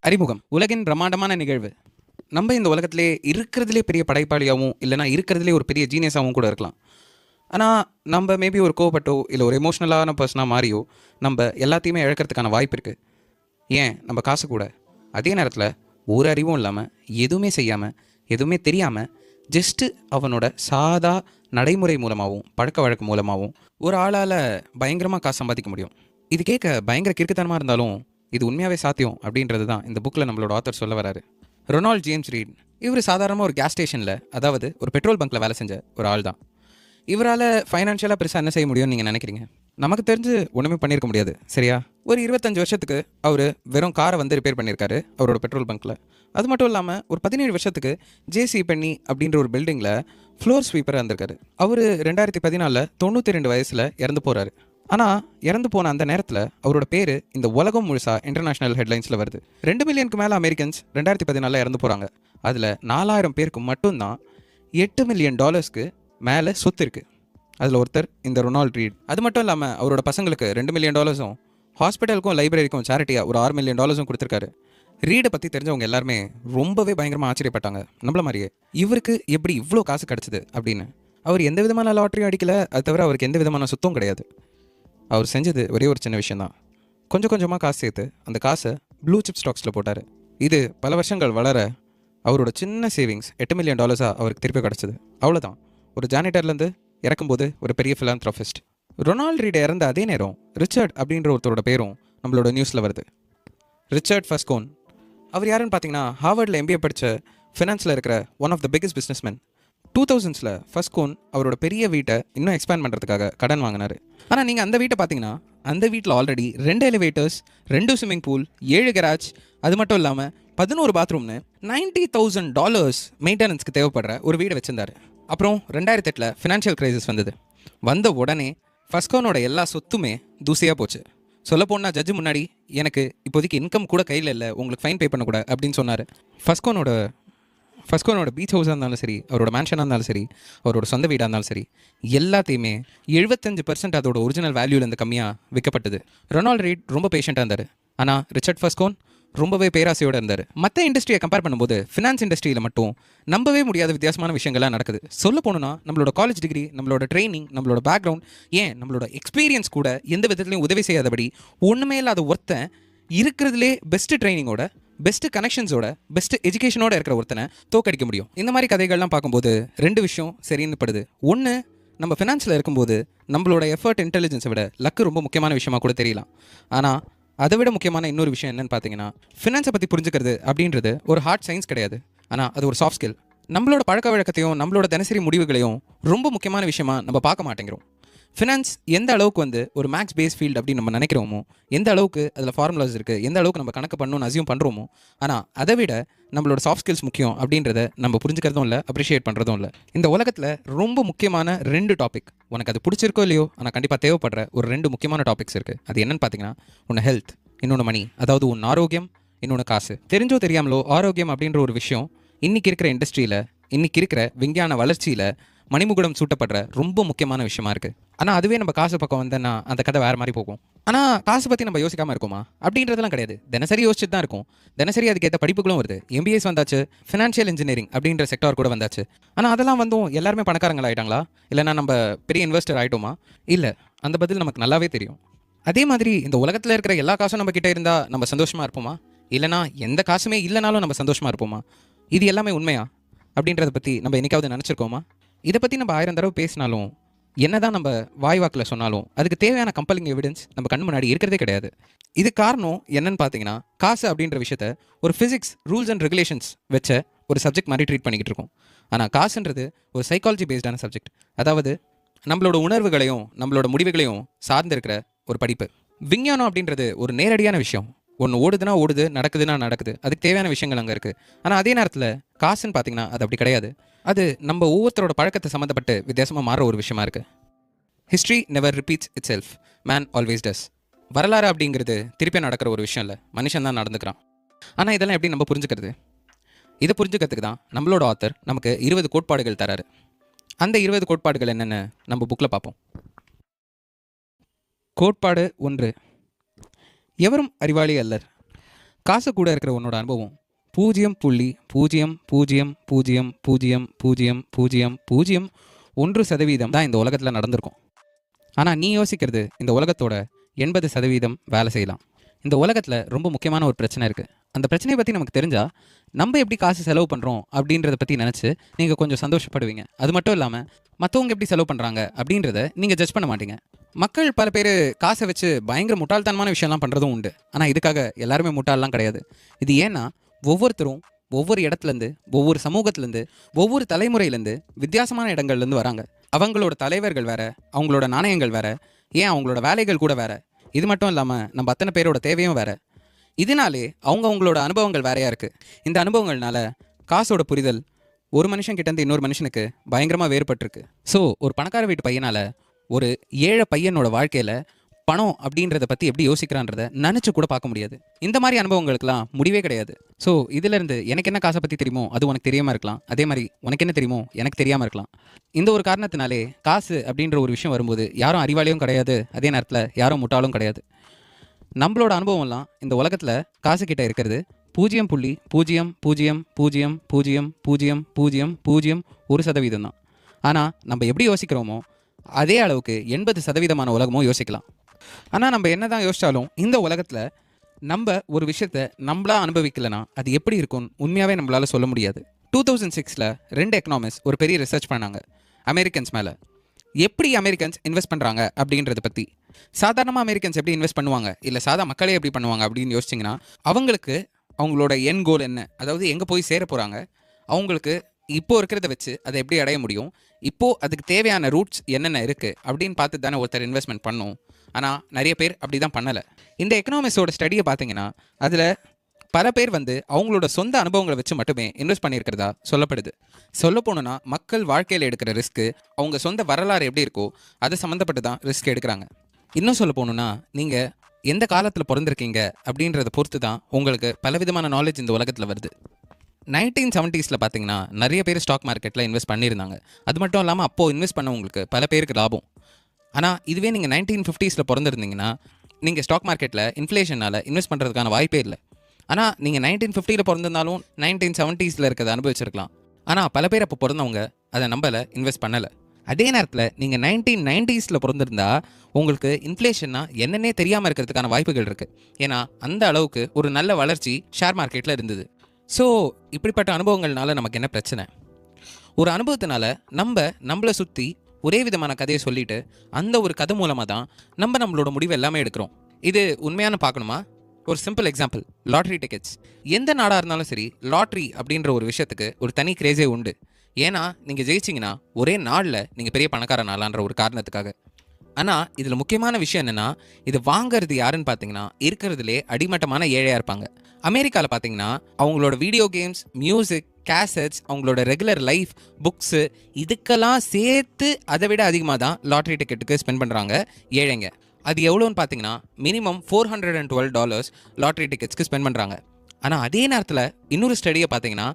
அறிமுகம் உலகின் பிரம்மாண்டமான நிகழ்வு. நம்ம இந்த உலகத்திலே இருக்கிறதுலே பெரிய படைப்பாளியாகவும் இல்லைனா இருக்கிறதுலே ஒரு பெரிய ஜீனியஸாகவும் கூட இருக்கலாம். ஆனால் நம்ம மேபி ஒரு கோவப்பட்டோ இல்லை ஒரு எமோஷ்னலான பர்சனாக மாறியோ நம்ம எல்லாத்தையுமே இழக்கிறதுக்கான வாய்ப்பு இருக்குது. ஏன் நம்ம காசு கூட. அதே நேரத்தில் ஒரு அறிவும் இல்லாமல் எதுவுமே செய்யாமல் எதுவுமே தெரியாமல் ஜஸ்ட்டு அவனோட சாதா நடைமுறை மூலமாகவும் பழக்க வழக்கு மூலமாகவும் ஒரு ஆளால் பயங்கரமாக காசு சம்பாதிக்க முடியும். இது கேட்க பயங்கர கிறுக்குத்தனமாக இருந்தாலும் இது உண்மையாகவே சாத்தியம் அப்படின்றது தான் இந்த புக்கில் நம்மளோட ஆத்தர் சொல்ல வராரு. ரொனால்ட் ஜேம்ஸ் ரீட் இவர் சாதாரணமாக ஒரு கேஸ் ஸ்டேஷனில், அதாவது ஒரு பெட்ரோல் பங்க்கில் வேலை செஞ்ச ஒரு ஆள் தான். இவரால் ஃபைனான்ஷியலாக பெருசாக என்ன செய்ய முடியும்னு நீங்கள் நினைக்கிறீங்க? நமக்கு தெரிஞ்சு ஒன்றுமே பண்ணியிருக்க முடியாது, சரியா? ஒரு 25 வருஷத்துக்கு அவர் வெறும் காரை வந்து ரிப்பேர் பண்ணியிருக்காரு அவரோட பெட்ரோல் பங்க்கில். அது மட்டும் இல்லாமல் ஒரு 17 வருஷத்துக்கு ஜேசி பென்னி அப்படின்ற ஒரு பில்டிங்கில் ஃப்ளோர் ஸ்வீப்பராக இருந்திருக்காரு. அவர் 2014 92 வயசில் இறந்து போகிறாரு. ஆனால் இறந்து போன அந்த நேரத்தில் அவரோட பேர் இந்த உலகம் முழுசாக இன்டர்நேஷ்னல் ஹெட்லைன்ஸில் வருது. 2 மில்லியனுக்கு மேலே அமெரிக்கன்ஸ் 2014 இறந்து போகிறாங்க. அதில் 4000 பேருக்கு மட்டும்தான் $8 மில்லியன் மேலே சொத்து இருக்குது. அதில் ஒருத்தர் இந்த ரொனால்ட் ரீட். அது மட்டும் இல்லாமல் அவரோட பசங்களுக்கு $2 மில்லியன், ஹாஸ்பிட்டலுக்கும் லைப்ரரிக்கும் சேரிட்டியாக ஒரு $6 மில்லியன் கொடுத்துருக்காரு. ரீடை பற்றி தெரிஞ்சவங்க எல்லாருமே ரொம்பவே பயங்கரமாக ஆச்சரியப்பட்டாங்க, நம்மள மாதிரியே. இவருக்கு எப்படி இவ்வளோ காசு கிடச்சிது அப்படின்னு. அவர் எந்த விதமான லாட்ரியும் அடிக்கலை, அது தவிர அவருக்கு எந்த விதமான சொத்தும் கிடையாது. அவர் செஞ்சது ஒரே ஒரு சின்ன விஷயந்தான். கொஞ்சம் கொஞ்சமாக காசு சேர்த்து அந்த காசை ப்ளூ சிப் ஸ்டாக்ஸில் போட்டார். இது பல வருஷங்கள் வளர அவரோட சின்ன சேவிங்ஸ் $8 மில்லியன் அவருக்கு திருப்பி கிடச்சிது. அவ்வளோதான். ஒரு ஜானிட்டர்லேருந்து இறக்கும்போது ஒரு பெரிய ஃபிலாந்த்ராபிஸ்ட். ரொனால்ட் ரீட் இறந்த அதே நேரம் ரிச்சர்ட் அப்படின்ற ஒருத்தரோட பேரும் நம்மளோட நியூஸில் வருது. ரிச்சர்ட் ஃபஸ்கோன். அவர் யாருன்னு பார்த்தீங்கன்னா ஹார்வர்டில் MBA படித்த ஃபினான்ஸில் இருக்கிற one of the biggest businessman. 2000s ஃபஸ்கோன் அவரோட பெரிய வீட்டை இன்னும் எக்ஸ்பேண்ட் பண்ணுறதுக்காக கடன் வாங்கினார். ஆனால் நீங்கள் அந்த வீட்டை பார்த்தீங்கன்னா அந்த வீட்டில் already 2 elevators, 2 swimming pool, 7 garage, அது மட்டும் இல்லாமல் 11 பாத்ரூம்னு $90,000 மெயின்டெனன்ஸ்க்கு தேவைப்படுற ஒரு வீடை வச்சுருந்தார். அப்புறம் 2008 ஃபினான்ஷியல் கிரைசிஸ் வந்தது. வந்த உடனே ஃபஸ்கோனோட எல்லா சொத்துமே தூசியாக போச்சு. சொல்லப்போனால் ஜட்ஜு முன்னாடி எனக்கு இப்போதைக்கு இன்கம் கூட கையில் இல்லை, உங்களுக்கு ஃபைன் பே பண்ணக்கூட அப்படின்னு சொன்னார். ஃபஸ்கோனோட பீச் ஹவுஸாக இருந்தாலும் சரி, அவரோட மேன்ஷனாக இருந்தாலும் சரி, அவரோட சொந்த வீடாக இருந்தாலும் சரி, எல்லாத்தையுமே 75% அதோட ஒரிஜினல் வேல்யூலேருந்து கம்மியாக விற்கப்பட்டது. ரொனால்ட் ரீட் ரொம்ப பேஷண்ட்டாக இருந்தார். ஆனால் ரிச்சர்ட் ஃபஸ்கோன் ரொம்பவே பேராசையோடு இருந்தார். மற்ற இண்டஸ்ட்ரியை கம்பேர் பண்ணும்போது ஃபினான்ஸ் இண்டஸ்ட்ரியில் மட்டும் நம்பவே முடியாத வித்தியாசமான விஷயங்கள்லாம் நடக்குது. சொல்ல போனோன்னா நம்மளோட காலேஜ் டிகிரி, நம்மளோட ட்ரைனிங், நம்மளோட பேக்ரவுண்ட், ஏன் நம்மளோட எக்ஸ்பீரியன்ஸ் கூட எந்த விதத்துலையும் உதவி செய்யாதபடி ஒன்றுமே இல்லாத ஒருத்தன் இருக்கிறதுலே பெஸ்ட்டு ட்ரைனிங்கோட, பெஸ்ட்டு கனெக்ஷன்ஸோட, பெஸ்ட்டு எஜுகேஷனோட இருக்கிற ஒருத்தனை தோக்கடிக்க முடியும். இந்த மாதிரி கதைகள்லாம் பார்க்கும்போது 2 விஷயம் சரின்னு படுது. ஒன்று, நம்ம ஃபினான்ஸில் இருக்கும்போது நம்மளோட எஃபர்ட், இன்டெலிஜென்ஸை விட லக்கு ரொம்ப முக்கியமான விஷயமா கூட தெரியலாம். ஆனால் அதை விட முக்கியமான இன்னொரு விஷயம் என்னன்னு பார்த்தீங்கன்னா, ஃபினான்ஸை பற்றி புரிஞ்சுக்கிறது அப்படின்றது ஒரு ஹார்ட் சயின்ஸ் கிடையாது. ஆனால் அது ஒரு சாஃப்ட் ஸ்கில். நம்மளோட பழக்க வழக்கத்தையும் நம்மளோட தினசரி முடிவுகளையும் ரொம்ப முக்கியமான விஷயமா நம்ம பார்க்க மாட்டேங்கிறோம். ஃபினான்ஸ் எந்த அளவுக்கு ஒரு மேக்ஸ் பேஸ் ஃபீல்டு அப்படின்னு நம்ம நினைக்கிறோமோ, எந்த அளவுக்கு அதில் ஃபார்முலாஸ் இருக்குது, எந்த அளவுக்கு நம்ம கணக்கு பண்ணணும்னு அசியூம் பண்ணுறோமோ, ஆனால் அதை விட நம்மளோட சாஃப்ட் ஸ்கில்ஸ் முக்கியம் அப்படின்றத நம்ம புரிஞ்சுக்கிறதும் இல்லை, அப்ரிஷியேட் பண்ணுறதும் இல்லை. இந்த உலகத்தில் ரொம்ப முக்கியமான 2 டாபிக், உனக்கு அது பிடிச்சிருக்கோ இல்லையோ ஆனால் கண்டிப்பாக தேவைப்படுற ஒரு 2 முக்கியமான டாபிக்ஸ் இருக்குது. அது என்னென்னு பார்த்தீங்கன்னா, ஒன்று ஹெல்த், இன்னொன்று மணி. அதாவது ஒன்று ஆரோக்கியம், இன்னொன்று காசு. தெரிஞ்சோ தெரியாமலோ ஆரோக்கியம் அப்படின்ற ஒரு விஷயம் இன்றைக்கி இருக்கிற இண்டஸ்ட்ரியில், இன்றைக்கி இருக்கிற விஞ்ஞான வளர்ச்சியில் மணிமுகுடம் சூட்டப்படுற ரொம்ப முக்கியமான விஷயமா இருக்குது. ஆனால் அதுவே நம்ம காசு பக்கம் வந்தேன்னா அந்த கதை வேறு மாதிரி போகும். ஆனால் காசு பற்றி நம்ம யோசிக்காமல் இருக்குமா அப்படின்றதெல்லாம் கிடையாது. தினசரி யோசிச்சுட்டு தான் இருக்கும். தினசரி அதுக்கேற்ற படிப்புகளும் வருது. MBAs வந்தாச்சு, ஃபினான்ஷியல் இன்ஜினியரிங் அப்படின்ற செக்டார் கூட வந்தாச்சு. ஆனால் அதெல்லாம் எல்லாருமே பணக்காரங்கள் ஆகிட்டாங்களா, இல்லைனா நம்ம பெரிய இன்வெஸ்டர் ஆகிட்டோமா? இல்லை, அந்த பதில் நமக்கு நல்லாவே தெரியும். அதே மாதிரி இந்த உலகத்தில் இருக்கிற எல்லா காசும் நம்ம கிட்டே இருந்தால் நம்ம சந்தோஷமாக இருப்போமா, இல்லைனா எந்த காசுமே இல்லைனாலும் நம்ம சந்தோஷமாக இருப்போமா? இது எல்லாமே உண்மையா அப்படின்றத பற்றி நம்ம என்னைக்காவது நினச்சிருக்கோமா? இதை பற்றி நம்ம 1000 தடவை பேசினாலும், என்னதான் நம்ம வாய்வாக்கில் சொன்னாலும் அதுக்கு தேவையான கம்பெலிங் எவிடன்ஸ் நம்ம கண் முன்னாடி இருக்கிறதே கிடையாது. இது காரணம் என்னன்னு பார்த்தீங்கன்னா, காசு அப்படின்ற விஷயத்த ஒரு ஃபிசிக்ஸ் ரூல்ஸ் அண்ட் ரெகுலேஷன்ஸ் வச்ச ஒரு சப்ஜெக்ட் மாதிரி ட்ரீட் பண்ணிக்கிட்டு இருக்கோம். ஆனால் காசுன்றது ஒரு சைக்காலஜி பேஸ்டான சப்ஜெக்ட். அதாவது நம்மளோட உணர்வுகளையும் நம்மளோட முடிவுகளையும் சார்ந்திருக்கிற ஒரு படிப்பு. விஞ்ஞானம் அப்படின்றது ஒரு நேரடியான விஷயம். ஒன்று ஓடுதுன்னா ஓடுது, நடக்குதுன்னா நடக்குது. அதுக்கு தேவையான விஷயங்கள் அங்கே இருக்குது. ஆனால் அதே நேரத்தில் காசுன்னு பார்த்தீங்கன்னா அது அப்படி கிடையாது. அது நம்ம ஒவ்வொருத்தரோட பழக்கத்தை சம்மந்தப்பட்டு வித்தியாசமாக மாறுற ஒரு விஷயமா இருக்குது. History never repeats it self, man always டஸ். வரலாறு அப்படிங்கிறது திருப்பியாக நடக்கிற ஒரு விஷயம் இல்லை, மனுஷன் தான் நடந்துக்கிறான். ஆனால் இதெல்லாம் எப்படி நம்ம புரிஞ்சுக்கிறது? இதை புரிஞ்சுக்கிறதுக்கு தான் நம்மளோட ஆத்தர் நமக்கு 20 கோட்பாடுகள் தராரு. அந்த 20 கோட்பாடுகள் என்னென்னு நம்ம புக்கில் பார்ப்போம். கோட்பாடு 1, எவரும் அறிவாளி அல்லர். காசு கூட இருக்கிற உன்னோட அனுபவம் 0.00000001% தான் இந்த உலகத்தில் நடந்திருக்கும். ஆனால் நீ யோசிக்கிறது இந்த உலகத்தோட 80% வேலை செய்யலாம். இந்த உலகத்தில் ரொம்ப முக்கியமான ஒரு பிரச்சனை இருக்குது. அந்த பிரச்சனையை பற்றி நமக்கு தெரிஞ்சால் நம்ம எப்படி காசு செலவு பண்ணுறோம் அப்படின்றத பற்றி நினச்சி நீங்கள் கொஞ்சம் சந்தோஷப்படுவீங்க. அது மட்டும் இல்லாமல் மற்றவங்க எப்படி செலவு பண்ணுறாங்க அப்படின்றத நீங்கள் ஜட்ஜ் பண்ண மாட்டீங்க. மக்கள் பல பேர் காசை வச்சு பயங்கர முட்டாள்தனமான விஷயம்லாம் பண்ணுறதும் உண்டு. ஆனால் இதுக்காக எல்லாருமே முட்டாள்லாம் கிடையாது. இது ஏன்னா ஒவ்வொருத்தரும் ஒவ்வொரு இடத்துலேருந்து, ஒவ்வொரு சமூகத்துலேருந்து, ஒவ்வொரு தலைமுறையிலேருந்து, வித்தியாசமான இடங்கள்லேருந்து வராங்க. அவங்களோட தலைவர்கள் வேறு, அவங்களோட நாணயங்கள் வேறு, ஏன் அவங்களோட வேலைகள் கூட வேறு. இது மட்டும் இல்லாமல் நம்ம அத்தனை பேரோட தேவையும் வேறு. இதனாலே அவங்களோட அனுபவங்கள் வேறையாக இருக்குது. இந்த அனுபவங்கள்னால காசோட புரிதல் ஒரு மனுஷன் கிட்டேருந்து இன்னொரு மனுஷனுக்கு பயங்கரமாக வேறுபட்டிருக்கு. ஸோ ஒரு பணக்கார வீட்டு பையனால் ஒரு ஏழை பையனோட வாழ்க்கையில் பணம் அப்படின்றத பற்றி எப்படி யோசிக்கிறான்றதை நினச்சி கூட பார்க்க முடியாது. இந்த மாதிரி அனுபவங்களுக்குலாம் முடிவே கிடையாது. ஸோ இதிலேருந்து எனக்கு என்ன காசை பற்றி தெரியுமோ அது உனக்கு தெரியாமல் இருக்கலாம். அதே மாதிரி உனக்கு என்ன தெரியுமோ எனக்கு தெரியாமல் இருக்கலாம். இந்த ஒரு காரணத்தினாலே காசு அப்படின்ற ஒரு விஷயம் வரும்போது யாரும் அறிவாளியும் கிடையாது, அதே நேரத்தில் யாரும் முட்டாளும் கிடையாது. நம்மளோட அனுபவம்லாம் இந்த உலகத்தில் காசு கிட்ட இருக்கிறது 0.00000001% தான். ஆனால் நம்ம எப்படி யோசிக்கிறோமோ அதே அளவுக்கு 80% உலகமும் யோசிக்கலாம். ஆனால் நம்ம என்ன தான் யோசித்தாலும் இந்த உலகத்தில் நம்ம ஒரு விஷயத்தை நம்மளா அனுபவிக்கலைன்னா அது எப்படி இருக்கும்னு உண்மையாகவே நம்மளால் சொல்ல முடியாது. 2006 2 எக்கனாமிஸ்ட் ஒரு பெரிய ரிசர்ச் பண்ணாங்க அமெரிக்கன்ஸ் மேலே. எப்படி அமெரிக்கன்ஸ் இன்வெஸ்ட் பண்ணுறாங்க அப்படின்றத பற்றி. சாதாரணமாக அமெரிக்கன்ஸ் எப்படி இன்வெஸ்ட் பண்ணுவாங்க, இல்லை சாதா மக்களே எப்படி பண்ணுவாங்க அப்படின்னு யோசிச்சிங்கன்னா அவங்களுக்கு அவங்களோட என் கோல் என்ன, அதாவது எங்கே போய் சேர போகிறாங்க, அவங்களுக்கு இப்போது இருக்கிறத வச்சு அதை எப்படி அடைய முடியும், இப்போது அதுக்கு தேவையான ரூட்ஸ் என்னென்ன இருக்குது அப்படின்னு பார்த்து தானே ஒருத்தர் இன்வெஸ்ட்மெண்ட் பண்ணும். ஆனால் நிறைய பேர் அப்படி தான் பண்ணலை. இந்த எக்கனாமிக்ஸோட ஸ்டடியை பார்த்தீங்கன்னா அதில் பல பேர் அவங்களோட சொந்த அனுபவங்களை வச்சு மட்டுமே இன்வெஸ்ட் பண்ணியிருக்கிறதா சொல்லப்படுது. சொல்ல போனோன்னா மக்கள் வாழ்க்கையில் எடுக்கிற ரிஸ்க்கு அவங்க சொந்த வரலாறு எப்படி இருக்கோ அது சம்மந்தப்பட்டு தான் ரிஸ்க் எடுக்கிறாங்க. இன்னும் சொல்ல போகணுன்னா நீங்கள் எந்த காலத்தில் பிறந்திருக்கீங்க அப்படின்றத பொறுத்து தான் உங்களுக்கு பலவிதமான நாலேஜ் இந்த உலகத்தில் வருது. 1970s பார்த்தீங்கன்னா நிறைய பேர் ஸ்டாக் மார்க்கெட்டில் இன்வெஸ்ட் பண்ணியிருந்தாங்க. அது மட்டும் இல்லாமல் அப்போது இன்வெஸ்ட் பண்ணவங்களுக்கு பல பேருக்கு லாபம். ஆனால் இதுவே நீங்கள் 1950s பிறந்திருந்தீங்கன்னா நீங்கள் ஸ்டாக் மார்க்கெட்டில் இன்ஃப்ளேஷனால் இன்வெஸ்ட் பண்ணுறதுக்கான வாய்ப்பே இல்லை. ஆனால் நீங்கள் 1950 பிறந்திருந்தாலும் 1970s இருக்கிறத அனுபவிச்சிருக்கலாம். ஆனால் பல பேர் அப்போ பிறந்தவங்க அதை நம்பலை, இன்வெஸ்ட் பண்ணலை. அதே நேரத்தில் நீங்கள் 1990s பிறந்திருந்தா உங்களுக்கு இன்ஃப்ளேஷன்னா என்னன்னே தெரியாமல் இருக்கிறதுக்கான வாய்ப்புகள் இருக்குது. ஏன்னா அந்த அளவுக்கு ஒரு நல்ல வளர்ச்சி ஷேர் மார்க்கெட்டில் இருந்தது. ஸோ இப்படிப்பட்ட அனுபவங்கள்னால நமக்கு என்ன பிரச்சனை? ஒரு அனுபவத்தினால நம்மளை சுற்றி ஒரே விதமான கதையை சொல்லிட்டு அந்த ஒரு கதை மூலமாக தான் நம்மளோட முடிவு எல்லாமே எடுக்கிறோம். இது உண்மையான பார்க்கணுமா? ஒரு சிம்பிள் எக்ஸாம்பிள், லாட்ரி டிக்கெட்ஸ். எந்த நாடாக இருந்தாலும் சரி லாட்ரி அப்படின்ற ஒரு விஷயத்துக்கு ஒரு தனி கிரேஸே உண்டு. ஏன்னா நீங்கள் ஜெயிச்சிங்கன்னா ஒரே நாளில் நீங்கள் பெரிய பணக்கார நாளான்ற ஒரு காரணத்துக்காக. ஆனால் இதில் முக்கியமான விஷயம் என்னென்னா இது வாங்கிறது யாருன்னு பார்த்தீங்கன்னா இருக்கிறதுலே அடிமட்டமான ஏழையாக இருப்பாங்க. அமெரிக்காவில் பார்த்தீங்கன்னா அவங்களோட வீடியோ கேம்ஸ், மியூசிக், கேசட்ஸ், அவங்களோட ரெகுலர் லைஃப், புக்ஸு இதுக்கெல்லாம் சேர்த்து அதை விட அதிகமாக தான் லாட்ரி டிக்கெட்டுக்கு ஸ்பெண்ட் பண்ணுறாங்க ஏழைங்க. அது எவ்வளோன்னு பார்த்தீங்கன்னா மினிமம் $412 லாட்ரி டிக்கெட்ஸ்க்கு ஸ்பெண்ட் பண்ணுறாங்க. ஆனால் அதே நேரத்தில் இன்னொரு ஸ்டடியை பார்த்தீங்கன்னா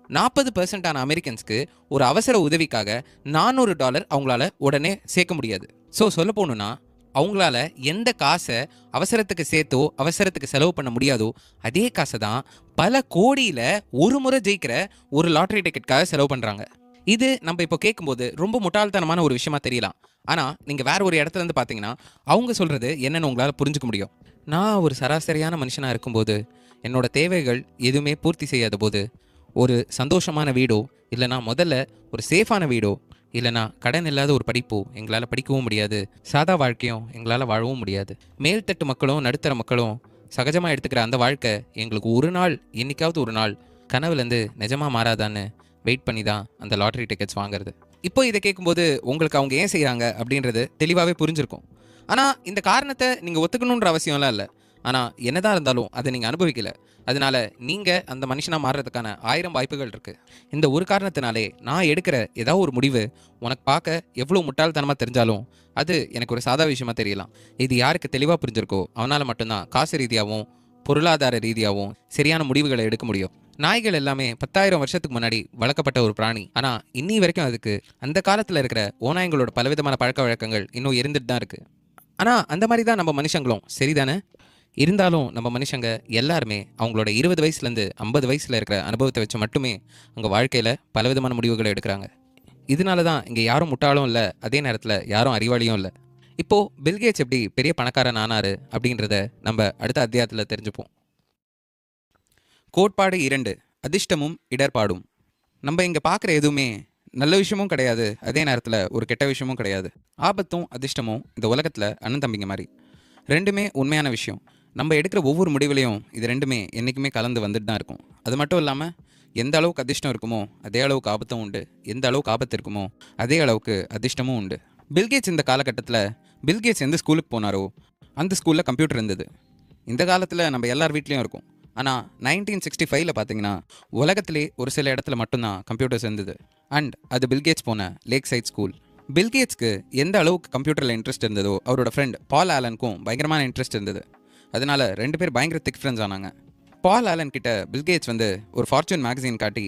40% அமெரிக்கன்ஸ்க்கு ஒரு அவசர உதவிக்காக $400 அவங்களால உடனே சேர்க்க முடியாது. ஸோ சொல்ல போகணுன்னா அவங்களால எந்த காசை அவசரத்துக்கு சேர்த்தோ அவசரத்துக்கு செலவு பண்ண முடியாதோ அதே காசை தான் பல கோடியில் ஒரு முறை ஜெயிக்கிற ஒரு லாட்ரி டிக்கெட்டுக்காக செலவு பண்ணுறாங்க. இது நம்ம இப்போ கேட்கும்போது ரொம்ப முட்டாள்தனமான ஒரு விஷயமா தெரியலாம். ஆனால் நீங்கள் வேற ஒரு இடத்துல இருந்து பார்த்தீங்கன்னா அவங்க சொல்கிறது என்னென்னு உங்களால் புரிஞ்சுக்க முடியும். நான் ஒரு சராசரியான மனுஷனாக இருக்கும்போது என்னோட தேவைகள் எதுவுமே பூர்த்தி செய்யாத போது ஒரு சந்தோஷமான வீடோ இல்லைனா முதல்ல ஒரு சேஃபான வீடோ இல்லைனா கடன் இல்லாத ஒரு படிப்போ எங்களால் படிக்கவும் முடியாது, சாதா வாழ்க்கையும் எங்களால் வாழவும் முடியாது. மேல்தட்டு மக்களும் நடுத்தர மக்களும் சகஜமாக எடுத்துக்கிற அந்த வாழ்க்கை எங்களுக்கு ஒரு நாள் என்னைக்காவது ஒரு நாள் கனவுலேருந்து நிஜமாக மாறாதான்னு வெயிட் பண்ணி தான் அந்த லாட்ரி டிக்கெட்ஸ் வாங்குறது. இப்போ இதை கேட்கும்போது உங்களுக்கு அவங்க ஏன் செய்கிறாங்க அப்படின்றது தெளிவாகவே புரிஞ்சிருக்கும். ஆனால் இந்த காரணத்தை நீங்கள் ஒத்துக்கணுன்ற அவசியம்லாம் இல்லை. ஆனால் என்னதான் இருந்தாலும் அதை நீங்கள் அனுபவிக்கலை. அதனால நீங்கள் அந்த மனுஷனாக மாறுறதுக்கான 1000 வாய்ப்புகள் இருக்குது. இந்த ஒரு காரணத்தினாலே நான் எடுக்கிற ஏதாவது ஒரு முடிவு உனக்கு பார்க்க எவ்வளோ முட்டாள்தனமாக தெரிஞ்சாலும் அது எனக்கு ஒரு சாதா விஷயமா தெரியலாம். இது யாருக்கு தெளிவாக புரிஞ்சிருக்கோ அவனால் மட்டும்தான் காசு ரீதியாகவும் பொருளாதார ரீதியாகவும் சரியான முடிவுகளை எடுக்க முடியும். நாய்கள் எல்லாமே 10,000 வருஷத்துக்கு முன்னாடி வளர்க்கப்பட்ட ஒரு பிராணி. ஆனால் இன்னி வரைக்கும் அதுக்கு அந்த காலத்தில் இருக்கிற ஓநாய்களோட பலவிதமான பழக்க வழக்கங்கள் இன்னும் இருந்துட்டு தான் இருக்குது. ஆனால் அந்த மாதிரி தான் நம்ம மனுஷங்களும் சரிதானே? இருந்தாலும் நம்ம மனுஷங்க எல்லாருமே அவங்களோட 20 வயசுலேருந்து 50 வயசில் இருக்கிற அனுபவத்தை வச்சு மட்டுமே அவங்க வாழ்க்கையில் பலவிதமான முடிவுகளை எடுக்கிறாங்க. இதனால தான் இங்கே யாரும் முட்டாளும் இல்லை, அதே நேரத்தில் யாரும் அறிவாளியும் இல்லை. இப்போது பில்கேட்ஸ் எப்படி பெரிய பணக்காரன் ஆனாரு அப்படின்றத நம்ம அடுத்த அத்தியாயத்தில் தெரிஞ்சுப்போம். கோட்பாடு 2, அதிர்ஷ்டமும் இடர்பாடும். நம்ம இங்கே பார்க்குற எதுவுமே நல்ல விஷயமும் கிடையாது, அதே நேரத்தில் ஒரு கெட்ட விஷயமும் கிடையாது. ஆபத்தும் அதிர்ஷ்டமும் இந்த உலகத்தில் அண்ணன் தம்பிங்க மாதிரி, ரெண்டுமே உண்மையான விஷயம். நம்ம எடுக்கிற ஒவ்வொரு முடிவுலையும் இது ரெண்டுமே என்றைக்குமே கலந்து வந்துட்டு தான் இருக்கும். அது மட்டும் இல்லாமல் எந்த அளவுக்கு அதிர்ஷ்டம் இருக்குமோ அதே அளவுக்கு ஆபத்தும் உண்டு, எந்த அளவுக்கு ஆபத்து இருக்குமோ அதே அளவுக்கு அதிர்ஷ்டமும் உண்டு. பில்கேட்ஸ் இந்த காலகட்டத்தில் பில்கேட்ஸ் எந்த ஸ்கூலுக்கு போனாரோ அந்த ஸ்கூலில் கம்ப்யூட்டர் இருந்தது. இந்த காலத்தில் நம்ம எல்லார் வீட்லேயும் இருக்கும். ஆனால் 1965 பார்த்தீங்கன்னா உலகத்திலே ஒரு சில இடத்துல மட்டும்தான் கம்ப்யூட்டர்ஸ் இருந்தது. அண்ட் அது பில்கேட்ஸ் போன லேக் சைட் ஸ்கூல். பில்கேட்ஸ்க்கு எந்த அளவுக்கு கம்ப்யூட்டரில் இன்ட்ரெஸ்ட் இருந்ததோ அவரோட ஃப்ரெண்ட் பால் ஆலனுக்கும் பயங்கரமான இன்ட்ரெஸ்ட் இருந்தது. அதனால 2 பேர் பயங்கர திக் ஃப்ரெண்ட்ஸ் ஆனாங்க. பால் ஆலன் கிட்ட பில்கேட்ஸ் ஒரு ஃபார்ச்சூன் மேகசின் காட்டி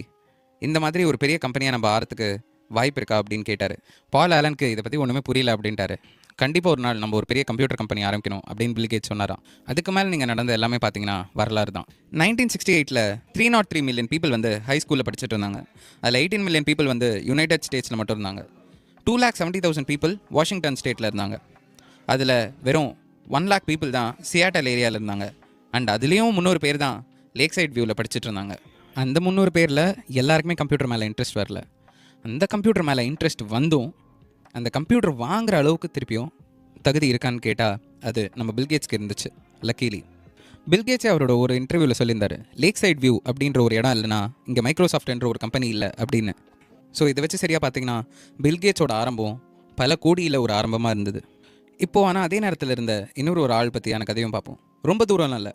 இந்த மாதிரி ஒரு பெரிய கம்பெனியாக நம்ம ஆகிறதுக்கு வாய்ப்பு இருக்கா அப்படின்னு கேட்டார். பால் ஆலனுக்கு இதை பற்றி ஒன்றுமே புரியல அப்படின்ட்டாரு. கண்டிப்பாக ஒரு நாள் நம்ம ஒரு பெரிய கம்ப்யூட்டர் கம்பெனி ஆரம்பிக்கணும் அப்படின்னு பில்கேட்ஸ் சொன்னாராம். அதுக்கு மேலே நீங்கள் நடந்த எல்லாமே பார்த்தீங்கன்னா வரலாறு தான். 1968 303 மில்லியன் பீப்புள் ஹை ஸ்கூலில் படிச்சுட்டு இருந்தாங்க. அதில் 18 மில்லியன் பீப்புள் யுனைடெட் ஸ்டேட்ஸில் மட்டும் இருந்தாங்க. 2,70,000 பீப்புள் வாஷிங்டன் ஸ்டேட்டில் இருந்தாங்க. அதில் வெறும் 1 lakh பீப்புள் தான் சியாட்டல் ஏரியாவில் இருந்தாங்க. அண்ட் அதுலேயும் 300 பேர் தான் லேக் சைட் வியூவில் படிச்சுட்டு இருந்தாங்க. அந்த 300 பேரில் எல்லாருக்குமே கம்ப்யூட்டர் மேலே இன்ட்ரெஸ்ட் வரல. அந்த கம்ப்யூட்டர் மேலே இன்ட்ரெஸ்ட் வந்தும் அந்த கம்ப்யூட்டர் வாங்குகிற அளவுக்கு திருப்பியும் தகுதி இருக்கான்னு கேட்டால் அது நம்ம பில்கேட்ஸ்க்கு இருந்துச்சு. லக்கீலி பில்கேட்ஸே அவரோட ஒரு இன்டர்வியூவில் சொல்லியிருந்தார், லேக் சைட் வியூ அப்படின்ற ஒரு இடம் இல்லைனா இங்கே மைக்ரோசாஃப்ட் என்ற ஒரு கம்பெனி இல்லை அப்படின்னு. ஸோ இதை வச்சு சரியாக பார்த்தீங்கன்னா பில்கேட்ஸோட ஆரம்பம் பல கோடியில் ஒரு ஆரம்பமாக இருந்தது. இப்போது ஆனால் அதே நேரத்தில் இருந்த ஒரு ஆள் பற்றியான கதையும் பார்ப்போம். ரொம்ப தூரம்லாம் இல்லை.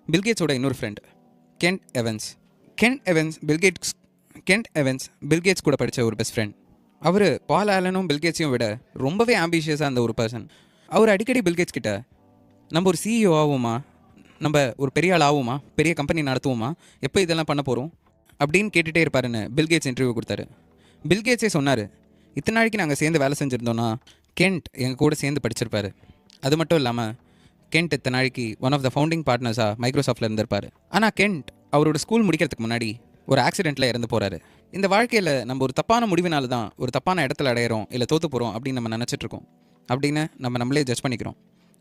பில்கேட்ஸோட இன்னொரு ஃப்ரெண்ட் கென்ட் எவன்ஸ். கென்ட் எவன்ஸ் பில்கேட்ஸ் கூட படித்த ஒரு பெஸ்ட் ஃப்ரெண்ட். அவர் பால் ஆலனும் பில்கேட்ஸையும் விட ரொம்பவே ஆம்பிஷியஸாக இருந்த ஒரு பர்சன். அவர் அடிக்கடி பில்கேட்ஸ் கிட்ட நம்ம ஒரு சிஇஓ ஆகுமா, நம்ம ஒரு பெரிய ஆள் ஆகுமா, பெரிய கம்பெனி நடத்துவோமா, எப்போ இதெல்லாம் பண்ண போகிறோம் அப்படின்னு கேட்டுகிட்டே இருப்பாருன்னு பில்கேட்ஸ் இன்டர்வியூ கொடுத்தாரு. பில்கேட்ஸே சொன்னார், இத்தனை நாளைக்கு நாங்கள் சேர்ந்து வேலை செஞ்சுருந்தோன்னா கென்ட் எங்கள் கூட சேர்ந்து படிச்சிருப்பார். அது மட்டும் இல்லாமல் கென்ட் இத்தனை நாளைக்கு ஒன் ஆஃப் த ஃபவுண்டிங் பார்ட்னர்ஸாக மைக்ரோசாஃப்ட்டில் இருந்திருப்பார். ஆனால் கென்ட் அவரோட ஸ்கூல் முடிக்கிறதுக்கு முன்னாடி ஒரு ஆக்சிடெண்ட்டில் இறந்து போகிறாரு. இந்த வாழ்க்கையில் நம்ம ஒரு தப்பான முடிவினால தான் ஒரு தப்பான இடத்துல அடையிறோம், இல்லை தோற்று போகிறோம் அப்படின்னு நம்ம நினச்சிட்ருக்கோம் அப்படின்னு நம்மளே ஜட்ஜ் பண்ணிக்கிறோம்.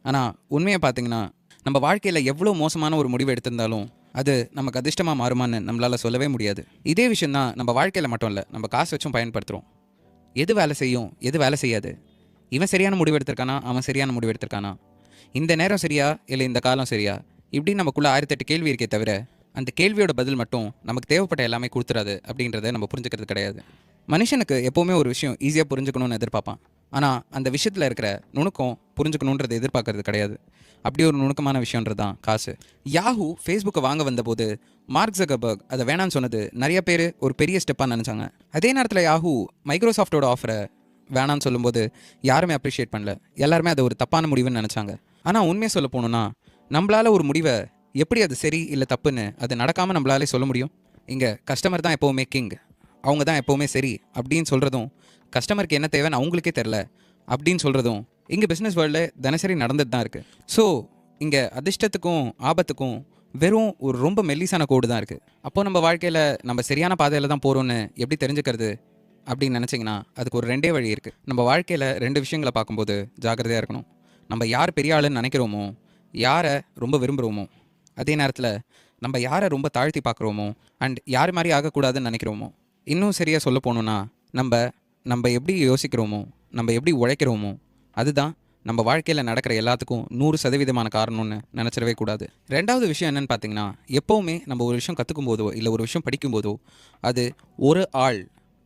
ஆனால் உண்மையை பார்த்தீங்கன்னா நம்ம வாழ்க்கையில் எவ்வளோ மோசமான ஒரு முடிவு எடுத்திருந்தாலும் அது நமக்கு அதிர்ஷ்டமாக மாறுமான்னு நம்மளால் சொல்லவே முடியாது. இதே விஷயம் தான் நம்ம வாழ்க்கையில் மட்டும் இல்லை, நம்ம காசு வச்சும் பயன்படுத்துகிறோம். எது வேலை செய்யும், எது வேலை செய்யாது, இவன் சரியான முடிவு எடுத்திருக்கானா, அவன் சரியான முடிவு எடுத்திருக்கானா, இந்த நேரம் சரியா இல்லை இந்த காலம் சரியா, இப்படின்னு நமக்குள்ளே 1008 கேள்வி இருக்கே தவிர அந்த கேள்வியோட பதில் மட்டும் நமக்கு தேவைப்பட்ட எல்லாமே கொடுத்துறாது அப்படின்றத நம்ம புரிஞ்சுக்கிறது கிடையாது. மனுஷனுக்கு எப்போவுமே ஒரு விஷயம் ஈஸியாக புரிஞ்சுக்கணும்னு எதிர்பார்ப்பான். ஆனால் அந்த விஷயத்தில் இருக்கிற நுணுக்கம் புரிஞ்சுக்கணுன்றதை எதிர்பார்க்கறது கிடையாது. அப்படி ஒரு நுணுக்கமான விஷயன்றது தான் காசு. யாஹூ ஃபேஸ்புக்கை வாங்க வந்தபோது மார்க் ஜக்கர்பர்க் அதை வேணான்னு சொன்னது நிறைய பேர் ஒரு பெரிய ஸ்டெப்பாக நினச்சாங்க. அதே நேரத்தில் யாஹூ மைக்ரோசாஃப்டோட ஆஃபரை வேணான்னு சொல்லும்போது யாருமே அப்ரிஷியேட் பண்ணல. எல்லாருமே அதை ஒரு தப்பான முடிவுன்னு நினச்சாங்க. ஆனால் உண்மையை சொல்ல போகணுன்னா நம்மளால் ஒரு முடிவை எப்படி அது சரி இல்லை தப்புன்னு அது நடக்காமல் நம்மளாலே சொல்ல முடியும். இங்கே கஸ்டமர் தான் எப்போவுமே கிங், அவங்க தான் எப்போவுமே சரி அப்படின்னு சொல்கிறதும், கஸ்டமருக்கு என்ன தேவைன்னு அவங்களுக்கே தெரில அப்படின்னு சொல்கிறதும் இங்கே பிஸ்னஸ் வேர்ல்டில் தினசரி நடந்துட்டு தான் இருக்குது. ஸோ இங்கே அதிர்ஷ்டத்துக்கும் ஆபத்துக்கும் வெறும் ஒரு ரொம்ப மெல்லிசான கோடு தான் இருக்குது. அப்போது நம்ம வாழ்க்கையில் நம்ம சரியான பாதையில் தான் போகிறோன்னு எப்படி தெரிஞ்சுக்கிறது அப்படின்னு நினச்சிங்கன்னா அதுக்கு ஒரு 2 வழி இருக்குது. நம்ம வாழ்க்கையில் 2 விஷயங்களை பார்க்கும்போது ஜாக்கிரதையாக இருக்கணும். நம்ம யார் பெரிய ஆளுன்னு நினைக்கிறோமோ, யாரை ரொம்ப விரும்புகிறோமோ, அதே நேரத்தில் நம்ம யாரை ரொம்ப தாழ்த்தி பார்க்குறோமோ அண்ட் யார் மாதிரி ஆகக்கூடாதுன்னு நினைக்கிறோமோ, இன்னும் சரியாக சொல்ல போகணுன்னா நம்ம எப்படி யோசிக்கிறோமோ, நம்ம எப்படி உழைக்கிறோமோ அதுதான் நம்ம வாழ்க்கையில் நடக்கிற எல்லாத்துக்கும் 100% காரணம்னு நினச்சிடவே கூடாது. 2வது விஷயம் என்னென்னு பார்த்தீங்கன்னா, எப்போவுமே நம்ம ஒரு விஷயம் கற்றுக்கும் போதோ இல்லை ஒரு விஷயம் படிக்கும்போதோ அது ஒரு ஆள்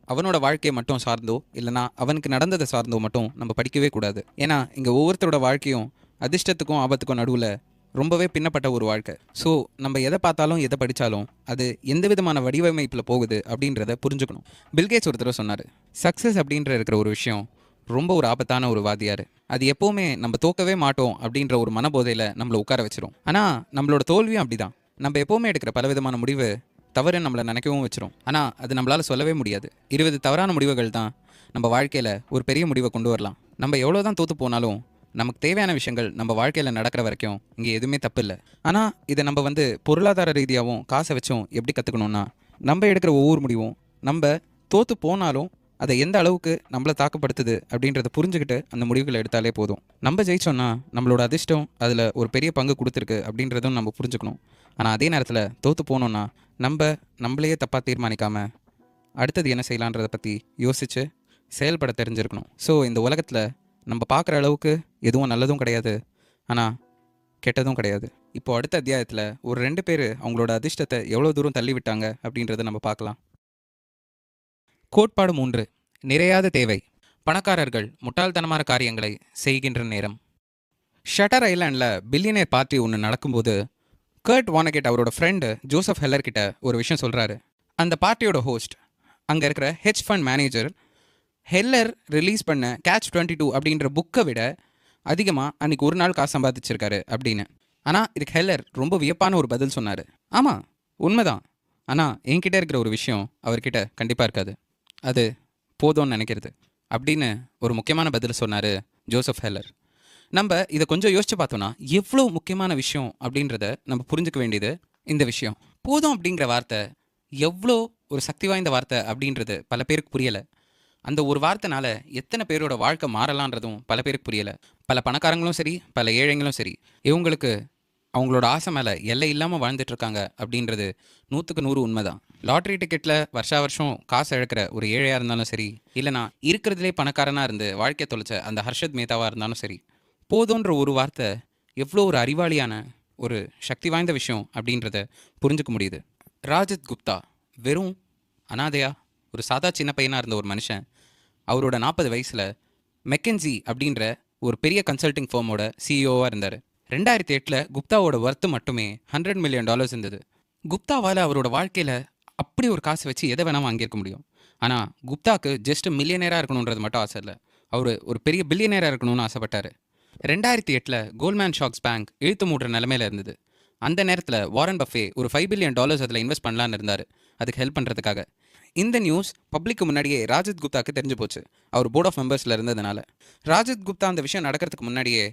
அவனோட வாழ்க்கையை மட்டும் சார்ந்தோ இல்லைனா அவனுக்கு நடந்ததை சார்ந்தோ மட்டும் நம்ம படிக்கவே கூடாது. ஏன்னா இங்கே ஒவ்வொருத்தரோட வாழ்க்கையும் அதிர்ஷ்டத்துக்கும் ஆபத்துக்கும் நடுவில் ரொம்பவே பின்னப்பட்ட ஒரு வாழ்க்கை. ஸோ நம்ம எதை பார்த்தாலும் எதை படித்தாலும் அது எந்த விதமான வடிவமைப்பில் போகுது அப்படின்றத புரிஞ்சுக்கணும். பில்கேட்ஸ் ஒரு தடவை சொன்னார், சக்ஸஸ் அப்படின்ற இருக்கிற ஒரு விஷயம் ரொம்ப ஒரு ஆபத்தான ஒரு வாதியார். அது எப்போவுமே நம்ம தோக்கவே மாட்டோம் அப்படின்ற ஒரு மனபோதையில் நம்மளை உட்கார வச்சிரும். ஆனால் நம்மளோட தோல்வியும் அப்படி தான். நம்ம எப்போவுமே எடுக்கிற பலவிதமான முடிவு தவறு நம்மளை நினைக்கவும் வச்சிரும். ஆனால் அது நம்மளால் சொல்லவே முடியாது. 20 தவறான முடிவுகள் தான் நம்ம வாழ்க்கையில் ஒரு பெரிய முடிவை கொண்டு வரலாம். நம்ம எவ்வளோ தான் தோற்று போனாலும் நமக்கு தேவையான விஷயங்கள் நம்ம வாழ்க்கையில் நடக்கிற வரைக்கும் இங்கே எதுவுமே தப்பு இல்லை. ஆனால் இதை நம்ம பொருளாதார ரீதியாகவும் காசை வச்சும் எப்படி கற்றுக்கணும்னா, நம்ம எடுக்கிற ஒவ்வொரு முடிவும் நம்ம தோற்று போனாலும் அதை எந்த அளவுக்கு நம்மளை தாக்கப்படுத்துது அப்படின்றத புரிஞ்சுக்கிட்டு அந்த முடிவுகளை எடுத்தாலே போதும். நம்ம ஜெயிச்சோன்னா நம்மளோட அதிர்ஷ்டம் அதில் ஒரு பெரிய பங்கு கொடுத்துருக்கு அப்படின்றதும் நம்ம புரிஞ்சுக்கணும். ஆனால் அதே நேரத்தில் தோற்று போனோன்னா நம்மளையே தப்பாக தீர்மானிக்காமல் அடுத்தது என்ன செய்யலான்றதை பற்றி யோசித்து செயல்பட தெரிஞ்சிருக்கணும். ஸோ இந்த உலகத்தில் நம்ம பார்க்குற அளவுக்கு எதுவும் நல்லதும் கிடையாது, ஆனால் கெட்டதும் கிடையாது. இப்போது அடுத்த அத்தியாயத்தில் ஒரு 2 பேர் அவங்களோட அதிர்ஷ்டத்தை எவ்வளோ தூரம் தள்ளி விட்டாங்க அப்படின்றத நம்ம பார்க்கலாம். கோட்பாடு 3. நிறையாத தேவை. பணக்காரர்கள் முட்டாள்தனமான காரியங்களை செய்கின்ற நேரம். ஷட்டர் ஐலாண்டில் பில்லியனர் பார்ட்டி ஒன்று நடக்கும்போது கர்ட் வானகெட் அவரோட ஃப்ரெண்டு ஜோசப் ஹெல்லர் கிட்ட ஒரு விஷயம் சொல்கிறாரு. அந்த பார்ட்டியோட ஹோஸ்ட் அங்கே இருக்கிற hedge fund manager Heller release பண்ண கேட்ச் 22 அப்படின்ற புக்கை விட அதிகமாக அன்றைக்கி ஒரு நாள் காசு சம்பாதிச்சிருக்காரு அப்படின்னு. ஆனால் இதுக்கு ஹெல்லர் ரொம்ப வியப்பான ஒரு பதில் சொன்னார். ஆமாம், உண்மைதான். ஆனால் என்கிட்ட இருக்கிற ஒரு விஷயம் அவர்கிட்ட கண்டிப்பாக இருக்காது, அது போதும்னு நினைக்கிறது அப்படின்னு ஒரு முக்கியமான பதில் சொன்னார் ஜோசப் ஹெல்லர். நம்ம இதை கொஞ்சம் யோசிச்சு பார்த்தோன்னா எவ்வளோ முக்கியமான விஷயம் அப்படின்றத நம்ம புரிஞ்சுக்க வேண்டியது இந்த விஷயம். போதும் அப்படிங்கிற வார்த்தை எவ்வளோ ஒரு சக்தி வாய்ந்த வார்த்தை அப்படின்றது பல பேருக்கு புரியலை. அந்த ஒரு வார்த்தைனால எத்தனை பேரோட வாழ்க்கை மாறலான்றதும் பல பேருக்கு புரியலை. பல பணக்காரங்களும் சரி, பல ஏழைங்களும் சரி, இவங்களுக்கு அவங்களோட ஆசை மேலே எல்லை இல்லாமல் வாழ்ந்துட்டுருக்காங்க அப்படின்றது 100க்கு 100 உண்மைதான். லாட்ரி டிக்கெட்டில் வருஷம் காசு இழக்கிற ஒரு ஏழையாக இருந்தாலும் சரி, இல்லைனா இருக்கிறதுலே பணக்காரனாக இருந்து வாழ்க்கையை தொலைச்ச அந்த ஹர்ஷத் மேத்தாவாக இருந்தாலும் சரி, போதுன்ற ஒரு வார்த்தை எவ்வளோ ஒரு அறிவாளியான ஒரு சக்தி வாய்ந்த விஷயம் அப்படின்றத புரிஞ்சுக்க முடியுது. ராஜத் குப்தா வெறும் அனாதையா ஒரு சாதா சின்ன பையனாக இருந்த ஒரு மனுஷன் அவரோட 40 வயசில் மெக்கன்சி அப்படின்ற ஒரு பெரிய கன்சல்டிங் ஃபார்மோட சிஇஓவாக இருந்தார். 2008 குப்தாவோட ஒர்த்து மட்டுமே $100 மில்லியன் இருந்தது. குப்தாவால் அவரோட வாழ்க்கையில் அப்படி ஒரு காசு வச்சு எதை வேணால் வாங்கியிருக்க முடியும். ஆனால் குப்தாவுக்கு ஜஸ்ட் மில்லியனராக இருக்கணுன்றது மட்டும் ஆசை இல்லை, அவர் ஒரு பெரிய பில்லியனராக இருக்கணும்னு ஆசைப்பட்டார். 2008 கோல்ட்மேன் ஷாக்ஸ் பேங்க் இழுத்து மூடுற நிலைமையில் இருந்தது. அந்த நேரத்தில் வாரன் பஃபே ஒரு $5 பில்லியன் அதில் இன்வெஸ்ட் பண்ணலான்னு இருந்தார், அதுக்கு ஹெல்ப் பண்ணுறதுக்காக. இந்த நியூஸ் பப்ளிக்கு முன்னாடியே ராஜத் குப்தாவுக்கு தெரிஞ்சு போச்சு, அவர் போர்ட் ஆஃப் மெம்பர்ஸில் இருந்ததுனால. ராஜத் குப்தா அந்த விஷயம் நடக்கிறதுக்கு முன்னாடியே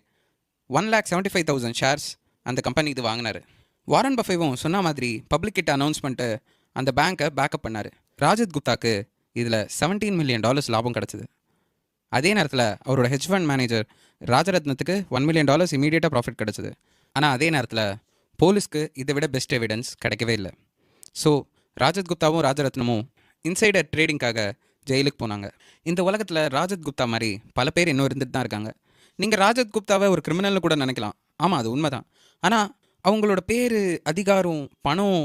1,75,000 ஷேர்ஸ் அந்த கம்பெனி இது வாங்கினார். வாரன் பஃபேவும் சொன்ன மாதிரி பப்ளிக் கிட்ட அனௌன்ஸ் பண்ணிட்டு அந்த பேங்க்கை பேக்கப் பண்ணார். ராஜத் குப்தாக்கு இதில் $17 மில்லியன் லாபம் கிடச்சிது. அதே நேரத்தில் அவரோட ஹெட்ஜ் ஃபண்ட் மேனேஜர் ராஜரத்னத்துக்கு $1 மில்லியன் இமீடியட்டாக ப்ராஃபிட் கிடச்சிது. ஆனால் அதே நேரத்தில் போலீஸ்க்கு இதை விட பெஸ்ட் எவிடன்ஸ் கிடைக்கவே இல்லை. ஸோ ராஜத் குப்தாவும் ராஜரத்னமும் இன்சைடர் ட்ரேடிங்காக ஜெயிலுக்கு போனாங்க. இந்த உலகத்தில் ராஜத் குப்தா மாதிரி பல பேர் இன்னும் இருந்துட்டு தான் இருக்காங்க. நீங்கள் ராஜத் குப்தாவை ஒரு கிரிமினல்னு கூட நினைக்கலாம், ஆமாம் அது உண்மைதான். ஆனால் அவங்களோட பேர், அதிகாரம், பணம்,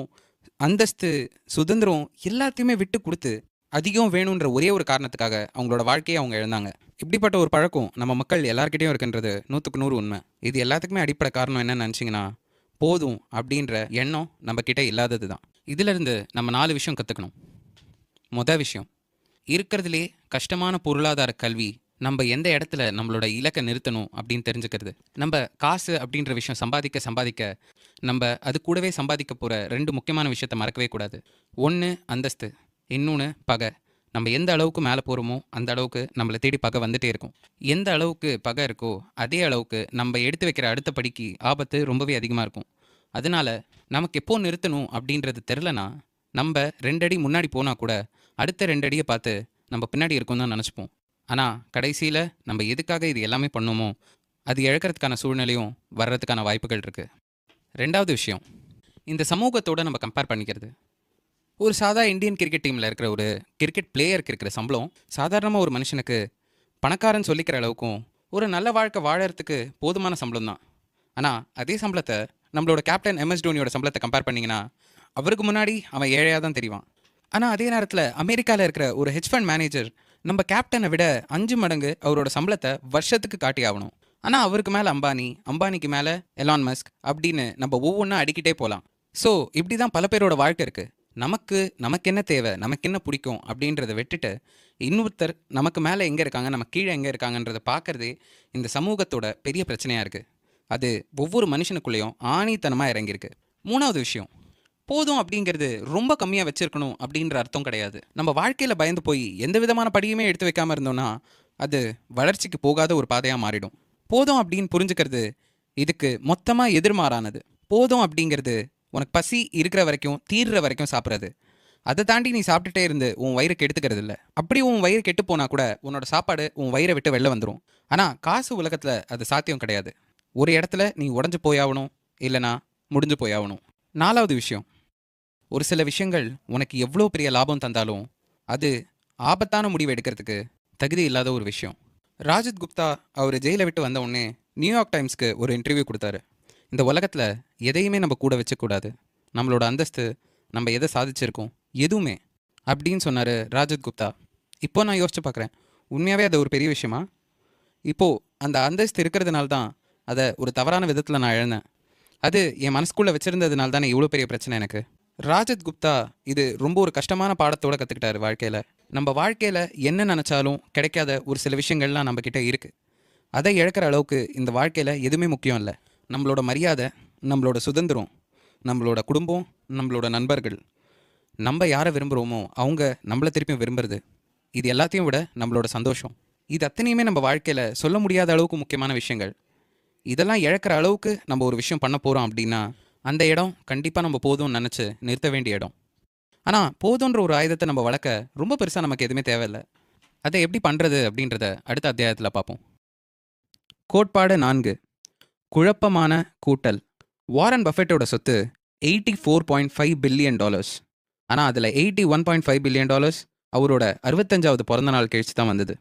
அந்தஸ்து, சுதந்திரம் எல்லாத்தையுமே விட்டு கொடுத்து அதிகம் வேணுன்ற ஒரே ஒரு காரணத்துக்காக அவங்களோட வாழ்க்கையை அவங்க இழந்தாங்க. இப்படிப்பட்ட ஒரு பழக்கம் நம்ம மக்கள் எல்லாருக்கிட்டையும் இருக்குன்றது 100க்கு 100 உண்மை. இது எல்லாத்துக்குமே அடிப்படை காரணம் என்னன்னு நினச்சிங்கன்னா, போதும் அப்படின்ற எண்ணம் நம்ம கிட்டே இல்லாதது தான். இதிலிருந்து நம்ம 4 விஷயம் கற்றுக்கணும். மொதல் விஷயம், இருக்கிறதுலே கஷ்டமான பொருளாதார கல்வி நம்ம எந்த இடத்துல நம்மளோட இலக்கை நிறுத்தணும் அப்படின்னு தெரிஞ்சுக்கிறது. நம்ம காசு அப்படின்ற விஷயம் சம்பாதிக்க நம்ம அது கூடவே சம்பாதிக்க போகிற 2 முக்கியமான விஷயத்தை மறக்கவே கூடாது. ஒன்று அந்தஸ்து, இன்னொன்று பகை. நம்ம எந்த அளவுக்கு மேலே போகிறோமோ அந்த அளவுக்கு நம்மளை தேடி பகை வந்துகிட்டே இருக்கும். எந்த அளவுக்கு பகை இருக்கோ அதே அளவுக்கு நம்ம எடுத்து வைக்கிற அடுத்த படிக்கு ஆபத்து ரொம்பவே அதிகமாக இருக்கும். அதனால நமக்கு எப்போ நிறுத்தணும் அப்படின்றது தெரிலனா நம்ம 2 அடி முன்னாடி போனால் கூட அடுத்த 2 அடியை பார்த்து நம்ம பின்னாடி இருக்கோம் தான் நினச்சிப்போம். ஆனால் கடைசியில் நம்ம எதுக்காக இது எல்லாமே பண்ணோமோ அது இழக்கிறதுக்கான சூழ்நிலையும் வர்றதுக்கான வாய்ப்புகள் இருக்குது. 2வது விஷயம், இந்த சமூகத்தோடு நம்ம கம்பேர் பண்ணிக்கிறது. ஒரு சாதா இந்தியன் கிரிக்கெட் டீமில் இருக்கிற ஒரு கிரிக்கெட் பிளேயருக்கு இருக்கிற சம்பளம் சாதாரணமாக ஒரு மனுஷனுக்கு பணக்காரன் சொல்லிக்கிற அளவுக்கும் ஒரு நல்ல வாழ்க்கை வாழறதுக்கு போதுமான சம்பளம் தான். ஆனால் அதே சம்பளத்தை நம்மளோட கேப்டன் MS டோனியோட சம்பளத்தை கம்பேர் பண்ணிங்கன்னா அவருக்கு முன்னாடி அவன் ஏழையாக தான் தெரிவான். ஆனால் அதே நேரத்தில் அமெரிக்காவில் இருக்கிற ஒரு ஹெட்ஜ் ஃபண்ட் மேனேஜர் நம்ம கேப்டனை விட 5 மடங்கு அவரோட சம்பளத்தை வருஷத்துக்கு காட்டி ஆகணும். ஆனால் அவருக்கு மேலே அம்பானிக்கு மேலே எலான் மஸ்க் அப்படின்னு நம்ம ஒவ்வொன்றா அடிக்கிட்டே போகலாம். ஸோ இப்படி தான் பல பேரோட வாழ்க்கை இருக்குது. நமக்கு என்ன தேவை, நமக்கு என்ன பிடிக்கும் அப்படின்றத விட்டுட்டு இன்னொருத்தர் நமக்கு மேலே எங்கே இருக்காங்க, நம்ம கீழே எங்கே இருக்காங்கன்றதை பார்க்குறதே இந்த சமூகத்தோட பெரிய பிரச்சனையாக இருக்குது. அது ஒவ்வொரு மனுஷனுக்குள்ளேயும் ஆணித்தனமாக இறங்கியிருக்கு. 3வது விஷயம், போதும் அப்படிங்கிறது ரொம்ப கம்மியாக வச்சுருக்கணும் அப்படின்ற அர்த்தம் கிடையாது. நம்ம வாழ்க்கையில் பயந்து போய் எந்த விதமான படியுமே எடுத்து வைக்காமல் இருந்தோம்னா அது வளர்ச்சிக்கு போகாத ஒரு பாதையாக மாறிடும். போதும் அப்படின்னு புரிஞ்சுக்கிறது இதுக்கு மொத்தமாக எதிர்மாறானது. போதும் அப்படிங்கிறது உனக்கு பசி இருக்கிற வரைக்கும் தீர்ற வரைக்கும் சாப்பிட்றது. அதை தாண்டி நீ சாப்பிட்டுட்டே இருந்து உன் வயிறு கெடுத்துக்கிறது இல்லை. அப்படி உன் வயிறு கெட்டு போனால் கூட உன்னோட சாப்பாடு உன் வயிறை விட்டு வெளில வந்துடும். ஆனால் காசு உலகத்தில் அது சாத்தியம் கிடையாது. ஒரு இடத்துல நீ உடஞ்சு போயாகணும், இல்லைனா முடிஞ்சு போயாகணும். 4வது விஷயம், ஒரு சில விஷயங்கள் உனக்கு எவ்வளோ பெரிய லாபம் தந்தாலும் அது ஆபத்தான முடிவு எடுக்கிறதுக்கு தகுதி இல்லாத ஒரு விஷயம். ராஜத் குப்தா அவர் ஜெயிலை விட்டு வந்த உடனே நியூயார்க் டைம்ஸ்க்கு ஒரு இன்டர்வியூ கொடுத்தாரு. இந்த உலகத்தில் எதையுமே நம்ம கூட வச்சக்கூடாது, நம்மளோட அந்தஸ்து, நம்ம எதை சாதிச்சிருக்கோம், எதுவுமே அப்படின்னு சொன்னார் ராஜத் குப்தா. இப்போ நான் யோசிச்சு பார்க்குறேன், உண்மையாகவே அது ஒரு பெரிய விஷயமா? இப்போது அந்த அந்தஸ்து இருக்கிறதுனால தான் அதை ஒரு தவறான விதத்தில் நான் இழந்தேன். அது என் மனசுக்குள்ளே வச்சுருந்ததுனால தானே இவ்வளோ பெரிய பிரச்சனை எனக்கு. ராஜத் குப்தா இது ரொம்ப ஒரு கஷ்டமான பாடத்தோடு கற்றுக்கிட்டாரு வாழ்க்கையில். நம்ம வாழ்க்கையில் என்ன நினச்சாலும் கிடைக்காத ஒரு சில விஷயங்கள்லாம் நம்மக்கிட்ட இருக்குது. அதை இழக்கிற அளவுக்கு இந்த வாழ்க்கையில் எதுவுமே முக்கியம் இல்லை. நம்மளோட மரியாதை, நம்மளோட சுதந்திரம், நம்மளோட குடும்பம், நம்மளோட நண்பர்கள், நம்ம யாரை விரும்புகிறோமோ அவங்க நம்மளை திருப்பியும் விரும்புறது, இது எல்லாத்தையும் விட நம்மளோட சந்தோஷம், இது அத்தனையுமே நம்ம வாழ்க்கையில் சொல்ல முடியாத அளவுக்கு முக்கியமான விஷயங்கள். இதெல்லாம் இழக்கிற அளவுக்கு நம்ம ஒரு விஷயம் பண்ண போகிறோம் அப்படின்னா அந்த இடம் கண்டிப்பாக நம்ம போதும்னு நினச்சி நிறுத்த வேண்டிய இடம். ஆனால் போதுன்ற ஒரு ஆயுதத்தை நம்ம வளர்க்க ரொம்ப பெருசாக நமக்கு எதுவுமே தேவையில்லை. அதை எப்படி பண்ணுறது அப்படின்றத அடுத்த அத்தியாயத்தில் பார்ப்போம். கோட்பாடு 4, குழப்பமான கூட்டல். வாரன் பஃபெட்டோட சொத்து $84.5 பில்லியன். ஆனால் அதில் $81.5 பில்லியன் அவரோட 65வது பிறந்த நாள் கழிச்சு தான் வந்தது.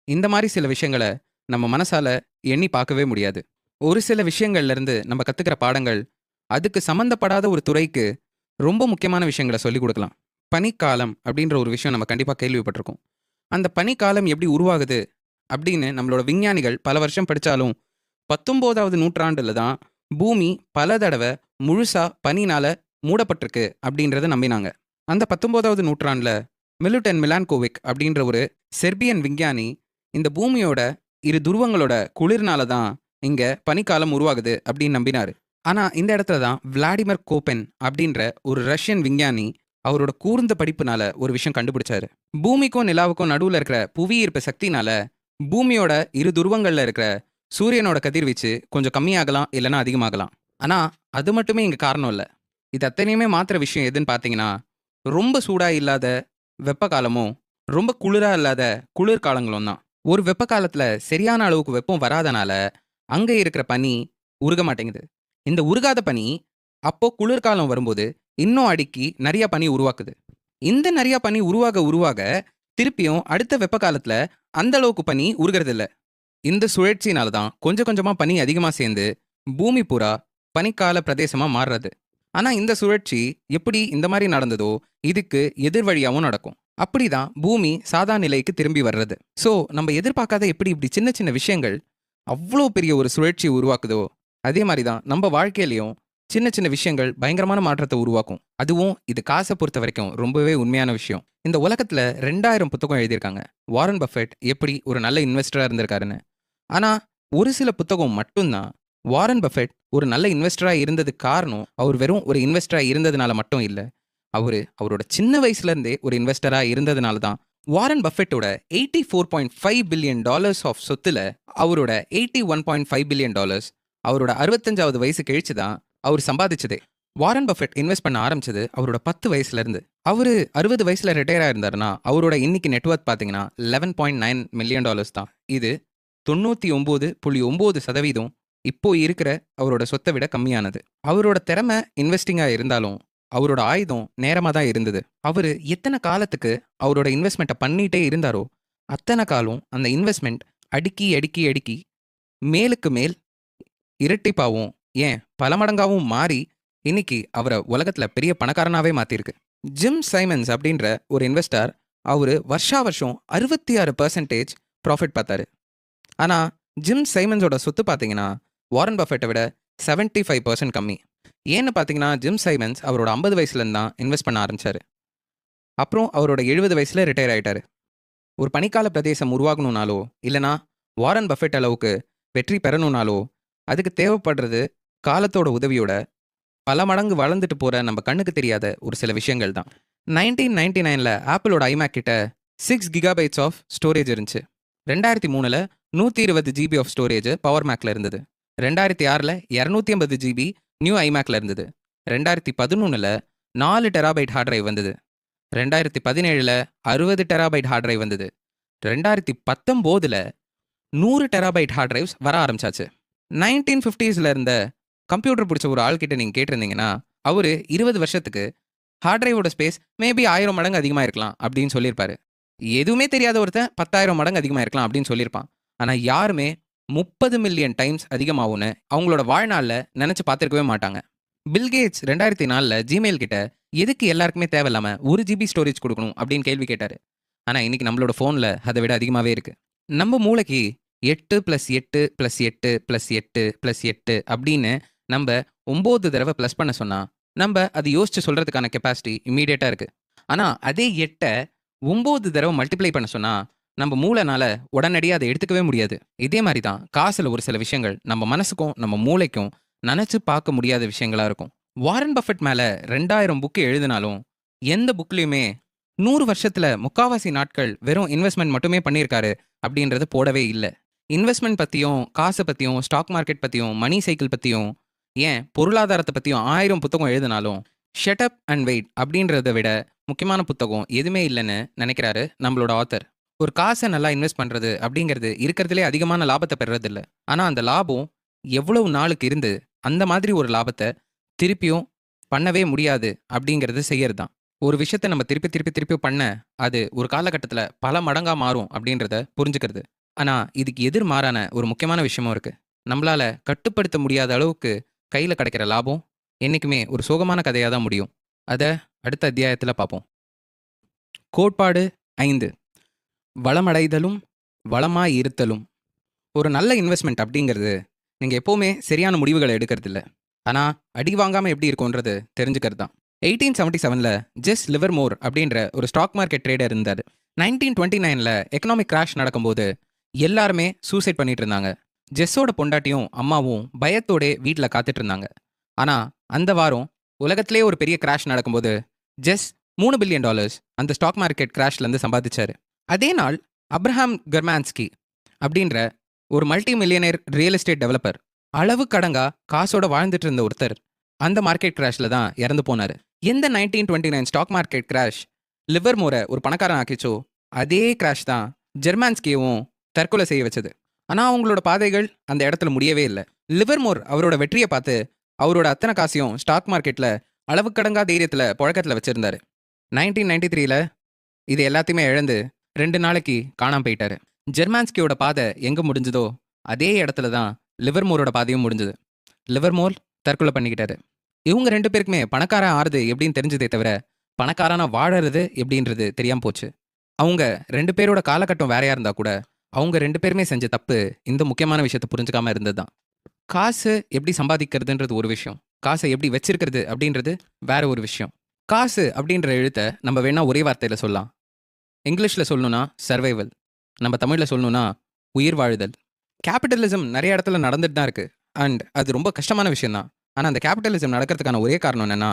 இந்த மாதிரி சில விஷயங்களை நம்ம மனசால் எண்ணி பார்க்கவே முடியாது. ஒரு சில விஷயங்கள்லேருந்து நம்ம கற்றுக்கிற பாடங்கள் அதுக்கு சம்மந்தப்படாத ஒரு துறைக்கு ரொம்ப முக்கியமான விஷயங்களை சொல்லிக் கொடுக்கலாம். பனிக்காலம் அப்படின்ற ஒரு விஷயம் நம்ம கண்டிப்பாக கேள்விப்பட்டிருக்கோம். அந்த பனிக்காலம் எப்படி உருவாகுது அப்படின்னு நம்மளோட விஞ்ஞானிகள் பல வருஷம் படித்தாலும் 19வது நூற்றாண்டில் தான் பூமி பல தடவை முழுசாக பனினால் மூடப்பட்டிருக்கு அப்படின்றத நம்பினாங்க. அந்த 19வது நூற்றாண்டில் மிலுட்டன் மிலான்கோவிக் அப்படின்ற ஒரு செர்பியன் விஞ்ஞானி இந்த பூமியோட 2 துருவங்களோட குளிர்னால தான் இங்கே பனிக்காலம் உருவாகுது அப்படின்னு நம்பினார். ஆனால் இந்த இடத்துல தான் விளாடிமிர் கோப்பென் அப்படின்ற ஒரு ரஷ்யன் விஞ்ஞானி அவரோட கூர்ந்த படிப்புனால ஒரு விஷயம் கண்டுபிடிச்சாரு. பூமிக்கும் நிலாவுக்கும் நடுவில் இருக்கிற புவி ஈர்ப்பு சக்தினால பூமியோட 2 துருவங்களில் இருக்கிற சூரியனோட கதிர்வீச்சு கொஞ்சம் கம்மியாகலாம், இல்லைன்னா அதிகமாகலாம். ஆனால் அது மட்டுமே இங்கே காரணம் இல்லை. இது அத்தனையுமே மாத்திர விஷயம் எதுன்னு பார்த்தீங்கன்னா, ரொம்ப சூடாக இல்லாத வெப்ப காலமும் ரொம்ப குளிராக இல்லாத குளிர்காலங்களும் தான். ஒரு வெப்ப காலத்தில் சரியான அளவுக்கு வெப்பம் வராதனால அங்கே இருக்கிற பனி உருக மாட்டேங்குது. இந்த உருகாத பனி அப்போ குளிர்காலம் வரும்போது இன்னும் அடுக்கி நிறைய பனி உருவாக்குது. இந்த நிறைய பனி உருவாக திருப்பியும் அடுத்த வெப்ப காலத்துல அந்த அளவுக்கு பனி உருகிறது இல்லை. இந்த சுழற்சினால தான் கொஞ்சம் கொஞ்சமா பனி அதிகமாக சேர்ந்து பூமி பூரா பனிக்கால பிரதேசமா மாறுறது. ஆனா இந்த சுழற்சி எப்படி இந்த மாதிரி நடந்ததோ இதுக்கு எதிர் வழியாகவும் நடக்கும். அப்படிதான் பூமி சாதா நிலைக்கு திரும்பி வர்றது. ஸோ நம்ம எதிர்பார்க்காத எப்படி இப்படி சின்ன சின்ன விஷயங்கள் அவ்வளோ பெரிய ஒரு சுழற்சியை உருவாக்குதோ அதே மாதிரி தான் நம்ம வாழ்க்கையிலையும் சின்ன சின்ன விஷயங்கள் பயங்கரமான மாற்றத்தை உருவாக்கும். அதுவும் இது காசை பொறுத்த வரைக்கும் ரொம்பவே உண்மையான விஷயம். இந்த உலகத்தில் 2000 புத்தகம் எழுதியிருக்காங்க வாரன் பஃபெட் எப்படி ஒரு நல்ல இன்வெஸ்டராக இருந்திருக்காருன்னு. ஆனால் ஒரு சில புத்தகம் மட்டும்தான் வாரன் பஃபெட் ஒரு நல்ல இன்வெஸ்டராக இருந்ததுக்கு காரணம் அவர் வெறும் ஒரு இன்வெஸ்டராக இருந்ததுனால மட்டும் இல்லை, அவரோட சின்ன வயசுலேருந்தே ஒரு இன்வெஸ்டராக இருந்ததுனால தான் வாரன் பஃபெட்டோட $84.5 பில்லியன் ஆஃப் சொத்துல அவரோட $81.5 பில்லியன் அவரோட 65வது வயசு கழிச்சு தான் அவர் சம்பாதிச்சதே. வாரன் பஃபெட் இன்வெஸ்ட் பண்ண ஆரம்பிச்சது அவரோட 10 வயசுலேருந்து. அவர் 60 வயசில் ரிட்டையர் ஆயிருந்தாருன்னா அவரோட இன்னைக்கு நெட்வொர்க் பார்த்தீங்கன்னா $11.9 மில்லியன் தான். இது 99.9% இப்போ இருக்கிற அவரோட சொத்தை விட கம்மியானது. அவரோட திறமை இன்வெஸ்டிங்காக இருந்தாலும் அவரோட ஆயுதம் நேரமாக தான் இருந்தது. அவர் எத்தனை காலத்துக்கு அவரோட இன்வெஸ்ட்மெண்ட்டை பண்ணிகிட்டே இருந்தாரோ அத்தனை காலம் அந்த இன்வெஸ்ட்மெண்ட் அடுக்கி அடுக்கி அடுக்கி மேலுக்கு மேல் இரட்டிப்பாகவும் ஏன் பல மடங்காகவும் மாறி இன்னைக்கு அவரை உலகத்தில் பெரிய பணக்காரனாகவே மாற்றிருக்கு. ஜிம் சைமன்ஸ் அப்படின்ற ஒரு இன்வெஸ்டர் அவர் வருஷம் 66% ப்ராஃபிட் பார்த்தாரு. ஆனால் ஜிம் சைமன்ஸோட சொத்து பார்த்தீங்கன்னா வாரன் பஃபெட்டை விட 75% கம்மி. ஏன்னு பார்த்தீங்கன்னா ஜிம் சைமன்ஸ் அவரோட 50 வயசுலேருந்து தான் இன்வெஸ்ட் பண்ண ஆரம்பித்தார். அப்புறம் அவரோட 70 வயசில் ரிட்டையர் ஆகிட்டார். ஒரு பனிக்கால பிரதேசம் உருவாகணும்னாலோ இல்லைனா வாரன் பஃபெட் அளவுக்கு வெற்றி பெறணும்னாலோ அதுக்கு தேவைப்படுறது காலத்தோட உதவியோட பல மடங்கு வளர்ந்துட்டு போகிற நம்ம கண்ணுக்கு தெரியாத ஒரு சில விஷயங்கள் தான். 1999 ஆப்பிளோட ஐமேக் கிட்ட 6 GB ஆஃப் ஸ்டோரேஜ் இருந்துச்சு. 2003 120 ஜிபி ஆஃப் ஸ்டோரேஜ் பவர் மேக்ல இருந்தது. 2006ல் 250 ஜிபி நியூ ஐமேக்ல இருந்தது. 2011ல் 4 டெராபைட் ஹார்ட் டிரைவ் வந்தது. 2017ல் 60 டெராபைட் ஹார்ட் டிரைவ் வந்தது. 2019ல் 100 டெராபைட் ஹார்ட் டிரைவ்ஸ் வர ஆரம்பிச்சாச்சு. 1950ஸ்ல இருந்த கம்ப்யூட்டர் பிடிச்ச ஒரு ஆள்கிட்ட நீங்கள் கேட்டிருந்தீங்கன்னா அவர் 20 வருஷத்துக்கு ஹார்ட் டிரைவோட ஸ்பேஸ் மேபி 1000 மடங்கு அதிகமாக இருக்கலாம் அப்படின்னு சொல்லியிருப்பாரு. எதுவுமே தெரியாத ஒருத்தன் 10,000 மடங்கு அதிகமாக இருக்கலாம் அப்படின்னு சொல்லியிருப்பான். ஆனால் யாருமே 30 மில்லியன் டைம்ஸ் அதிகமாகும்னு அவங்களோட வாழ்நாளில் நினச்சி பார்த்துருக்கவே மாட்டாங்க. பில்கேட்ஸ் 2004ல் ஜிமெயில் கிட்ட எதுக்கு எல்லாருக்குமே தேவையில்லாமல் 1 ஜிபி ஸ்டோரேஜ் கொடுக்கணும் அப்படின்னு கேள்வி கேட்டார். ஆனால் இன்னைக்கு நம்மளோட ஃபோனில் அதை விட அதிகமாகவே இருக்குது. நம்ம மூளைக்கு 8 + 8 + 8 + 8 + 8 அப்படின்னு நம்ம 9 தடவை ப்ளஸ் பண்ண சொன்னால் நம்ம அது யோசிச்சு சொல்கிறதுக்கான கெப்பாசிட்டி இம்மீடியட்டாக இருக்குது. ஆனால் அதே 8ஐ 9 தடவை மல்டிப்ளை பண்ண சொன்னால் நம்ம மூளைனால உடனடியாக அதை எடுத்துக்கவே முடியாது. இதே மாதிரி தான் காசில் ஒரு சில விஷயங்கள் நம்ம மனசுக்கும் நம்ம மூளைக்கும் நினச்சி பார்க்க முடியாத விஷயங்களா இருக்கும். வாரன் பஃபெட் மேலே 2000 புக்கு எழுதினாலும் எந்த புக்லேயுமே 100 வருஷத்தில் முக்காவாசி நாட்கள் வெறும் இன்வெஸ்ட்மெண்ட் மட்டுமே பண்ணியிருக்காரு அப்படின்றது போடவே இல்லை. இன்வெஸ்ட்மெண்ட் பற்றியும் காசை பற்றியும் ஸ்டாக் மார்க்கெட் பற்றியும் மணி சைக்கிள் பற்றியும் ஏன் பொருளாதாரத்தை பற்றியும் 1000 புத்தகம் எழுதினாலும் ஷட் அப் அண்ட் வெயிட் அப்படின்றத விட முக்கியமான புத்தகம் எதுவுமே இல்லைன்னு நினைக்கிறாரு நம்மளோட ஆத்தர். ஒரு காசை நல்லா இன்வெஸ்ட் பண்ணுறது அப்படிங்கிறது இருக்கிறதுலே அதிகமான லாபத்தை பெறுறதில்ல. ஆனால் அந்த லாபம் எவ்வளவு நாளுக்கு இருந்து அந்த மாதிரி ஒரு லாபத்தை திருப்பியும் பண்ணவே முடியாது அப்படிங்கிறது செய்யறது தான். ஒரு விஷயத்தை நம்ம திருப்பி திருப்பி திருப்பி பண்ண அது ஒரு காலகட்டத்தில் பல மடங்காக மாறும் அப்படின்றத புரிஞ்சுக்கிறது. ஆனால் இதுக்கு எதிர்மாறான ஒரு முக்கியமான விஷயமும் இருக்குது. நம்மளால் கட்டுப்படுத்த முடியாத அளவுக்கு கையில் கிடைக்கிற லாபம் என்றைக்குமே ஒரு சோகமான கதையாக தான் முடியும். அதை அடுத்த அத்தியாயத்தில் பார்ப்போம். கோட்பாடு 5, வளமடைதலும் வளமாய் இருத்தலும். ஒரு நல்ல இன்வெஸ்ட்மெண்ட் அப்படிங்கிறது நீங்கள் எப்போவுமே சரியான முடிவுகளை எடுக்கிறதில்ல, ஆனால் அடி வாங்காமல் எப்படி இருக்கும்ன்றது தெரிஞ்சுக்கிறது தான். 1877ல் ஜெஸ் லிவர்மோர் அப்படின்ற ஒரு ஸ்டாக் மார்க்கெட் ட்ரேடர் இருந்தார். 1929ல் எக்கனாமிக் கிராஷ் நடக்கும்போது எல்லாருமே சூசைட் பண்ணிட்டு இருந்தாங்க. ஜெஸ்ஸோட பொண்டாட்டியும் அம்மாவும் பயத்தோட வீட்டில் காத்துட்டு இருந்தாங்க. ஆனால் அந்த வாரம் உலகத்திலே ஒரு பெரிய கிராஷ் நடக்கும்போது ஜெஸ் $3 பில்லியன் அந்த ஸ்டாக் மார்க்கெட் கிராஷ்லேருந்து சம்பாதிச்சாரு. அதே நாள் அப்ரஹாம் கர்மான்ஸ்கி அப்படின்ற ஒரு multi millionaire real estate developer, அளவு கடங்கா காசோட வாழ்ந்துட்டு இருந்த ஒருத்தர் அந்த மார்க்கெட் கிராஷில் தான் இறந்து போனார். எந்த 1929 ஸ்டாக் மார்க்கெட் கிராஷ் லிவர்மோரை ஒரு பணக்காரன் ஆக்கிச்சோ அதே கிராஷ் தான் ஜெர்மான்ஸ்கியவும் தற்கொலை செய்ய வச்சது. ஆனால் அவங்களோட பாதைகள் அந்த இடத்துல முடியவே இல்லை. லிவர்மோர் அவரோட வெற்றியை பார்த்து அவரோட அத்தனை காசையும் ஸ்டாக் மார்க்கெட்டில் அளவு கடங்கா தைரியத்தில் புழக்கத்தில் வச்சுருந்தாரு. 1993ல் இது எல்லாத்தையுமே இழந்து 2 நாளைக்கு காணாமல் போயிட்டாரு. ஜெர்மான்ஸ்கியோட பாதை எங்கே முடிஞ்சதோ அதே இடத்துல தான் லிவர்மோரோட பாதையும் முடிஞ்சது. லிவர்மோர் தற்கொலை பண்ணிக்கிட்டாரு. இவங்க 2 பேருக்குமே பணக்காரன் ஆறுது எப்படின்னு தெரிஞ்சதே தவிர பணக்காரனா வாழறது எப்படின்றது தெரியாமல் போச்சு. அவங்க 2 பேரோட காலகட்டம் வேறையா இருந்தால் கூட அவங்க 2 பேருமே செஞ்ச தப்பு இந்த முக்கியமான விஷயத்தை புரிஞ்சுக்காம இருந்தது தான். காசு எப்படி சம்பாதிக்கிறதுன்றது ஒரு விஷயம், காசை எப்படி வச்சிருக்கிறது அப்படின்றது வேற ஒரு விஷயம். காசு அப்படின்ற எழுத்தை நம்ம வேணா ஒரே வார்த்தையில் சொல்லலாம். இங்கிலீஷில் சொல்லணும்னா சர்வைவல், நம்ம தமிழில் சொல்லணும்னா உயிர் வாழுதல். கேபிட்டலிசம் நிறைய இடத்துல நடந்துட்டு தான் இருக்குது அண்ட் அது ரொம்ப கஷ்டமான விஷயம்தான். ஆனால் அந்த கேபிட்டலிசம் நடக்கிறதுக்கான ஒரே காரணம் என்னென்னா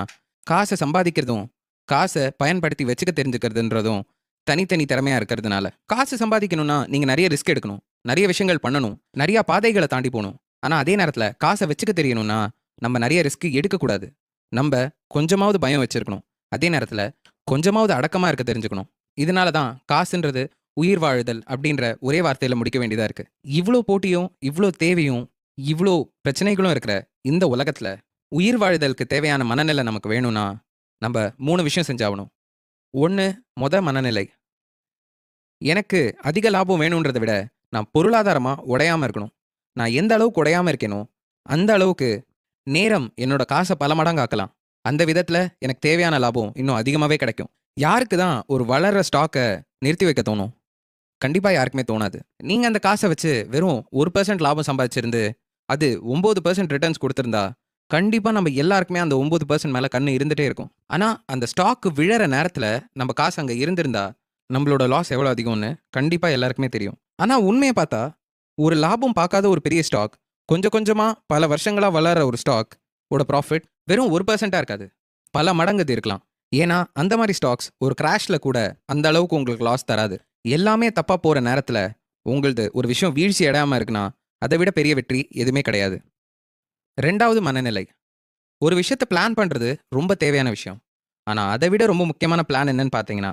காசை சம்பாதிக்கிறதும் காசை பயன்படுத்தி வச்சுக்க தெரிஞ்சுக்கிறதுன்றதும் தனித்தனி திறமையாக இருக்கிறதுனால. காசு சம்பாதிக்கணும்னா நீங்கள் நிறைய ரிஸ்க் எடுக்கணும், நிறைய விஷயங்கள் பண்ணணும், நிறையா பாதைகளை தாண்டி போகணும். ஆனால் அதே நேரத்தில் காசை வச்சுக்க தெரியணும்னா நம்ம நிறைய ரிஸ்க் எடுக்கக்கூடாது. நம்ம கொஞ்சமாவது பயம் வச்சுருக்கணும், அதே நேரத்தில் கொஞ்சமாவது அடக்கமாக இருக்க தெரிஞ்சுக்கணும். இதனால தான் காசுன்றது உயிர் வாழுதல் அப்படின்ற ஒரே வார்த்தையில் முடிக்க வேண்டியதாக இருக்குது. இவ்வளோ போட்டியும் இவ்வளோ தேவையும் இவ்வளோ பிரச்சனைகளும் இருக்கிற இந்த உலகத்தில் உயிர் வாழுதலுக்கு தேவையான மனநிலை நமக்கு வேணும்னா நம்ம 3 விஷயம் செஞ்சாகணும். 1, மனநிலை. எனக்கு அதிக லாபம் வேணுன்றதை விட நான் பொருளாதாரமாக உடையாமல் இருக்கணும். நான் எந்த அளவுக்கு உடையாமல் இருக்கேனோ அந்த அளவுக்கு நேரம் என்னோட காசை பல மடங்காக்கலாம். அந்த விதத்தில் எனக்கு தேவையான லாபம் இன்னும் அதிகமாகவே கிடைக்கும். யாருக்கு தான் ஒரு வளர்கிற ஸ்டாக்கை நிறுத்தி வைக்க தோணும்? கண்டிப்பாக யாருக்குமே தோணாது. நீங்கள் அந்த காசை வச்சு வெறும் 1% லாபம் சம்பாதிச்சிருந்து அது 9% ரிட்டர்ன்ஸ் கொடுத்துருந்தா கண்டிப்பாக நம்ம எல்லாருக்குமே அந்த 9% மேலே கண்ணு இருந்துகிட்டே இருக்கும். ஆனால் அந்த ஸ்டாக்கு விழற நேரத்தில் நம்ம காசு அங்கே இருந்திருந்தா நம்மளோட லாஸ் எவ்வளோ அதிகம்னு கண்டிப்பாக எல்லாருக்குமே தெரியும். ஆனால் உண்மையை பார்த்தா ஒரு லாபம் பார்க்காத ஒரு பெரிய ஸ்டாக் கொஞ்சம் கொஞ்சமாக பல வருஷங்களாக வளர ஒரு ஸ்டாக் ஓட ப்ராஃபிட் வெறும் 1% இருக்காது, பல மடங்கு இருக்கலாம். ஏன்னா அந்த மாதிரி ஸ்டாக்ஸ் ஒரு கிராஷில் கூட அந்த அளவுக்கு உங்களுக்கு லாஸ் தராது. எல்லாமே தப்பாக போகிற நேரத்தில் உங்களது ஒரு விஷயம் வீழ்ச்சி அடையாம இருக்குன்னா அதை விட பெரிய வெற்றி எதுவுமே கிடையாது. 2வது மனநிலை. ஒரு விஷயத்த பிளான் பண்றது ரொம்ப தேவையான விஷயம். ஆனா அதை விட ரொம்ப முக்கியமான பிளான் என்னன்னு பார்த்தீங்கன்னா,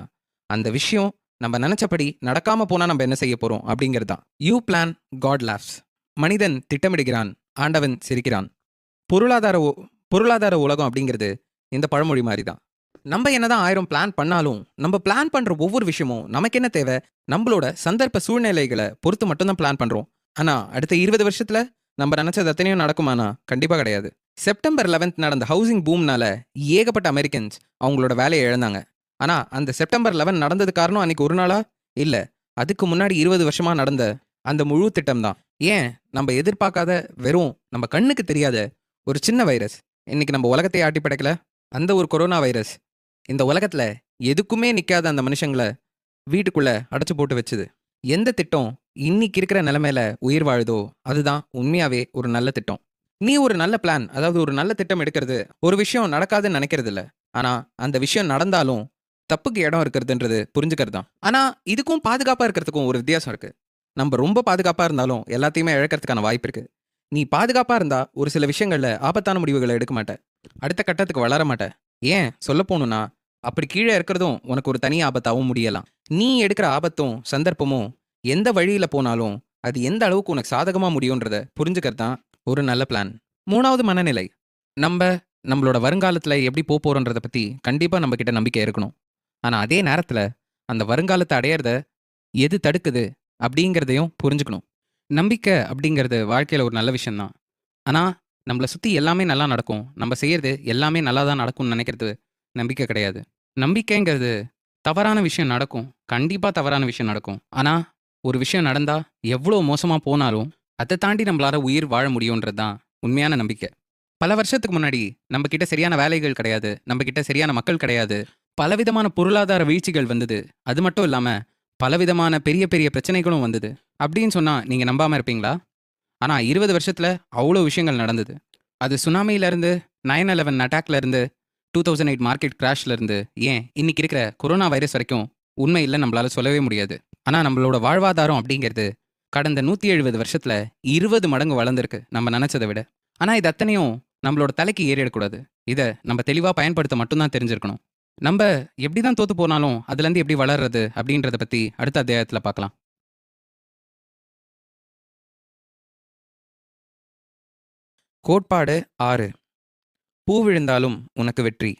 அந்த விஷயம் நம்ம நினைச்சபடி நடக்காம போனா நம்ம என்ன செய்ய போறோம் அப்படிங்கிறது தான். You plan, God laughs. மனிதன் திட்டமிடுகிறான், ஆண்டவன் சிரிக்கிறான். பொருளாதார பொருளாதார உலகம் அப்படிங்கிறது இந்த பழமொழி மாதிரி தான். நம்ம என்னதான் 1000 பிளான் பண்ணாலும், நம்ம பிளான் பண்ற ஒவ்வொரு விஷயமும் நமக்கு என்ன தேவை? நம்மளோட சந்தர்ப்ப சூழ்நிலைகளை பொறுத்து மட்டும் தான் பிளான் பண்றோம். ஆனா, அடுத்த 20 வருஷத்துல நம்ம நினைச்சது அத்தனையும் நடக்குமானா? கண்டிப்பா கிடையாது. செப்டம்பர் 11 நடந்த ஹவுசிங் பூம்னால ஏகப்பட்ட அமெரிக்கன்ஸ் அவங்களோட வேலையை இழந்தாங்க. ஆனா, அந்த செப்டம்பர் 11 நடந்தது காரணம் அன்னைக்கு ஒரு நாளா? இல்ல. அதுக்கு முன்னாடி 20 வருஷமா நடந்த அந்த முழு திட்டம் தான். ஏன் நம்ம எதிர்பார்க்காத வெறும் நம்ம கண்ணுக்கு தெரியாத ஒரு சின்ன வைரஸ் இன்னைக்கு நம்ம உலகத்தை ஆட்டி படைக்கல? அந்த ஒரு கொரோனா வைரஸ் இந்த உலகத்துல எதுக்குமே நிக்காத அந்த மனுஷங்கள வீட்டுக்குள்ள அடைச்சு போட்டு வச்சுது. எந்த திட்டம் இன்னைக்கு இருக்கிற நிலைமையில உயிர் வாழுதோ அதுதான் உண்மையாவே ஒரு நல்ல திட்டம். நீ ஒரு நல்ல பிளான், அதாவது ஒரு நல்ல திட்டம் எடுக்கிறது ஒரு விஷயம் நடக்காதுன்னு நினைக்கிறது இல்ல. ஆனா அந்த விஷயம் நடந்தாலும் தப்புக்கு இடம் இருக்கிறதுன்றது புரிஞ்சுக்கிறது தான். ஆனா இதுக்கும் பாதுகாப்பா இருக்கிறதுக்கும் ஒரு வித்தியாசம் இருக்கு. நம்ம ரொம்ப பாதுகாப்பா இருந்தாலும் எல்லாத்தையுமே இழக்கிறதுக்கான வாய்ப்பு இருக்கு. நீ பாதுகாப்பா இருந்தா ஒரு சில விஷயங்கள்ல ஆபத்தான முடிவுகளை எடுக்க மாட்ட. அடுத்த கட்டத்துக்கு வளர மாட்ட. ஏன் சொல்ல போகணும்னா, அப்படி கீழே இருக்கிறதும் உனக்கு ஒரு தனி ஆபத்தாவும் முடியலாம். நீ எடுக்கிற ஆபத்தும் சந்தர்ப்பமும் எந்த வழியில போனாலும் அது எந்த அளவுக்கு உனக்கு சாதகமா முடியுன்றத புரிஞ்சுக்கிறது தான் ஒரு நல்ல பிளான். 3வது மனநிலை. நம்ப நம்மளோட வருங்காலத்துல எப்படி போறோன்றத பத்தி கண்டிப்பா நம்ம கிட்ட நம்பிக்கை இருக்கணும். ஆனா அதே நேரத்துல அந்த வருங்காலத்தை அடையறத எது தடுக்குது அப்படிங்கிறதையும் புரிஞ்சுக்கணும். நம்பிக்கை அப்படிங்கிறது வாழ்க்கையில ஒரு நல்ல விஷயம் தான். ஆனா நம்மள சுத்தி எல்லாமே நல்லா நடக்கும், நம்ம செய்யறது எல்லாமே நல்லா தான் நடக்கும்னு நினைக்கிறது நம்பிக்கை கிடையாது. நம்பிக்கைங்கிறது தவறான விஷயம் நடக்கும். கண்டிப்பா தவறான விஷயம் நடக்கும். ஆனா, ஒரு விஷயம் நடந்தா எவ்ளோ மோசமா போனாலும், அத தாண்டி நம்மளால உயிர் வாழ முடியும்ன்றது தான் உண்மையான நம்பிக்கை. பல வருஷத்துக்கு முன்னாடி நம்ம கிட்ட சரியான வேலைகள் கிடையாது. நம்ம கிட்ட சரியான மக்கள் கிடையாது. பலவிதமான பொருளாதார வீழ்ச்சிகள் வந்தது. அது மட்டும் இல்லாம, பலவிதமான பெரிய பெரிய பிரச்சனைகளும் வந்தது. அப்படின்னு சொன்னா நீங்க நம்பாம இருப்பீங்களா? ஆனா 20 வருஷத்துல அவ்ளோ விஷயங்கள் நடந்தது. அது சுனாமில இருந்து, 9/11 அட்டாக்ல இருந்து, 2008 மார்க்கெட் கிராஷ்ல இருந்து, ஏன் இன்னைக்கு இருக்கிற கொரோனா வைரஸ் வரைக்கும் உண்மை இல்ல நம்மளால சொல்லவே முடியாது. ஆனா நம்மளோட வாழ்வாதாரம் அப்படிங்கிறது கடந்த 170 வருஷத்துல 20 மடங்கு வளர்ந்திருக்கு நம்ம நினைச்சதை விட. ஆனா இது அத்தனையும் நம்மளோட தலைக்கு ஏறிடக்கூடாது. இத நம்ம தெளிவா பயன்படுத்த மட்டும் தான் தெரிஞ்சிருக்கணும். நம்ம எப்படி தான் தோத்து போனாலும் அதுல இருந்து எப்படி வளர்றது அப்படின்றத பத்தி அடுத்த அத்தியாயத்துல பார்க்கலாம். கோட்பாடு 6. பூ விழுந்தாலும் உனக்கு வெற்றி.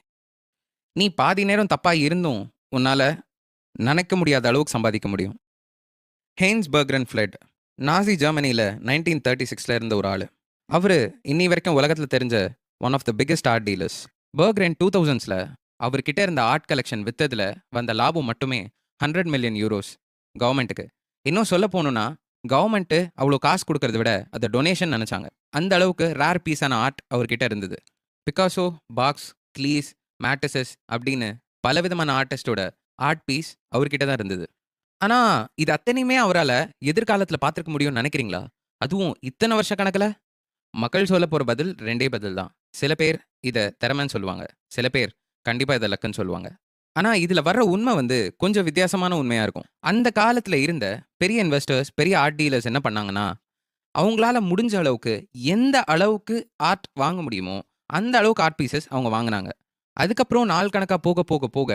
நீ பாதி நேரம் தப்பா இருந்தும் உன்னால நினைக்க முடியாத அளவுக்கு சம்பாதிக்க முடியும். ஹெய்ன்ஸ் பெர்க்ரன் ஃப்ளெட் நாசி ஜெர்மனியில் 1936 இருந்த ஒரு ஆள். அவர் இன்னி வரைக்கும் உலகத்தில் தெரிஞ்ச one of the biggest art dealers. Berggruen 2000s அவர்கிட்ட இருந்த ஆர்ட் கலெக்ஷன் வித்ததில் வந்த லாபம் மட்டுமே 100 மில்லியன் யூரோஸ் கவர்மெண்ட்டுக்கு. இன்னும் சொல்ல போகணுன்னா கவர்மெண்ட்டு அவ்வளோ காசு கொடுக்கறத விட அதை டொனேஷன் நினச்சாங்க. அந்த அளவுக்கு ரேர் பீஸான ஆர்ட் அவர்கிட்ட இருந்தது. பிகாசோ, பாக்ஸ், க்ளீஸ், மேட்டசஸ் அப்படின்னு பலவிதமான ஆர்டிஸ்டோட ஆர்ட் பீஸ் அவர்கிட்ட தான் இருந்தது. ஆனா, இது அத்தனையுமே அவரால எதிர்காலத்துல பார்த்திருக்க முடியும்னு நெனைக்கிறீங்களா? அதுவும் இத்தன வருஷ கணக்குல? மக்கள் சொல்லப் போற பதில் 2டே பதில் தான். சில பேர் இத திறமைன்னு சொல்லுவாங்க. சில பேர் கண்டிப்பா இத லக்குன்னு சொல்லுவாங்க. ஆனா, இதுல வர்ற உண்மை வந்து கொஞ்சம் வித்தியாசமான உண்மையா இருக்கும். அந்த காலத்துல இருந்த பெரிய இன்வெஸ்டர்ஸ், பெரிய ஆர்ட் டீலர்ஸ் என்ன பண்ணாங்கன்னா, அவங்களால முடிஞ்ச அளவுக்கு எந்த அளவுக்கு ஆர்ட் வாங்க முடியுமோ, அந்த அளவுக்கு ஆர்ட் பீஸஸ் அவங்க வாங்குனாங்க. அதுக்கப்புறம் நாள் கணக்கா போக, போக, போக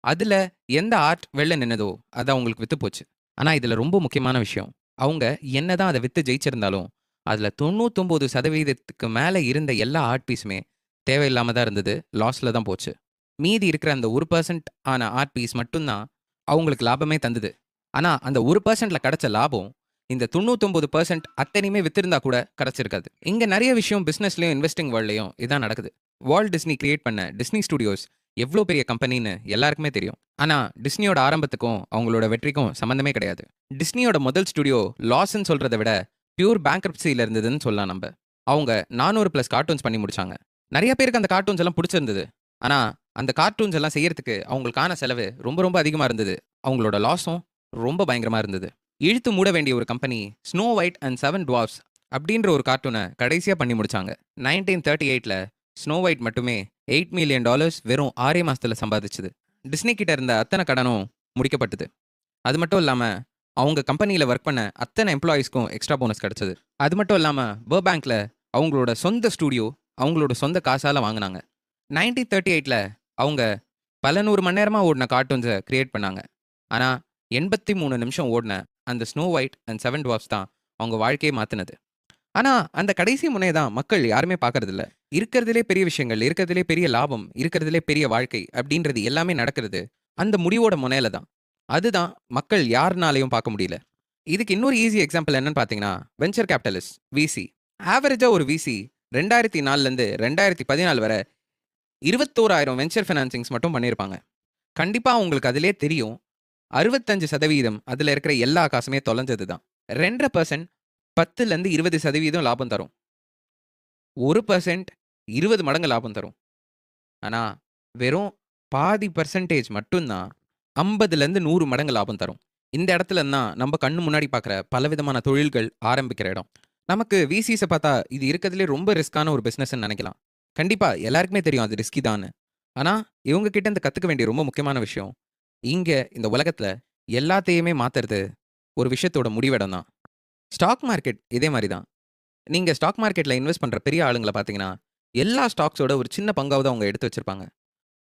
அதுல எந்த ஆர்ட் வெளில நின்னதோ, அது அவங்களுக்கு வித்து போச்சு. ஆனா, இதுல ரொம்ப முக்கியமான விஷயம். அவங்க என்னதான் அத வித்து ஜெயிச்சிருந்தாலும், அதுல 99% மேல இருந்த எல்லா ஆர்ட் பீஸுமே தேவையில்லாம தான் இருந்தது. லாஸ்ல தான் போச்சு. மீதி இருக்கிற அந்த 1% ஆன ஆர்ட் பீஸ் மட்டும் தான் அவங்களுக்கு லாபமே தந்தது. ஆனா, அந்த 1%ல கிடைச்ச லாபம், இந்த 99% அத்தனையுமே வித்திருந்தா கூட கிடைச்சிருக்காது. இங்க நெறைய விஷயம் பிசினஸ்லயும், இன்வெஸ்டிங் வேர்ல்ட்லயும் இதான் நடக்குது. வால்ட் டிஸ்னி கிரியேட் பண்ண டிஸ்னி ஸ்டுடியோஸ் எவ்ளோ பெரிய கம்பெனின்னு எல்லாருக்குமே தெரியும். ஆனா, டிஸ்னியோட ஆரம்பத்துக்கும், அவங்களோட வெற்றிக்கும் சம்மந்தமே கிடையாது. டிஸ்னியோட முதல் ஸ்டுடியோ லாஸ்ன்னு சொல்றத விட, பியூர் பேங்க்ரப்சில இருந்ததுன்னு சொல்லலாம் நம்ப. அவங்க 400 பிளஸ் கார்ட்டூன்ஸ் பண்ணி முடிச்சாங்க. நெறைய பேருக்கு அந்த கார்ட்டூன்ஸ் எல்லாம் புடிச்சிருந்தது. ஆனா, அந்த கார்ட்டூன்ஸ் எல்லாம் செய்யறதுக்கு அவங்களுக்கான செலவு ரொம்ப ரொம்ப அதிகமா இருந்தது. அவங்களோட லாஸும் ரொம்ப பயங்கரமா இருந்தது. இழுத்து மூட வேண்டிய ஒரு கம்பெனி, ஸ்னோ ஒயிட் அண்ட் 7 டுவார்ஃப்ஸ் அப்படின்ற ஒரு கார்ட்டூன கடைசியா பண்ணி முடிச்சாங்க. 1938ல ஸ்னோ ஒயிட் மட்டுமே $8 மில்லியன் வெறும் 6 மாசத்துல சம்பாதிச்சது. டிஸ்னி கிட்ட இருந்த அத்தனை கடனும் முடிக்கப்பட்டது. அது மட்டும் இல்லாம, அவங்க கம்பெனியில் ஒர்க் பண்ண அத்தனை எம்ப்ளாயீஸ்க்கும் எக்ஸ்ட்ரா போனஸ் கிடச்சது. அது மட்டும் இல்லாமல் பர்பேங்கில் அவங்களோட சொந்த ஸ்டூடியோ அவங்களோட சொந்த காசால் வாங்கினாங்க. 1938 அவங்க பல 100 மணி நேரமாக ஓடின கார்ட்டூன்ஸை கிரியேட் பண்ணாங்க. ஆனால் 83 நிமிஷம் ஓடின அந்த ஸ்னோ ஒயிட் அண்ட் 7 டுவார்ஃப்ஸ் தான் அவங்க வாழ்க்கையை மாற்றினது. ஆனால் அந்த கடைசி முனையை தான் மக்கள் யாருமே பார்க்கறதில்ல. இருக்கிறதுலே பெரிய விஷயங்கள், இருக்கிறதுலே பெரிய லாபம், இருக்கிறதுலே பெரிய வாழ்க்கை அப்படின்றது எல்லாமே நடக்கிறது அந்த முடிவோட முனையில தான். அதுதான் மக்கள் யாருனாலையும் பார்க்க முடியல. இதுக்கு இன்னொரு ஈஸி எக்ஸாம்பிள் என்னன்னு பார்த்தீங்கன்னா, வெஞ்சர் கேபிட்டலிஸ்ட் விசி. ஆவரேஜாக ஒரு விசி 2004லேருந்து 2014 வரை 21,000 வெஞ்சர் ஃபினான்சிங்ஸ் மட்டும் பண்ணியிருப்பாங்க. கண்டிப்பாக உங்களுக்கு அதிலே தெரியும், 65% அதில் இருக்கிற எல்லா காசுமே தொலைஞ்சது தான். 2% 10லேருந்து 20% லாபம் தரும். 1% 20 மடங்கு லாபம் தரும். ஆனால் வெறும் பாதி பர்சன்டேஜ் மட்டும்தான் 50லேருந்து 100 மடங்கு லாபம் தரும். இந்த இடத்துல தான் நம்ம கண்ணு முன்னாடி பார்க்குற பலவிதமான தொழில்கள் ஆரம்பிக்கிற இடம். நமக்கு விசிஸை பார்த்தா இது இருக்கிறதுலே ரொம்ப ரிஸ்கான ஒரு பிஸ்னஸ்ன்னு நினைக்கலாம். கண்டிப்பாக எல்லாருக்குமே தெரியும் அது ரிஸ்கி தான்னு. ஆனால் இவங்க கிட்ட இருந்து கற்றுக்க வேண்டிய ரொம்ப முக்கியமான விஷயம், இங்கே இந்த உலகத்தில் எல்லாத்தையுமே மாற்றுறது ஒரு விஷயத்தோட முடிவிடம் தான். ஸ்டாக் மார்க்கெட் இதே மாதிரி தான். நீங்கள் ஸ்டாக் மார்க்கெட்டில் இன்வெஸ்ட் பண்ணுற பெரிய ஆளுங்களை பார்த்தீங்கன்னா, எல்லா ஸ்டாக்ஸோட ஒரு சின்ன பங்காவது அவங்க எடுத்து வச்சுருப்பாங்க.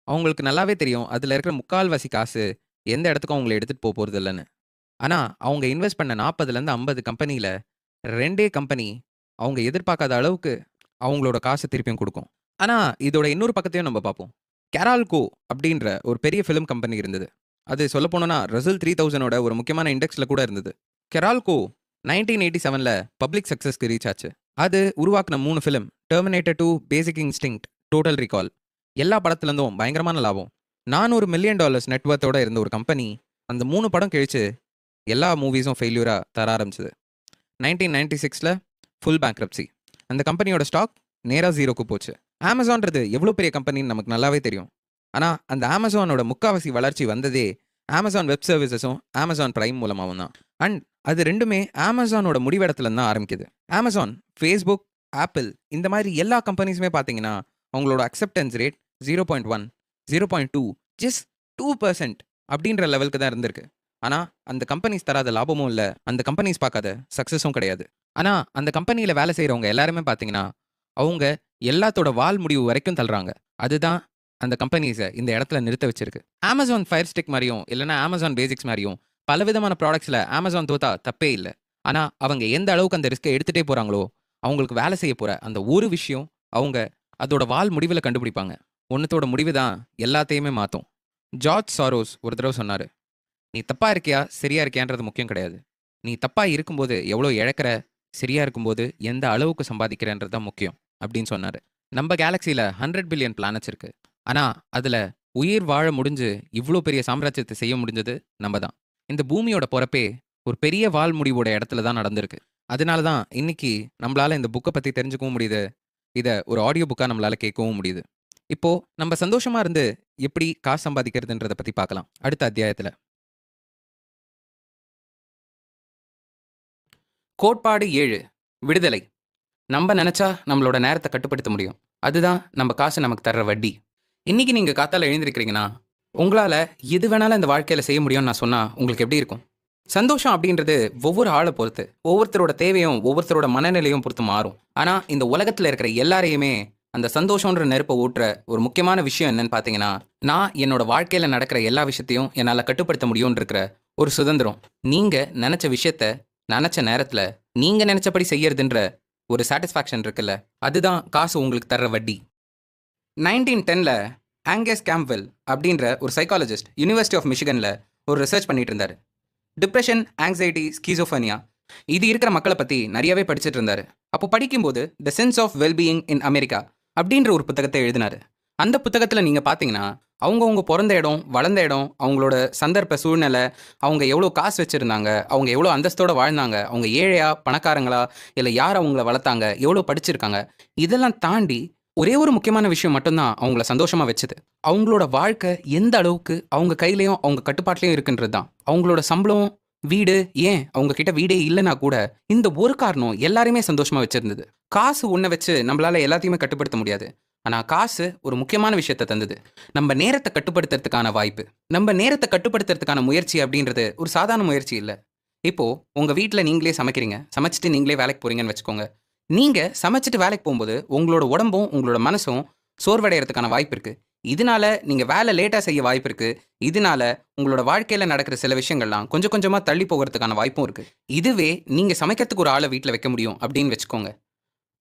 அவங்களுக்கு நல்லாவே தெரியும் அதில் இருக்கிற முக்கால்வாசி காசு எந்த இடத்துக்கும் அவங்கள எடுத்துகிட்டு போக போகிறது இல்லைன்னு. ஆனால் அவங்க இன்வெஸ்ட் பண்ண 40லேருந்து 50 கம்பெனியில் 2 கம்பெனி அவங்க எதிர்பார்க்காத அளவுக்கு அவங்களோட காசை திருப்பியும் கொடுக்கும். ஆனால் இதோட இன்னொரு பக்கத்தையும் நம்ம பார்ப்போம். கெரால்கோ அப்படின்ற ஒரு பெரிய ஃபிலிம் கம்பெனி இருந்தது. அது சொல்ல போனோன்னா ரசல் 3000ஓட ஒரு முக்கியமான இண்டெக்ஸில் கூட இருந்தது. கெரால்கோ 1987 பப்ளிக் சக்ஸஸ்க்கு ரீச் ஆச்சு. அது உருவாக்கின 3 ஃபிலிம், டெர்மினேட்டர் 2, பேசிக் இன்ஸ்டிங்க்ட், டோட்டல் ரிகால், எல்லா படத்துலேருந்தும் பயங்கரமான லாபம். $400 மில்லியன் நெட்வொர்த்தோட இருந்த ஒரு கம்பெனி அந்த 3 படம் கழிச்சு எல்லா மூவிஸும் ஃபெயில்யூராக தர ஆரம்பிச்சது. 1996 ஃபுல் பேங்க்ரப்சி. அந்த கம்பெனியோட ஸ்டாக் நேராக ஜீரோக்கு போச்சு. அமேசான்றது எவ்வளோ பெரிய கம்பெனின்னு நமக்கு நல்லாவே தெரியும். ஆனால் அந்த அமேசானோட முக்காவாசி வளர்ச்சி வந்ததே அமேசான் வெப் சர்வீசஸும் அமேசான் பிரைம் மூலமாகவும் தான். அண்ட் அது ரெண்டுமே அமேசானோட முடிவிடத்துல தான் ஆரம்பிக்குது. அமேசான், ஃபேஸ்புக், ஆப்பிள் இந்த மாதிரி எல்லா கம்பெனிஸுமே பார்த்தீங்கன்னா அவங்களோட அக்செப்டன்ஸ் ரேட் 0.1, 0.2, ஜஸ்ட் 2% அப்படின்ற லெவலுக்கு தான் இருந்திருக்கு. ஆனால் அந்த கம்பெனிஸ் தராத லாபமும் இல்லை, அந்த கம்பெனிஸ் பார்க்காத சக்ஸஸும் கிடையாது. ஆனால் அந்த கம்பெனியில் வேலை செய்கிறவங்க எல்லாருமே பார்த்தீங்கன்னா அவங்க எல்லாத்தோட வால் முடிவு வரைக்கும் தள்ளுறாங்க. அதுதான் அந்த கம்பெனிஸை இந்த இடத்துல நிறுத்த வச்சிருக்கு. அமேசான் ஃபயர் ஸ்டிக் மாதிரியும் இல்லைன்னா அமேசான் பேசிக்ஸ் மாதிரியும் பலவிதமான ப்ராடக்ட்ஸில் அமேசான் தோத்தா தப்பே இல்லை. ஆனால் அவங்க எந்த அளவுக்கு அந்த ரிஸ்க்கை எடுத்துகிட்டே போகிறாங்களோ அவங்களுக்கு வேலை செய்ய போகிற அந்த ஒரு விஷயம் அவங்க அதோட வால் முடிவில் கண்டுபிடிப்பாங்க. ஒன்றுத்தோட முடிவு தான் எல்லாத்தையுமே மாற்றும். ஜார்ஜ் சாரோஸ் ஒரு தடவை சொன்னார், நீ தப்பாக இருக்கியா சரியா இருக்கியான்றது முக்கியம் கிடையாது, நீ தப்பாக இருக்கும்போது எவ்வளோ இழக்கிற, சரியா இருக்கும்போது எந்த அளவுக்கு சம்பாதிக்கிறன்றது தான் முக்கியம் அப்படின்னு சொன்னார். நம்ம கேலக்சியில் 100 பில்லியன் பிளானட்ஸ் இருக்குது. ஆனால் அதில் உயிர் வாழ முடிஞ்சு இவ்வளோ பெரிய சாம்ராஜ்யத்தை செய்ய முடிஞ்சது நம்ம தான். இந்த பூமியோட பிறப்பே ஒரு பெரிய வால் முடிவோட இடத்துல தான் நடந்திருக்கு. அதனால தான் இன்னைக்கு நம்மளால இந்த புக்கை பற்றி தெரிஞ்சுக்கவும் முடியுது, இதை ஒரு ஆடியோ புக்காக நம்மளால கேட்கவும் முடியுது. இப்போ நம்ம சந்தோஷமா இருந்து எப்படி காசு சம்பாதிக்கிறதுன்றதை பற்றி பார்க்கலாம் அடுத்த அத்தியாயத்தில். கோட்பாடு 7, விடுதலை. நம்ம நினச்சா நம்மளோட நேரத்தை கட்டுப்படுத்த முடியும். அதுதான் நம்ம காசு நமக்கு தர்ற வட்டி. இன்னைக்கு நீங்கள் காத்தால எழுந்திருக்கிறீங்கன்னா உங்களால் எது வேணாலும் இந்த வாழ்க்கையில் செய்ய முடியும்னு நான் சொன்னால் உங்களுக்கு எப்படி இருக்கும்? சந்தோஷம் அப்படின்றது ஒவ்வொரு ஆளை பொறுத்து, ஒவ்வொருத்தரோட தேவையும் ஒவ்வொருத்தரோட மனநிலையும் பொறுத்து மாறும். ஆனால் இந்த உலகத்தில் இருக்கிற எல்லாரையுமே அந்த சந்தோஷன்ற நெருப்பை ஊட்டுற ஒரு முக்கியமான விஷயம் என்னன்னு பார்த்தீங்கன்னா, நான் என்னோட வாழ்க்கையில் நடக்கிற எல்லா விஷயத்தையும் என்னால் கட்டுப்படுத்த முடியும்னு இருக்கிற ஒரு சுதந்திரம். நீங்கள் நினச்ச விஷயத்த நினச்ச நேரத்தில் நீங்கள் நினச்சபடி செய்யறதுன்ற ஒரு சாட்டிஸ்ஃபேக்ஷன் இருக்குல்ல, அதுதான் காசு உங்களுக்கு தர்ற வட்டி. 1910 ஆங்கஸ் கேம்ப்வெல் அப்படின்ற ஒரு சைக்காலஜிஸ்ட் யூனிவர்சிட்டி ஆஃப் மிஷிகனில் ஒரு ரிசர்ச் பண்ணிட்டு இருந்தார். டிப்ரெஷன், ஆங்ஸைட்டி, ஸ்கீசோஃபனியா இது இருக்கிற மக்களை பற்றி நிறையவே படிச்சுட்டு இருந்தார். அப்போ படிக்கும்போது the sense of wellbeing in America அப்படின்ற ஒரு புத்தகத்தை எழுதினார். அந்த புத்தகத்தில் நீங்கள் பார்த்தீங்கன்னா அவங்கவுங்க பிறந்த இடம், வளர்ந்த இடம், அவங்களோட சந்தர்ப்ப சூழ்நிலை, அவங்க எவ்வளோ காசு வச்சுருந்தாங்க, அவங்க எவ்வளோ அந்தஸ்தோடு வாழ்ந்தாங்க, அவங்க ஏழையா பணக்காரங்களா இல்லை யார் அவங்கள வளர்த்தாங்க, எவ்வளோ படிச்சிருக்காங்க, இதெல்லாம் தாண்டி ஒரே ஒரு முக்கியமான விஷயம் மட்டும்தான் அவங்கள சந்தோஷமாக வச்சுது. அவங்களோட வாழ்க்கை எந்த அளவுக்கு அவங்க கையிலையும் அவங்க கட்டுப்பாட்லேயும் இருக்குன்றது தான். அவங்களோட சம்பளம், வீடு, ஏன் அவங்க கிட்ட வீடே இல்லைன்னா கூட இந்த ஒரு காரணம் எல்லாரையுமே சந்தோஷமாக வச்சுருந்தது. காசு ஒன்றை வச்சு நம்மளால் எல்லாத்தையுமே கட்டுப்படுத்த முடியாது. ஆனால் காசு ஒரு முக்கியமான விஷயத்தை தந்தது, நம்ம நேரத்தை கட்டுப்படுத்துறதுக்கான வாய்ப்பு. நம்ம நேரத்தை கட்டுப்படுத்துறதுக்கான முயற்சி அப்படின்றது ஒரு சாதாரண முயற்சி இல்லை. இப்போ உங்க வீட்ல நீங்களே சமைக்கிறீங்க. சமைச்சுட்டு நீங்களே வேலைக்கு போறீங்கன்னு வச்சுக்கோங்க. நீங்க சமைச்சுட்டு வேலைக்கு போம்போது, உங்களோட உடம்பும், உங்களோட மனசும் சோர்வடையறதுக்கான வாய்ப்பு இருக்கு. இதனால நீங்க வேலை லேட்டா செய்ய வாய்ப்பு இருக்கு. இதனால உங்களோட வாழ்க்கையில நடக்கிற சில விஷயங்கள்லாம் கொஞ்சம் கொஞ்சமா தள்ளி போகறதுக்கான வாய்ப்பும் இருக்கு. இதுவே நீங்க சமைக்கிறதுக்கு ஒரு ஆள வீட்ல வைக்க முடியும் அப்படின்னு வச்சுக்கோங்க.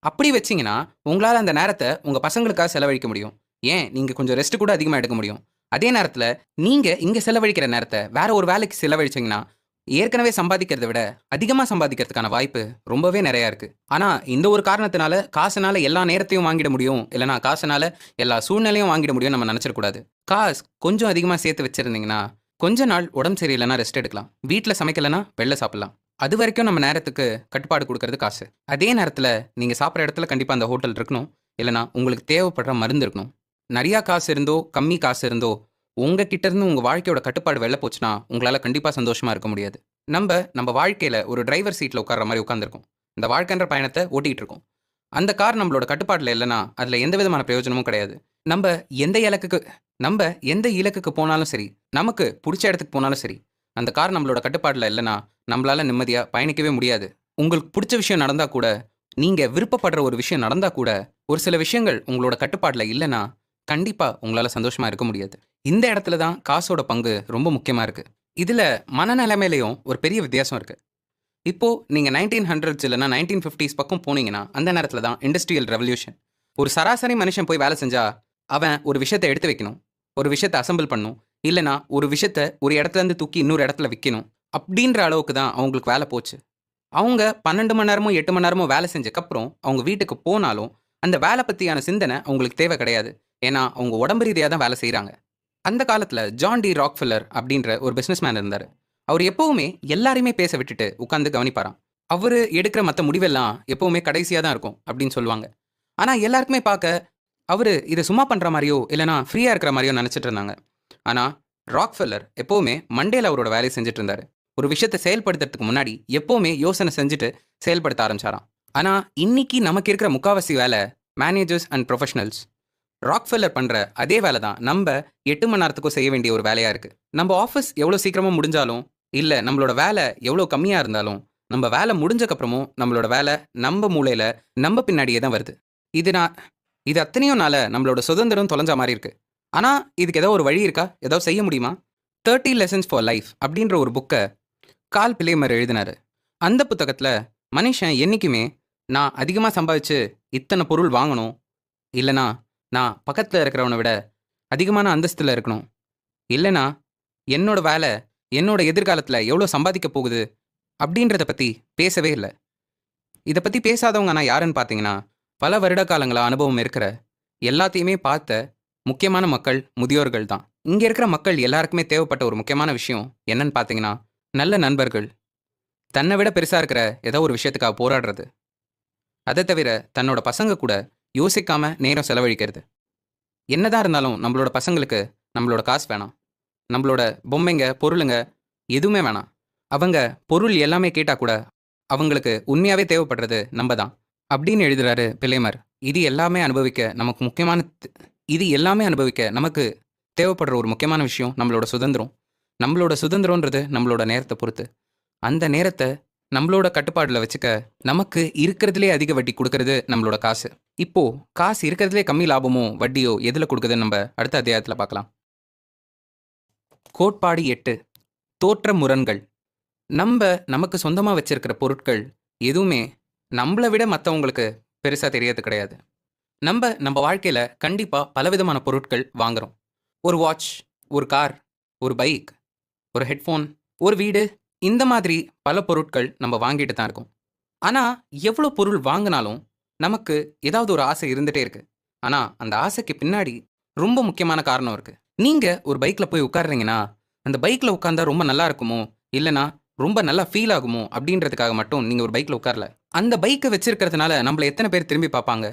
அப்படி வச்சீங்கன்னா, உங்களால அந்த நேரத்த உங்க பசங்களுக்காக செலவழிக்க முடியும். ஏன் நீங்க கொஞ்சம் ரெஸ்ட் கூட அதிகமா எடுக்க முடியும். அதே நேரத்துல நீங்க இங்க செலவழிக்கிற நேரத்த வேற ஒரு வேலைக்கு செலவழிச்சீங்கன்னா, ஏற்கனவே சம்பாதிக்கிறத விட அதிகமா சம்பாதிக்கிறதுக்கான வாய்ப்பு ரொம்பவே நெறையா இருக்கு. ஆனா இந்த ஒரு காரணத்தினால காசுனால எல்லா நேரத்தையும் வாங்கிட முடியும். இல்லன்னா காசுனால எல்லா சூழ்நிலையும் வாங்கிட முடியும்னு நம்ம நெனச்சிடக்கூடாது. காசு கொஞ்சம் அதிகமா சேர்த்து வச்சிருந்தீங்கன்னா, கொஞ்ச நாள் உடம்பு சரியில்லன்னா ரெஸ்ட் எடுக்கலாம். வீட்ல சமைக்கலன்னா வெளில சாப்பிடலாம். அதுவரைக்கும் நம்ம நேரத்துக்கு கட்டுப்பாடு குடுக்கறது காசு. அதே நேரத்துல நீங்க சாப்பிடுற இடத்துல கண்டிப்பா அந்த ஹோட்டல் இருக்கணும். இல்லன்னா உங்களுக்கு தேவைப்படுற மருந்து இருக்கணும். நெறையா காசு இருந்தோ, கம்மி காசு இருந்தோ, உங்க கிட்ட இருந்து உங்க வாழ்க்கையோட கட்டுப்பாடு வெளில போச்சுன்னா, உங்களால கண்டிப்பா சந்தோஷமா இருக்க முடியாது. நம்ம வாழ்க்கையில ஒரு டிரைவர் சீட்ல உட்கார்ற மாரி உட்கார்ந்திருக்கோம். இந்த வாழ்க்கைன்ற பயணத்த ஓட்டிட்டு இருக்கோம். அந்த கார் நம்மளோட கட்டுப்பாட்டுல இல்லன்னா, அதுல எந்த விதமான பிரயோஜனமும் கிடையாது. நம்ப எந்த இலக்குக்கு நம்ப எந்த இலக்குக்கு போனாலும் சரி, நமக்கு புடிச்ச இடத்துக்கு போனாலும் சரி, அந்த கார் நம்மளோட கட்டுப்பாட்டுல இல்லன்னா, நம்பளால நிம்மதியா பயணிக்கவே முடியாது. உங்களுக்கு புடிச்ச விஷயம் நடந்தா கூட, நீங்க விருப்பப்படுற ஒரு விஷயம் நடந்தா கூட, ஒரு சில விஷயங்கள் உங்களோட கட்டுப்பாட்டுல இல்லன்னா, கண்டிப்பா உங்களால சந்தோஷமா இருக்க முடியாது. இந்த இடத்துல தான் காசோட பங்கு ரொம்ப முக்கியமா இருக்கு. இதுல மனநிலைமையிலயும் ஒரு பெரிய வித்தியாசம் இருக்கு. இப்போ நீங்க 1900s இல்லன்னா 1950s பக்கம் போனீங்கன்னா, அந்த நேரத்துல தான் இண்டஸ்ட்ரியல் ரெவல்யூஷன். ஒரு சராசரி மனுஷன் போய் வேலை செஞ்சா, அவன் ஒரு விஷயத்த எடுத்து வைக்கணும். ஒரு விஷயத்த அசெம்பிள் பண்ணணும். இல்லன்னா ஒரு விஷயத்த ஒரு இடத்துலருந்து தூக்கி இன்னொரு இடத்துல விக்கணும். அப்படின்ற அளவுக்கு தான் அவங்களுக்கு வேலை போச்சு. அவங்க 12 மணி நேரமோ, 8 மணி நேரமோ வேலை செஞ்சக்கப்புறம், அவங்க வீட்டுக்கு போனாலும், அந்த வேலை பத்தியான சிந்தனை அவங்களுக்கு தேவை கிடையாது. ஏன்னா, அவங்க உடம்பு ரீதியா தான் வேலை செய்றாங்க. அந்த காலத்துல ஜான் டி ராக்ஃபெல்லர் அப்படின்ற ஒரு பிசினஸ் மேன் இருந்தாரு. அவரு எப்பவுமே எல்லாரையுமே பேச விட்டுட்டு உட்கார்ந்து கவனிப்பாராம். அவரு எடுக்கிற மத்த முடிவெல்லாம் எப்பவுமே கடைசியா தான் இருக்கும் அப்படின்னு சொல்லுவாங்க. ஆனா எல்லாருக்குமே பார்க்க அவரு இத சும்மா பண்ற மாரியோ, இல்லன்னா ஃப்ரீயா இருக்கிற மாரியோ நெனச்சுட்டு இருந்தாங்க. ஆனா ராக்ஃபெல்லர் எப்பவுமே மண்டேல அவரோட வேலைய செஞ்சுட்டு இருந்தாரு. ஒரு விஷயத்த செயல்படுத்துறதுக்கு முன்னாடி எப்பவுமே யோசனை செஞ்சுட்டு செயல்படுத்த ஆரம்பிச்சாராம். ஆனா இன்னைக்கு நமக்கு இருக்கிற முக்காவாசி வேலை மேனேஜர்ஸ் அண்ட் ப்ரொஃபஷனல்ஸ் ராக்ஃபெல்லர் பண்ற அதே வேலை தான் நம்ப 8 மணி நேரத்துக்கும் செய்ய வேண்டிய ஒரு வேலையா இருக்கு. நம்ம ஆஃபீஸ் எவ்வளோ சீக்கிரமா முடிஞ்சாலும், இல்ல நம்மளோட வேலை எவ்வளோ கம்மியா இருந்தாலும், நம்ம வேலை முடிஞ்சக்கப்புறமும் நம்மளோட வேலை நம்ப மூலையில, நம்ப பின்னாடியே தான் வருது. இது நான் இது அத்தனையும்னால நம்மளோட சுதந்திரம் தொலைஞ்ச மாரி இருக்கு. ஆனா, இதுக்கு ஏதோ ஒரு வழி இருக்கா? ஏதாவது செய்ய முடியுமா? 30 லெசன்ஸ் ஃபார் லைஃப் அப்படின்ற ஒரு புக்க கால் பிலேமர் எழுதினாரு. அந்த புத்தகத்துல மனுஷன் என்னைக்குமே நான் அதிகமா சம்பாதிச்சு இத்தனை பொருள் வாங்கணும். இல்லனா நான் பக்கத்துல இருக்கிறவன விட அதிகமான அந்தஸ்துல இருக்கணும். இல்லனா என்னோட வேலை என்னோட எதிர்காலத்துல எவ்வளோ சம்பாதிக்க போகுது அப்படின்றத பத்தி பேசவே இல்ல. இத பத்தி பேசாதவங்க ஆனா யாருன்னு பார்த்தீங்கன்னா, பல வருட காலங்களா அனுபவம் இருக்கிற, எல்லாத்தையுமே பார்த்த முக்கியமான மக்கள், முதியோர்கள் தான். இங்க இருக்கிற மக்கள் எல்லாருக்குமே தேவைப்பட்ட ஒரு முக்கியமான விஷயம் என்னன்னு பார்த்தீங்கன்னா, நல்ல நண்பர்கள். தன்னை விட பெருசா இருக்கிற ஏதோ ஒரு விஷயத்துக்காக போராடுறது. அத தவிர தன்னோட பசங்க கூட யோசிக்காம நேரம் செலவழிக்கிறது. என்னதான் இருந்தாலும் நம்மளோட பசங்களுக்கு நம்மளோட காசு வேணாம். நம்மளோட பொம்மைங்க, பொருளுங்க எதுவுமே வேணாம். அவங்க பொருள் எல்லாமே கேட்டா கூட, அவங்களுக்கு உண்மையாவே தேவைப்படுறது நம்ப தான். அப்படின்னு எழுதுறாரு பிலேமர். இது எல்லாமே அனுபவிக்க நமக்கு முக்கியமான இது எல்லாமே அனுபவிக்க நமக்கு தேவைப்படுற ஒரு முக்கியமான விஷயம் நம்மளோட சுதந்திரம். நம்மளோட சுதந்திரம்ன்றது நம்மளோட நேரத்த பொறுத்து. அந்த நேரத்த நம்மளோட கட்டுப்பாடுல வச்சுக்க, நமக்கு இருக்கிறதுலே அதிக வட்டி குடுக்கறது நம்மளோட காசு. இப்போ காசு இருக்கிறதுலே கம்மி லாபமோ, வட்டியோ எதுல குடுக்குதுன்னு நம்ப அடுத்த அத்தியாயத்துல பார்க்கலாம். கோட்பாடு 8 தோற்ற முரண்கள். நமக்கு சொந்தமா வச்சிருக்கிற பொருட்கள் எதுவுமே நம்மள விட மத்தவங்களுக்கு பெருசா தெரியறது கிடையாது. நம்ம வாழ்க்கையில கண்டிப்பா பலவிதமான பொருட்கள் வாங்குறோம். ஒரு வாட்ச், ஒரு கார், ஒரு பைக், ஒரு ஹெட்ஃபோன், ஒரு வீடு, இந்த மாதிரி பல பொருட்கள் நம்ம வாங்கிட்டு தான் இருக்கோம். ஆனா, எவ்வளோ பொருள் வாங்குனாலும், நமக்கு ஏதாவது ஒரு ஆசை இருந்துட்டே இருக்கு. ஆனா, அந்த ஆசைக்கு பின்னாடி ரொம்ப முக்கியமான காரணம் இருக்கு. நீங்க ஒரு பைக்ல போய் உட்கார்றீங்கன்னா, அந்த பைக்ல உட்கார்ந்தா ரொம்ப நல்லா இருக்குமோ, இல்லன்னா ரொம்ப நல்லா ஃபீல் ஆகுமோ அப்படின்றதுக்காக மட்டும் நீங்க ஒரு பைக்ல உட்காரல. அந்த பைக்க வச்சிருக்கிறதுனால நம்மள எத்தன பேர் திரும்பி பார்ப்பாங்க?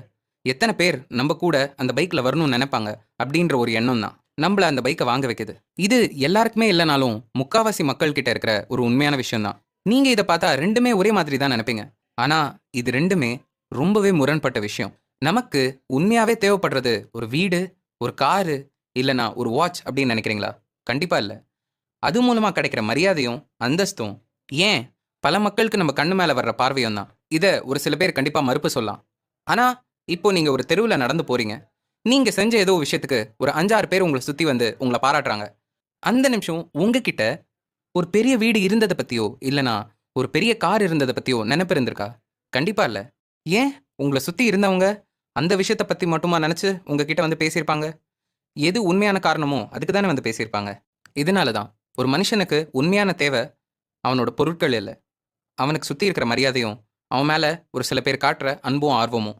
எத்தன பேர் நம்ப கூட அந்த பைக்ல வரணும்னு நெனைப்பாங்க? அப்படின்ற ஒரு எண்ணம் தான் நம்மள அந்த பைக்க வாங்க வைக்குது. இது எல்லாருக்குமே இல்லனாலும், முக்காவாசி மக்கள் கிட்ட இருக்கிற ஒரு உண்மையான விஷயம் தான். நீங்க இத பார்த்தா 2மே ஒரே மாதிரி தான் நெனைப்பீங்க. ஆனா, இது 2மே ரொம்பவே முரண்பட்ட விஷயம். நமக்கு உண்மையாவே தேவைப்படுறது ஒரு வீடு, ஒரு காரு, இல்லன்னா ஒரு வாட்ச் அப்படின்னு நெனைக்கிறீங்களா? கண்டிப்பா இல்ல. அது மூலமா கிடைக்கிற மரியாதையும், அந்தஸ்தும், ஏன் பல மக்களுக்கு நம்ம கண்ணு மேலே வர்ற பார்வையும் தான். இதை ஒரு சில பேர் கண்டிப்பாக மறுப்பு சொல்லலாம். ஆனால் இப்போ நீங்கள் ஒரு தெருவில் நடந்து போறீங்க. நீங்கள் செஞ்ச ஏதோ விஷயத்துக்கு ஒரு 5-6 பேர் உங்களை சுற்றி வந்து உங்களை பாராட்டுறாங்க. அந்த நிமிஷம் உங்ககிட்ட ஒரு பெரிய வீடு இருந்ததை பற்றியோ இல்லைனா ஒரு பெரிய கார் இருந்ததை பற்றியோ நினைப்பு இருந்திருக்கா? கண்டிப்பாக இல்லை. ஏன்? உங்களை சுற்றி இருந்தவங்க அந்த விஷயத்தை பற்றி மட்டுமா நினச்சி உங்ககிட்ட வந்து பேசியிருப்பாங்க? எது உண்மையான காரணமோ அதுக்கு தானே வந்து பேசியிருப்பாங்க. இதனால தான் ஒரு மனுஷனுக்கு உண்மையான தேவை அவனோட பொருட்கள் இல்லை, அவனுக்கு சுற்றி இருக்கிற மரியாதையும் அவன் மேலே ஒரு சில பேர் காட்டுற அன்பும் ஆர்வமும்.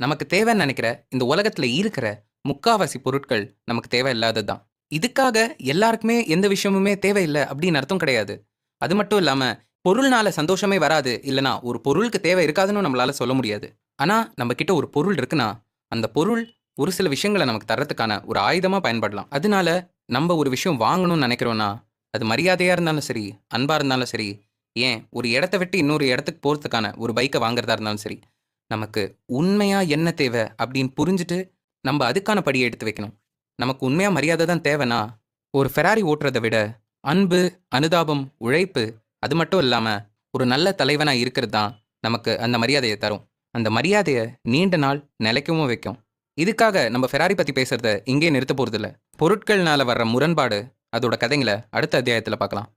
நமக்கு தேவைன்னு நினைக்கிற இந்த உலகத்தில் இருக்கிற முக்காவாசி பொருட்கள் நமக்கு தேவை இல்லாதது தான். இதுக்காக எல்லாருக்குமே எந்த விஷயமுமே தேவையில்லை அப்படின்னு அர்த்தம் கிடையாது. அது மட்டும் இல்லாமல் பொருள்னால சந்தோஷமே வராது, இல்லைனா ஒரு பொருளுக்கு தேவை இருக்காதுன்னு நம்மளால சொல்ல முடியாது. ஆனால் நம்ம கிட்ட ஒரு பொருள் இருக்குன்னா அந்த பொருள் ஒரு சில விஷயங்களை நமக்கு தர்றதுக்கான ஒரு ஆயுதமாக பயன்படலாம். அதனால நம்ம ஒரு விஷயம் வாங்கணும்னு நினைக்கிறோன்னா அது மரியாதையாக இருந்தாலும் சரி, அன்பாக இருந்தாலும் சரி, ஏன் ஒரு இடத்த விட்டு இன்னொரு இடத்துக்கு போகிறதுக்கான ஒரு பைக்கை வாங்குறதா இருந்தாலும் சரி, நமக்கு உண்மையாக என்ன தேவை அப்படின்னு புரிஞ்சுட்டு நம்ம அதுக்கான படியை எடுத்து வைக்கணும். நமக்கு உண்மையாக மரியாதை தான் தேவைன்னா ஒரு ஃபெராரி ஓட்டுறதை விட அன்பு, அனுதாபம், உழைப்பு, அது மட்டும் இல்லாமல் ஒரு நல்ல தலைவனாக இருக்கிறது தான் நமக்கு அந்த மரியாதையை தரும். அந்த மரியாதையை நீண்ட நாள் நிலைக்கவும் வைக்கும். இதுக்காக நம்ம ஃபெராரி பற்றி பேசுகிறத இங்கே நிறுத்த போகிறதில்ல. பொருட்கள்னால வர்ற முரண்பாடு அதோட கதைங்களை அடுத்த அத்தியாயத்தில் பார்க்கலாம்.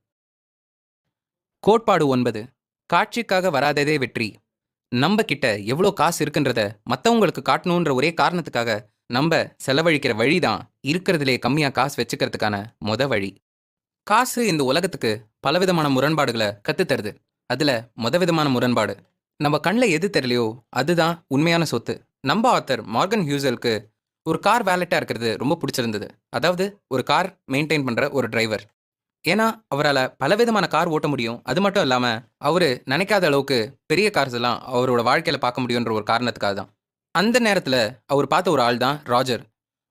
கோட்பாடு 9. காட்சிக்காக வராததே வெற்றி. நம்ம கிட்ட எவ்வளோ காசு இருக்குன்றத மற்றவங்களுக்கு காட்டணுன்ற ஒரே காரணத்துக்காக நம்ம செலவழிக்கிற வழி தான் இருக்கிறதுலே கம்மியாக காசு வச்சுக்கிறதுக்கான வழி. காசு இந்த உலகத்துக்கு பலவிதமான முரண்பாடுகளை கற்றுத்தருது. அதில் விதமான முரண்பாடு, நம்ம கண்ணில் எது தெரியலையோ அதுதான் உண்மையான சொத்து. நம்ம ஆத்தர் மார்கன் ஹியூசலுக்கு ஒரு கார் வேலட்டாக இருக்கிறது ரொம்ப பிடிச்சிருந்தது. அதாவது ஒரு கார் மெயின்டைன் பண்ணுற ஒரு டிரைவர். ஏன்னா அவரால் பலவிதமான கார் ஓட்ட முடியும். அது மட்டும் இல்லாமல் அவர் நினைக்காத அளவுக்கு பெரிய கார்ஸ் எல்லாம் அவரோட வாழ்க்கையில் பார்க்க முடியுன்ற ஒரு காரணத்துக்காக தான். அந்த நேரத்தில் அவர் பார்த்த ஒரு ஆள் தான் ராஜர்.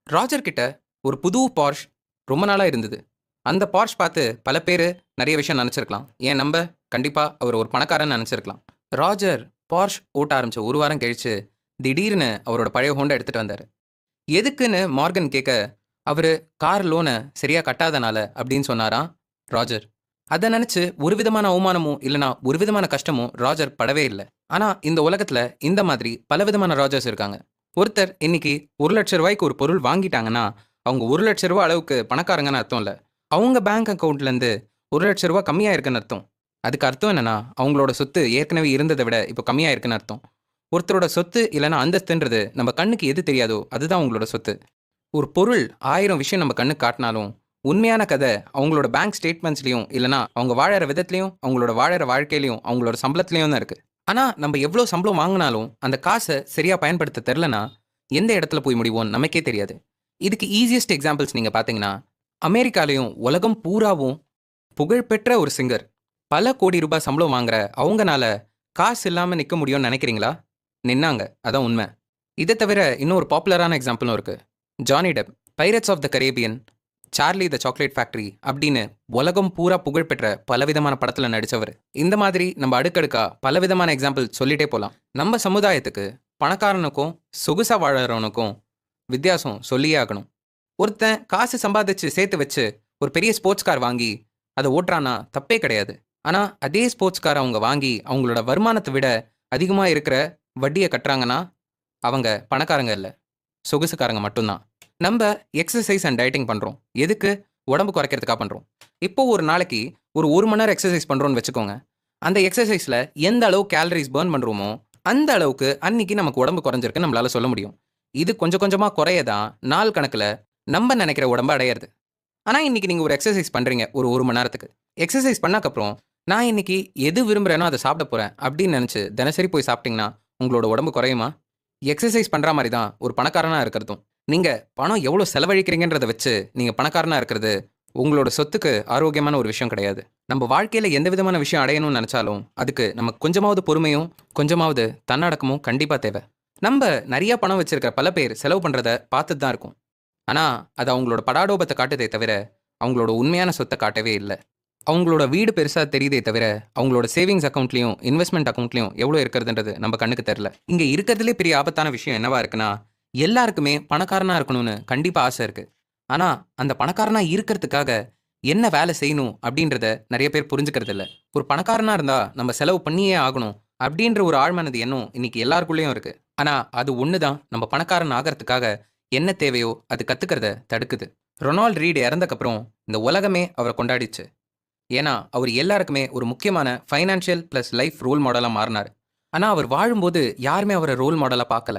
ராஜர் கிட்ட ஒரு புது பார்ஷ் ரொம்ப நாளாக இருந்தது. அந்த பார்ஷ் பார்த்து பல பேர் நிறைய விஷயம் நினச்சிருக்கலாம். ஏன் நம்ம கண்டிப்பாக அவர் ஒரு பணக்காரன்னு நினச்சிருக்கலாம். ராஜர் பார்ஷ் ஓட்ட ஆரம்பித்த ஒரு வாரம் கழித்து திடீர்னு அவரோட பழைய ஹோண்டை எடுத்துகிட்டு வந்தார். எதுக்குன்னு மார்கன் கேட்க அவர் கார் லோனை சரியாக கட்டாதனால அப்படின்னு சொன்னாராம் ராஜர். அதை நினச்சி ஒரு விதமான அவமானமும் இல்லைனா ஒரு விதமான கஷ்டமும் ராஜர் படவே இல்லை. ஆனால் இந்த உலகத்தில் இந்த மாதிரி பலவிதமான ராஜர்ஸ் இருக்காங்க. ஒருத்தர் இன்னைக்கு 1,00,000 ரூபாய்க்கு ஒரு பொருள் வாங்கிட்டாங்கன்னா அவங்க 1,00,000 ரூபா அளவுக்கு பணக்காரங்கன்னு அர்த்தம் இல்லை. அவங்க பேங்க் அக்கௌண்ட்லேருந்து 1,00,000 ரூபா கம்மியாக இருக்குன்னு அர்த்தம். அதுக்கு அர்த்தம் என்னன்னா அவங்களோட சொத்து ஏற்கனவே இருந்ததை விட இப்போ கம்மியாக இருக்குன்னு அர்த்தம். ஒருத்தரோட சொத்து இல்லைனா அந்தஸ்துன்றது நம்ம கண்ணுக்கு எது தெரியாதோ அதுதான் அவங்களோட சொத்து. ஒரு பொருள் 1000 விஷயம் நம்ம கண்ணுக்கு காட்டினாலும் உண்மையான கதை அவங்களோட பேங்க் ஸ்டேட்மெண்ட்ஸ்லையும் இல்லைனா அவங்க வாழற விதத்துலையும் அவங்களோட வாழற வாழ்க்கையிலையும் அவங்களோட சம்பளத்துலையும் தான் இருக்குது. ஆனால் நம்ம எவ்வளோ சம்பளம் வாங்கினாலும் அந்த காசை சரியாக பயன்படுத்த தெரிலனா எந்த இடத்துல போய் முடிவோன்னு நமக்கே தெரியாது. இதுக்கு ஈஸியஸ்ட் எக்ஸாம்பிள்ஸ் நீங்கள் பார்த்தீங்கன்னா அமெரிக்காலையும் உலகம் பூராவும் புகழ்பெற்ற ஒரு சிங்கர் பல கோடி ரூபாய் சம்பளம் வாங்குற அவங்கனால காசு இல்லாமல் நிற்க முடியும்னு நினைக்கிறீங்களா? நின்னாங்க, அதான் உண்மை. இதை தவிர இன்னொரு பாப்புலரான எக்ஸாம்பிளும் இருக்குது. Johnny Depp Pirates of the Caribbean, Charlie the Chocolate Factory அப்படின்னு உலகம் பூரா புகழ்பெற்ற பலவிதமான படத்தில் நடித்தவர். இந்த மாதிரி நம்ம அடுக்கடுக்கா பலவிதமான எக்ஸாம்பிள் சொல்லிட்டே போகலாம். நம்ம சமுதாயத்துக்கு பணக்காரனுக்கும் சொகுசா வாழறவனுக்கும் வித்தியாசம் சொல்லியே ஆகணும். ஒருத்தன் காசு சம்பாதிச்சு சேர்த்து வச்சு ஒரு பெரிய ஸ்போர்ட்ஸ் கார் வாங்கி அதை ஓட்டுறான்னா தப்பே கிடையாது. ஆனால் அதே ஸ்போர்ட்ஸ் கார் அவங்க வாங்கி அவங்களோட வருமானத்தை விட அதிகமாக இருக்கிற வட்டியை கட்டுறாங்கன்னா அவங்க பணக்காரங்க இல்லை, சொகுசுக்காரங்க மட்டும்தான். நம்ம எக்ஸசைஸ் அண்ட் டயட்டிங் பண்ணுறோம். எதுக்கு? உடம்பு குறைக்கிறதுக்காக பண்ணுறோம். இப்போ ஒரு நாளைக்கு ஒரு மணி நேரம் எக்ஸசைஸ் பண்ணுறோன்னு வச்சுக்கோங்க. அந்த எக்ஸசைஸில் எந்த அளவு கேலரிஸ் பர்ன் பண்ணுறோமோ அந்த அளவுக்கு அன்னைக்கு நமக்கு உடம்பு குறைஞ்சிருக்குன்னு நம்மளால சொல்ல முடியும். இது கொஞ்சம் கொஞ்சமாக குறையதான் நாள் கணக்கில் நம்ம நினைக்கிற உடம்பு அடையிறது. ஆனால் இன்றைக்கி நீங்கள் ஒரு எக்ஸசைஸ் பண்ணுறீங்க ஒரு மணி நேரத்துக்கு. எக்ஸசைஸ் பண்ணாக்கப்புறம் நான் இன்றைக்கி எது விரும்புகிறேனோ அதை சாப்பிட போகிறேன் அப்படின்னு நினச்சி தினசரி போய் சாப்பிட்டிங்கன்னா உங்களோட உடம்பு குறையுமா? எக்ஸசைஸ் பண்ணுற மாதிரி தான் ஒரு பணக்காரனாக இருக்கிறதும். நீங்கள் பணம் எவ்வளோ செலவழிக்கிறீங்கன்றதை வச்சு நீங்கள் பணக்காரனாக இருக்கிறது உங்களோட சொத்துக்கு ஆரோக்கியமான ஒரு விஷயம் கிடையாது. நம்ம வாழ்க்கையில் எந்த விதமான விஷயம் அடையணும்னு நினச்சாலும் அதுக்கு நமக்கு கொஞ்சமாவது பொறுமையும் கொஞ்சமாவது தன்னடக்கமும் கண்டிப்பாக தேவை. நம்ம நிறையா பணம் வச்சுருக்கிற பல பேர் செலவு பண்ணுறத பார்த்துட்டு தான் இருக்கும். ஆனால் அது அவங்களோட படாடோபத்தை காட்டுதே தவிர அவங்களோட உண்மையான சொத்தை காட்டவே இல்லை. அவங்களோட வீடு பெருசாக தெரியுதே தவிர அவங்களோட சேவிங்ஸ் அக்கௌண்ட்லேயும் இன்வெஸ்ட்மெண்ட் அக்கௌண்ட்லேயும் எவ்வளோ இருக்கிறதுன்றது நம்ம கண்ணுக்கு தெரில. இங்கே இருக்கிறதுலே பெரிய ஆபத்தான விஷயம் என்னவா இருக்குன்னா எல்லாருக்குமே பணக்காரனாக இருக்கணும்னு கண்டிப்பாக ஆசை இருக்குது. ஆனால் அந்த பணக்காரனாக இருக்கிறதுக்காக என்ன வேலை செய்யணும் அப்படின்றத நிறைய பேர் புரிஞ்சுக்கிறது இல்ல. ஒரு பணக்காரனா இருந்தா நம்ம செலவு பண்ணியே ஆகணும் அப்படின்ற ஒரு ஆழ்மனது எண்ணம் இன்னைக்கு எல்லாருக்குள்ளேயும் இருக்கு. ஆனா அது ஒண்ணுதான் நம்ம பணக்காரன் ஆகிறதுக்காக என்ன தேவையோ அது கத்துக்கிறத தடுக்குது. ரொனால்ட் ரீட் இறந்தக்கப்புறம் இந்த உலகமே அவரை கொண்டாடிச்சு. ஏன்னா அவர் எல்லாருக்குமே ஒரு முக்கியமான ஃபைனான்ஷியல் ப்ளஸ் லைஃப் ரோல் மாடலா மாறினார். ஆனா அவர் வாழும்போது யாருமே அவரை ரோல் மாடலா பார்க்கல.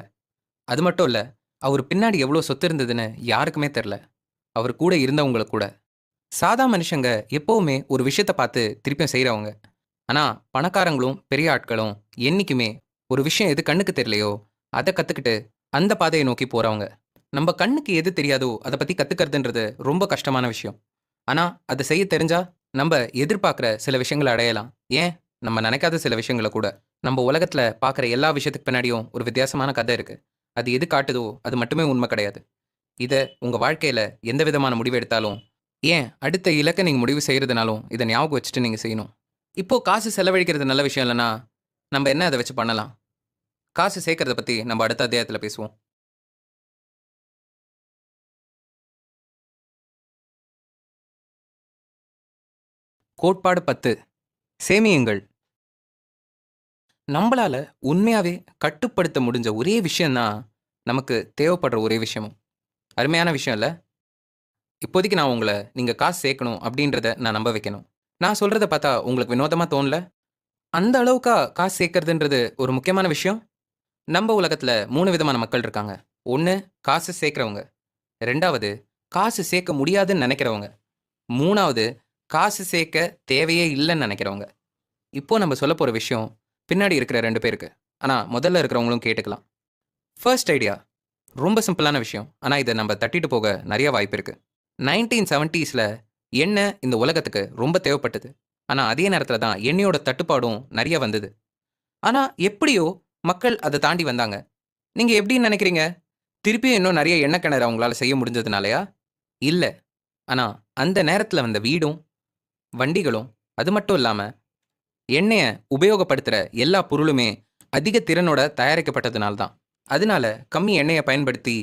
அது மட்டும் இல்ல, அவர் பின்னாடி எவ்வளோ சொத்து இருந்ததுன்னு யாருக்குமே தெரியல. அவர் கூட இருந்தவங்கள கூட. சாதா மனுஷங்க எப்பவுமே ஒரு விஷயத்த பார்த்து திருப்பியும் செய்றவங்க. ஆனா பணக்காரங்களும் பெரிய ஆட்களும் என்னைக்குமே ஒரு விஷயம் எது கண்ணுக்கு தெரியலையோ அதை கத்துக்கிட்டு அந்த பாதையை நோக்கி போறவங்க. நம்ம கண்ணுக்கு எது தெரியாதோ அதை பத்தி கத்துக்கிறதுன்றது ரொம்ப கஷ்டமான விஷயம். ஆனா அதை செய்ய தெரிஞ்சா நம்ம எதிர்பார்க்குற சில விஷயங்களை அடையலாம். ஏன், நம்ம நினைக்காத சில விஷயங்களை கூட. நம்ம உலகத்துல பார்க்குற எல்லா விஷயத்துக்கு பின்னாடியும் ஒரு வித்தியாசமான கதை இருக்கு. அது எது காட்டுதோ அது மட்டுமே உண்மை கிடையாது. இதை உங்க வாழ்க்கையில எந்த விதமான முடிவு எடுத்தாலும், ஏன் அடுத்த இலக்கை நீங்க முடிவு செய்யறதுனாலும் இதை ஞாபகம் வச்சுட்டு நீங்க செய்யணும். இப்போ காசு செலவழிக்கிறது நல்ல விஷயம் இல்லைன்னா நம்ம என்ன அதை வச்சு பண்ணலாம்? காசு சேர்க்கறத பத்தி நம்ம அடுத்த அத்தியாயத்துல பேசுவோம். கோட்பாடு 10. சேமியுங்கள். நம்மளால உண்மையாவே கட்டுப்படுத்த முடிஞ்ச ஒரே விஷயம் தான் நமக்கு தேவைப்படுற ஒரே விஷயமும். அருமையான விஷயம் இல்ல? இப்போதைக்கு நான் உங்கள நீங்க காசு சேர்க்கணும் அப்படின்றத நான் நம்ப வைக்கணும். நான் சொல்றத பார்த்தா உங்களுக்கு வினோதமா தோணல? அந்த அளவுக்கா காசு சேர்க்கறதுன்றது ஒரு முக்கியமான விஷயம்? நம்ம உலகத்துல 3 விதமான மக்கள் இருக்காங்க. 1 காசு சேர்க்கிறவங்க. 2வது காசு சேர்க்க முடியாதுன்னு நினைக்கிறவங்க. 3வது காசு சேர்க்க தேவையே இல்லைன்னு நினைக்கிறவங்க. இப்போ நம்ம சொல்லப் போற விஷயம் பின்னாடி இருக்கிற 2 பேருக்கு. ஆனா முதல்ல இருக்கிறவங்களும் கேட்டுக்கலாம். ஃபர்ஸ்ட் ஐடியா ரொம்ப சிம்பிளான விஷயம். ஆனா இத நம்ம தட்டிட்டு போக நெறைய வாய்ப்பு இருக்கு. 1970ஸ்ல எண்ணெய் இந்த உலகத்துக்கு ரொம்ப தேவைப்பட்டது. ஆனா அதே நேரத்துல தான் எண்ணெயோட தட்டுப்பாடும் நெறைய வந்தது. ஆனா எப்படியோ மக்கள் அத தாண்டி வந்தாங்க. நீங்க எப்படின்னு நெனைக்கிறீங்க? திருப்பியும் இன்னும் நெறைய எண்ணெய் கிணறு அவங்களால செய்ய முடிஞ்சதுனாலயா? இல்ல. ஆனா அந்த நேரத்துல வந்த வீடும், வண்டிகளும், அது மட்டும் இல்லாம எண்ணெய உபயோகப்படுத்துற எல்லா பொருளுமே அதிக திறனோட தயாரிக்கப்பட்டதுனால தான். அதனால கம்மி எண்ணெய பயன்படுத்தி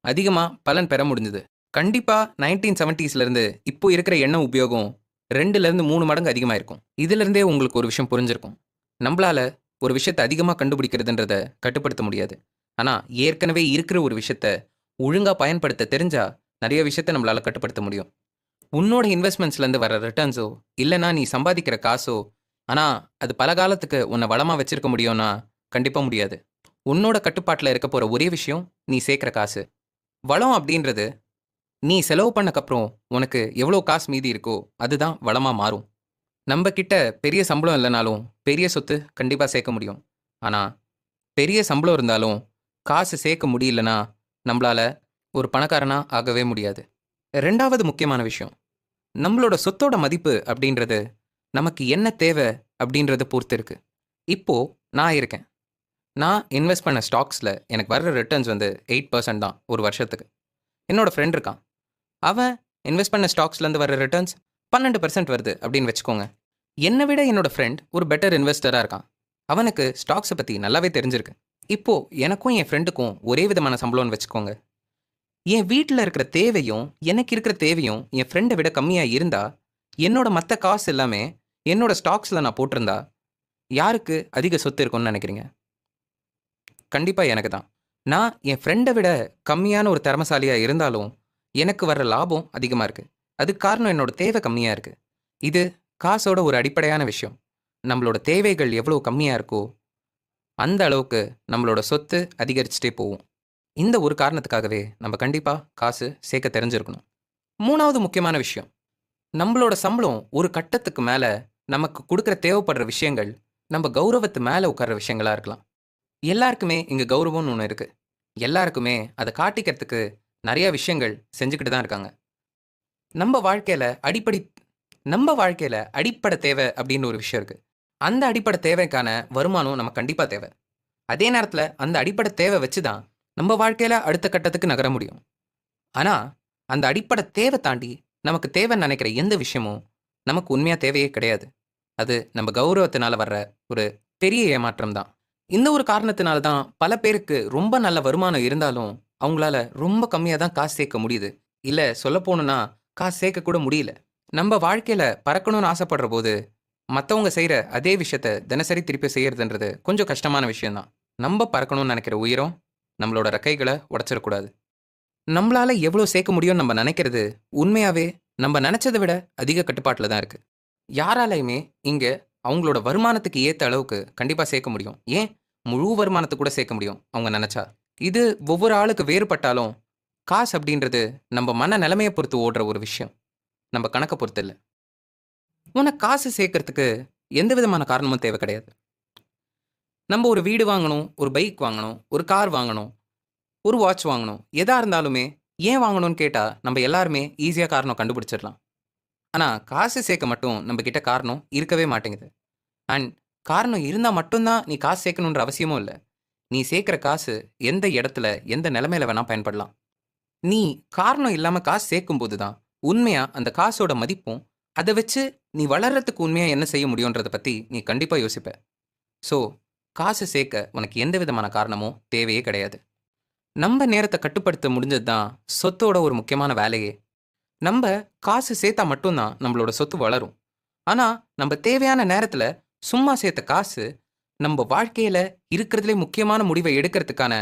அதிகமா பலன் பெற முடிஞ்சது. கண்டிப்பா 1970ஸ்ல இருந்து இப்போ இருக்கிற எண்ணெய் உபயோகம் 2ல இருந்து 3 மடங்கு அதிகமா இருக்கும். இதிலிருந்தே உங்களுக்கு ஒரு விஷயம் புரிஞ்சிருக்கும். நம்பளால ஒரு விஷயத்த அதிகமா கண்டுபிடிக்கிறதுன்றத கட்டுப்படுத்த முடியாது. ஆனா ஏற்கனவே இருக்கிற ஒரு விஷயத்த ஒழுங்கா பயன்படுத்த தெரிஞ்சா நெறைய விஷயத்த நம்மளால கட்டுப்படுத்த முடியும். உன்னோட இன்வெஸ்ட்மெண்ட்ஸ்ல இருந்து வர ரிட்டர்ன்ஸோ, இல்லனா நீ சம்பாதிக்கிற காசோ, ஆனா அது பல காலத்துக்கு உன்ன வளமா வச்சிருக்க முடியும்னா, கண்டிப்பா முடியாது. உன்னோட கட்டுப்பாட்டுல இருக்க போற ஒரே விஷயம், நீ சேர்க்கிற காசு. வளம் அப்படின்றது, நீ செலவு பண்ணக்கப்புறம் உனக்கு எவ்வளோ காசு மீதி இருக்கோ, அதுதான் வளமா மாறும். நம்ம கிட்ட பெரிய சம்பளம் இல்லனாலும், பெரிய சொத்து கண்டிப்பா சேர்க்க முடியும். ஆனா, பெரிய சம்பளம் இருந்தாலும், காசு சேர்க்க முடியலனா, நம்பளால ஒரு பணக்காரனா ஆகவே முடியாது. 2வது முக்கியமான விஷயம். நம்மளோட சொத்தோட மதிப்பு அப்படின்றது நமக்கு என்ன தேவை அப்படின்றத பொறுத்து இருக்கு. இப்போ நான் இருக்கேன். நான் இன்வெஸ்ட் பண்ண ஸ்டாக்ஸ்ல எனக்கு வர்ற ரிட்டர்ன்ஸ் வந்து 8% தான் ஒரு வருஷத்துக்கு. என்னோட ஃப்ரெண்ட் இருக்கான். அவன் இன்வெஸ்ட் பண்ண ஸ்டாக்ஸ்ல இருந்து வர்ற ரிட்டர்ன்ஸ் 12% வருது அப்படின்னு வச்சுக்கோங்க. என்னை விட என்னோட ஃப்ரெண்ட் ஒரு பெட்டர் இன்வெஸ்டரா இருக்கான். அவனுக்கு ஸ்டாக்ஸை பத்தி நல்லாவே தெரிஞ்சிருக்கு. இப்போ எனக்கும் என் ஃப்ரெண்டுக்கும் ஒரே விதமான சம்பளம்னு வச்சுக்கோங்க. என் வீட்டில் இருக்கிற தேவையும் எனக்கு இருக்கிற தேவையும் என் ஃப்ரெண்டை விட கம்மியா இருந்தா, என்னோட மற்ற காசு எல்லாமே என்னோட ஸ்டாக்ஸ்ல நான் போட்டிருந்தா, யாருக்கு அதிக சொத்து இருக்கும்னு நினைக்கிறீங்க? கண்டிப்பா எனக்கு தான். நான் என் ஃப்ரெண்டை விட கம்மியான ஒரு திறமைசாலியா இருந்தாலும், எனக்கு வர்ற லாபம் அதிகமா இருக்கு. அதுக்கு காரணம் என்னோட தேவை கம்மியா இருக்கு. இது காசோட ஒரு அடிப்படையான விஷயம். நம்மளோட தேவைகள் எவ்வளோ கம்மியா இருக்கோ, அந்த அளவுக்கு நம்மளோட சொத்து அதிகரிச்சுட்டே போகும். இந்த ஒரு காரணத்துக்காகவே நம்ம கண்டிப்பா காசு சேர்க்க தெரிஞ்சிருக்கணும். 3வது முக்கியமான விஷயம். நம்மளோட சம்பளம் ஒரு கட்டத்துக்கு மேல நமக்கு குடுக்குற தேவைப்படுற விஷயங்கள், நம்ம கௌரவத்து மேல உட்கார்ற விஷயங்களா இருக்கலாம். எல்லாருக்குமே இங்க கௌரவம்னு ஒண்ணு இருக்கு. எல்லாருக்குமே அத காட்டிக்கிறதுக்கு நெறைய விஷயங்கள் செஞ்சுக்கிட்டு தான் இருக்காங்க. நம்ம வாழ்க்கையில அடிப்படை நம்ம வாழ்க்கையில அடிப்படை தேவை அப்படின்னு ஒரு விஷயம் இருக்கு. அந்த அடிப்படை தேவைக்கான வருமானம் நமக்கு கண்டிப்பா தேவை. அதே நேரத்துல அந்த அடிப்படை தேவை வச்சு தான் நம்ம வாழ்க்கையில அடுத்த கட்டத்துக்கு நகர முடியும். ஆனா, அந்த அடிப்படை தேவை தாண்டி நமக்கு தேவைன்னு நினைக்கிற எந்த விஷயமும் நமக்கு உண்மையா தேவையே கிடையாது. அது நம்ம கௌரவத்தினால வர்ற ஒரு பெரிய ஏமாற்றம் தான். இந்த ஒரு காரணத்தினால தான் பல பேருக்கு ரொம்ப நல்ல வருமானம் இருந்தாலும், அவங்களால ரொம்ப கம்மியா தான் காசு சேர்க்க முடியுது. இல்ல சொல்லப்போணும்னா, காசு சேர்க்க கூட முடியல. நம்ம வாழ்க்கையில் பறக்கணும்னு ஆசைப்படுற போது மற்றவங்க செய்கிற அதே விஷயத்த தினசரி திருப்பி செய்யறதுன்றது கொஞ்சம் கஷ்டமான விஷயம்தான். நம்ம பறக்கணும்னு நினைக்கிற உயிரும் நம்மளோட ரெக்கைகளை உடைச்சிடக்கூடாது. நம்மளால எவ்வளோ சேர்க்க முடியும்னு நம்ம நினைக்கிறது உண்மையாவே நம்ம நினைச்சதை விட அதிக கட்டுப்பாட்டில் தான் இருக்கு. யாராலையுமே இங்க அவங்களோட வருமானத்துக்கு ஏற்ற அளவுக்கு கண்டிப்பா சேர்க்க முடியும். ஏன் முழு வருமானத்தை கூட சேர்க்க முடியும் அவங்க நினைச்சா. இது ஒவ்வொரு ஆளுக்கு வேறுபட்டாலும் காசு அப்படின்றது நம்ம மன நிலைமையை பொறுத்து ஓடுற ஒரு விஷயம். நம்ம கணக்கை பொறுத்து இல்லை. உனக்கு காசு சேர்க்கறதுக்கு எந்த விதமான காரணமும் தேவை கிடையாது. நம்ம ஒரு வீடு வாங்கணும், ஒரு பைக் வாங்கணும், ஒரு கார் வாங்கணும், ஒரு வாட்ச் வாங்கணும். எதா இருந்தாலுமே ஏன் வாங்கணும்னு கேட்டா நம்ம எல்லாருமே ஈஸியா காரணம் கண்டுபிடிச்சிடலாம். ஆனா காசு சேர்க்க மட்டும் நம்ம கிட்ட காரணம் இருக்கவே மாட்டேங்குது. அண்ட் காரணம் இருந்தா மட்டும் தான் நீ காசு சேர்க்கணுன்ற அவசியமும் இல்ல. நீ சேர்க்கிற காசு எந்த இடத்துல, எந்த நிலைமையில வேணா பயன்படலாம். நீ காரணம் இல்லாம காசு சேர்க்கும்போது தான் உண்மையா அந்த காசோட மதிப்பும், அத வச்சு நீ வளர்றதுக்கு உண்மையா என்ன செய்ய முடியும்ன்றத பத்தி நீ கண்டிப்பா யோசிப்ப. ஸோ காசு சேர்க்க உனக்கு எந்த விதமான காரணமும் தேவையே கிடையாது. நம்ம நேரத்தை கட்டுப்படுத்த முடிஞ்சது தான் சொத்தோட ஒரு முக்கியமான வேலையே. நம்ம காசு சேர்த்தா மட்டும்தான் நம்மளோட சொத்து வளரும். ஆனா நம்ம தேவையான நேரத்துல சும்மா சேர்த்த காசு நம்ம வாழ்க்கையில இருக்கிறதுலே முக்கியமான முடிவை எடுக்கிறதுக்கான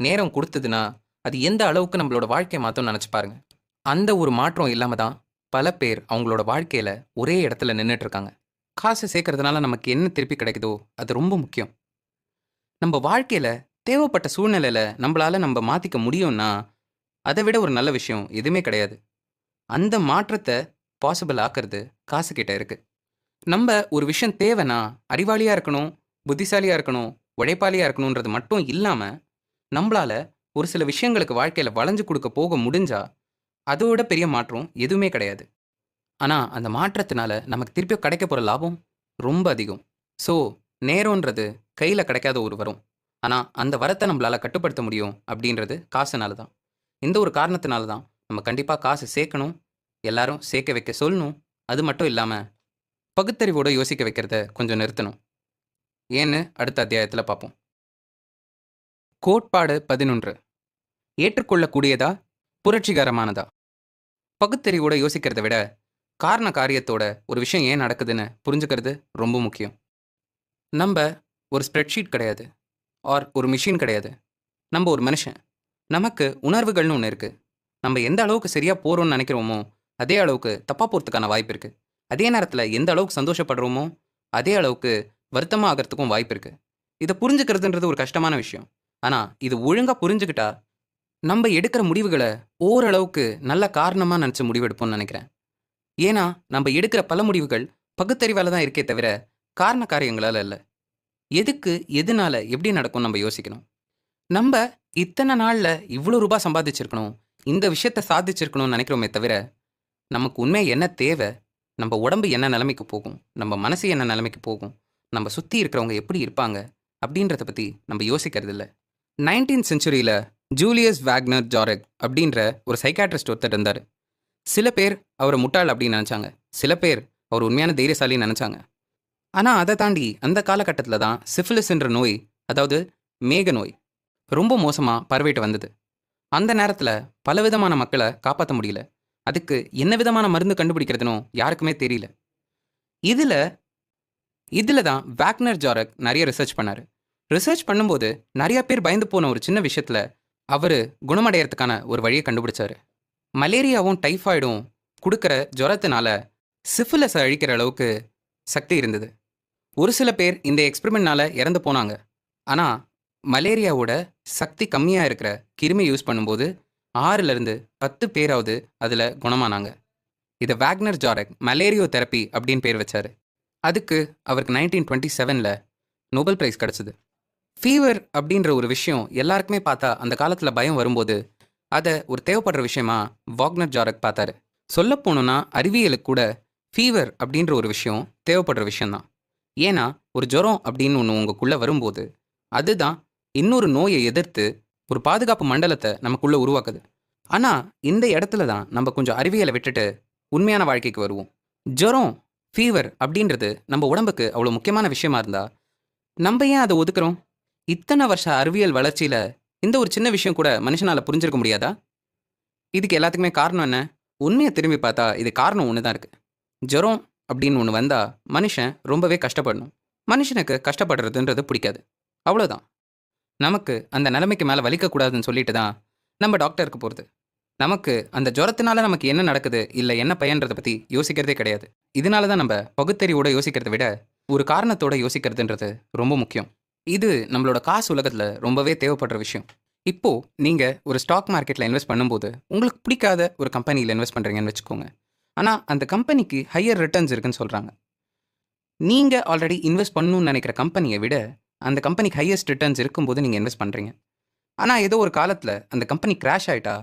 நேரம் கொடுத்ததுன்னா அது எந்த அளவுக்கு நம்மளோட வாழ்க்கையை மாத்தும்னு நினைச்சு பாருங்க. அந்த ஒரு மாற்றம் இல்லாம தான் பல பேர் அவங்களோட வாழ்க்கையில ஒரே இடத்துல நின்றுட்டு இருக்காங்க. காசு சேர்க்கறதுனால நமக்கு என்ன திருப்பி கிடைக்குதோ அது ரொம்ப முக்கியம். நம்ம வாழ்க்கையில தேவைப்பட்ட சூழ்நிலையில நம்மளால நம்ம மாத்திக்க முடியும்னா அதை விட ஒரு நல்ல விஷயம் எதுவுமே கிடையாது. அந்த மாற்றத்தை பாசிபிள் ஆக்குறது காசு கிட்ட இருக்கு. நம்ம ஒரு விஷயம் தேவைன்னா அறிவாளியா இருக்கணும், புத்திசாலியா இருக்கணும், உழைப்பாளியா இருக்கணுன்றது மட்டும் இல்லாம நம்மளால ஒரு சில விஷயங்களுக்கு வாழ்க்கையில வளைஞ்சு கொடுக்க போக முடிஞ்சா அதோட பெரிய மாற்றம் எதுவுமே கிடையாது. ஆனா அந்த மாற்றத்தினால நமக்கு திருப்பி கிடைக்க போற லாபம் ரொம்ப அதிகம். ஸோ நேரம்ன்றது கையில கிடைக்காத ஒரு வரம். ஆனா அந்த வரத்தை நம்மளால கட்டுப்படுத்த முடியும் அப்படின்றது காசுனால தான். இந்த ஒரு காரணத்தினால தான் நம்ம கண்டிப்பா காசு சேர்க்கணும், எல்லாரும் சேர்க்க வைக்க சொல்லணும். அது மட்டும் இல்லாம பகுத்தறிவோட யோசிக்க வைக்கிறத கொஞ்சம் நிறுத்தணும். ஏன்னு அடுத்த அத்தியாயத்துல பார்ப்போம். கோட்பாடு 11. ஏற்றுக்கொள்ளக்கூடியதா, புரட்சிகரமானதா? பகுத்தறிவோட யோசிக்கிறத விட காரண காரியத்தோட ஒரு விஷயம் ஏன் நடக்குதுன்னு புரிஞ்சுக்கிறது ரொம்ப முக்கியம். நம்ம ஒரு ஸ்ப்ரெட்ஷீட் கிடையாது, ஆர் ஒரு மிஷின் கிடையாது. நம்ம ஒரு மனுஷன். நமக்கு உணர்வுகள்னு ஒன்று இருக்கு. நம்ம எந்த அளவுக்கு சரியா போறோம்னு நினைக்கிறோமோ அதே அளவுக்கு தப்பா போறதுக்கான வாய்ப்பு இருக்கு. அதே நேரத்தில் எந்த அளவுக்கு சந்தோஷப்படுறோமோ அதே அளவுக்கு வருத்தமா ஆகிறதுக்கும் வாய்ப்பு இருக்கு. இதை புரிஞ்சுக்கிறதுன்றது ஒரு கஷ்டமான விஷயம். ஆனா இது ஒழுங்கா புரிஞ்சுக்கிட்டா நம்ம எடுக்கிற முடிவுகளை ஓரளவுக்கு நல்ல காரணமா நினைச்சு முடிவெடுப்போம்னு நினைக்கிறேன். ஏன்னா நம்ம எடுக்கிற பல முடிவுகள் பகுத்தறிவால தான் இருக்கே தவிர காரண காரியங்களால இல்ல. எதுக்கு எதனால எப்படி நடக்கும் நம்ம யோசிக்கணும். நம்ம இத்தனை நாள்ல இவ்வளோ ரூபாய் சம்பாதிச்சிருக்கணும், இந்த விஷயத்த சாதிச்சிருக்கணும்னு நினைக்கிறோமே தவிர நமக்கு உண்மை என்ன தேவை, நம்ம உடம்பு என்ன நிலைமைக்கு போகும், நம்ம மனசு என்ன நிலைமைக்கு போகும், நம்ம சுற்றி இருக்கிறவங்க எப்படி இருப்பாங்க அப்படின்றத பற்றி நம்ம யோசிக்கிறது இல்லை. 19th செஞ்சுரியில் ஜூலியஸ் வேக்னர் ஜாரெக் அப்படின்ற ஒரு சைக்காட்ரிஸ்ட் ஒருத்தர் இருந்தார். சில பேர் அவரை முட்டாள் அப்படின்னு நினச்சாங்க, சில பேர் அவர் உண்மையான தைரியசாலின்னு நினச்சாங்க. ஆனால் அதை தாண்டி அந்த காலகட்டத்தில் தான் சிஃபிலிஸ்ன்ற நோய், அதாவது மேக நோய், ரொம்ப மோசமாக பரவிட்டு வந்தது. அந்த நேரத்தில் பலவிதமான மக்களை காப்பாற்ற முடியல. அதுக்கு என்ன விதமான மருந்து கண்டுபிடிக்கிறதுனோ யாருக்குமே தெரியல. இதில் இதில் தான் வேக்னர் ஜாரக் நிறைய ரிசர்ச் பண்ணார். ரிசர்ச் பண்ணும்போது நிறைய பேர் பயந்து போன ஒரு சின்ன விஷயத்தில் அவர் குணமடைகிறதுக்கான ஒரு வழியை கண்டுபிடிச்சாரு. மலேரியாவும் டைஃபாய்டும் கொடுக்குற ஜுரத்தினால சிஃபிலிஸை அழிக்கிற அளவுக்கு சக்தி இருந்தது. ஒரு சில பேர் இந்த எக்ஸ்பெரிமெண்ட்னால இறந்து போனாங்க. ஆனால் மலேரியாவோட சக்தி கம்மியாக இருக்கிற கிருமி யூஸ் பண்ணும்போது 6லேருந்து 10 பேராவது அதில் குணமானாங்க. இதை வேக்னர் ஜாரக் மலேரியோ தெரப்பி அப்படின்னு பேர் வச்சார். அதுக்கு அவருக்கு 1927ல் நோபல் பிரைஸ் கிடச்சிது. ஃபீவர் அப்படின்ற ஒரு விஷயம் எல்லாருக்குமே பார்த்தா அந்த காலத்தில் பயம் வரும்போது அதை ஒரு தேவைப்படுற விஷயமா வாக்னர் ஜாரக் பார்த்தாரு. சொல்ல போனோன்னா அறிவியலுக்கு கூட ஃபீவர் அப்படின்ற ஒரு விஷயம் தேவைப்படுற விஷயந்தான். ஏன்னா ஒரு ஜுரம் அப்படின்னு ஒன்று உங்களுக்குள்ளே வரும்போது அதுதான் இன்னொரு நோயை எதிர்த்து ஒரு பாதுகாப்பு மண்டலத்தை நமக்குள்ளே உருவாக்குது. ஆனால் இந்த இடத்துல தான் நம்ம கொஞ்சம் அறிவியலை விட்டுட்டு உண்மையான வாழ்க்கைக்கு வருவோம். ஜுரம், ஃபீவர் அப்படின்றது நம்ம உடம்புக்கு அவ்வளோ முக்கியமான விஷயமா இருந்தால் நம்ம ஏன் அதை ஒதுக்குறோம்? இத்தனை வருஷ அறிவியல் வளர்ச்சியில் இந்த ஒரு சின்ன விஷயம் கூட மனுஷனால் புரிஞ்சிருக்க முடியாதா? இதுக்கு எல்லாத்துக்குமே காரணம் என்ன? உண்மையை திரும்பி பார்த்தா இது காரணம் ஒன்று தான் இருக்குது. ஜுரம் அப்படின்னு ஒன்று வந்தால் மனுஷன் ரொம்பவே கஷ்டப்படணும். மனுஷனுக்கு கஷ்டப்படுறதுன்றது பிடிக்காது. அவ்வளோதான். நமக்கு அந்த நிலைமைக்கு மேலே வலிக்கக்கூடாதுன்னு சொல்லிட்டு தான் நம்ம டாக்டருக்கு போகிறது. நமக்கு அந்த ஜுரத்தினால நமக்கு என்ன நடக்குது இல்லை என்ன பயன்றதை பற்றி யோசிக்கிறதே கிடையாது. இதனால தான் நம்ம பகுத்தறிவோட யோசிக்கிறத விட ஒரு காரணத்தோட யோசிக்கிறதுன்றது ரொம்ப முக்கியம். இது நம்மளோட காசு உலகத்தில் ரொம்பவே தேவைப்படுற விஷயம். இப்போது நீங்கள் ஒரு ஸ்டாக் மார்க்கெட்டில் இன்வெஸ்ட் பண்ணும்போது உங்களுக்கு பிடிக்காத ஒரு கம்பெனியில் இன்வெஸ்ட் பண்ணுறீங்கன்னு வச்சுக்கோங்க. ஆனால் அந்த கம்பெனிக்கு ஹையர் ரிட்டர்ன்ஸ் இருக்குன்னு சொல்கிறாங்க. நீங்கள் ஆல்ரெடி இன்வெஸ்ட் பண்ணணும்னு நினைக்கிற கம்பெனியை விட அந்த கம்பெனிக்கு ஹையஸ்ட் ரிட்டர்ன்ஸ் இருக்கும்போது நீங்கள் இன்வெஸ்ட் பண்ணுறீங்க. ஆனால் ஏதோ ஒரு காலத்தில் அந்த கம்பெனி கிராஷ் ஆகிட்டா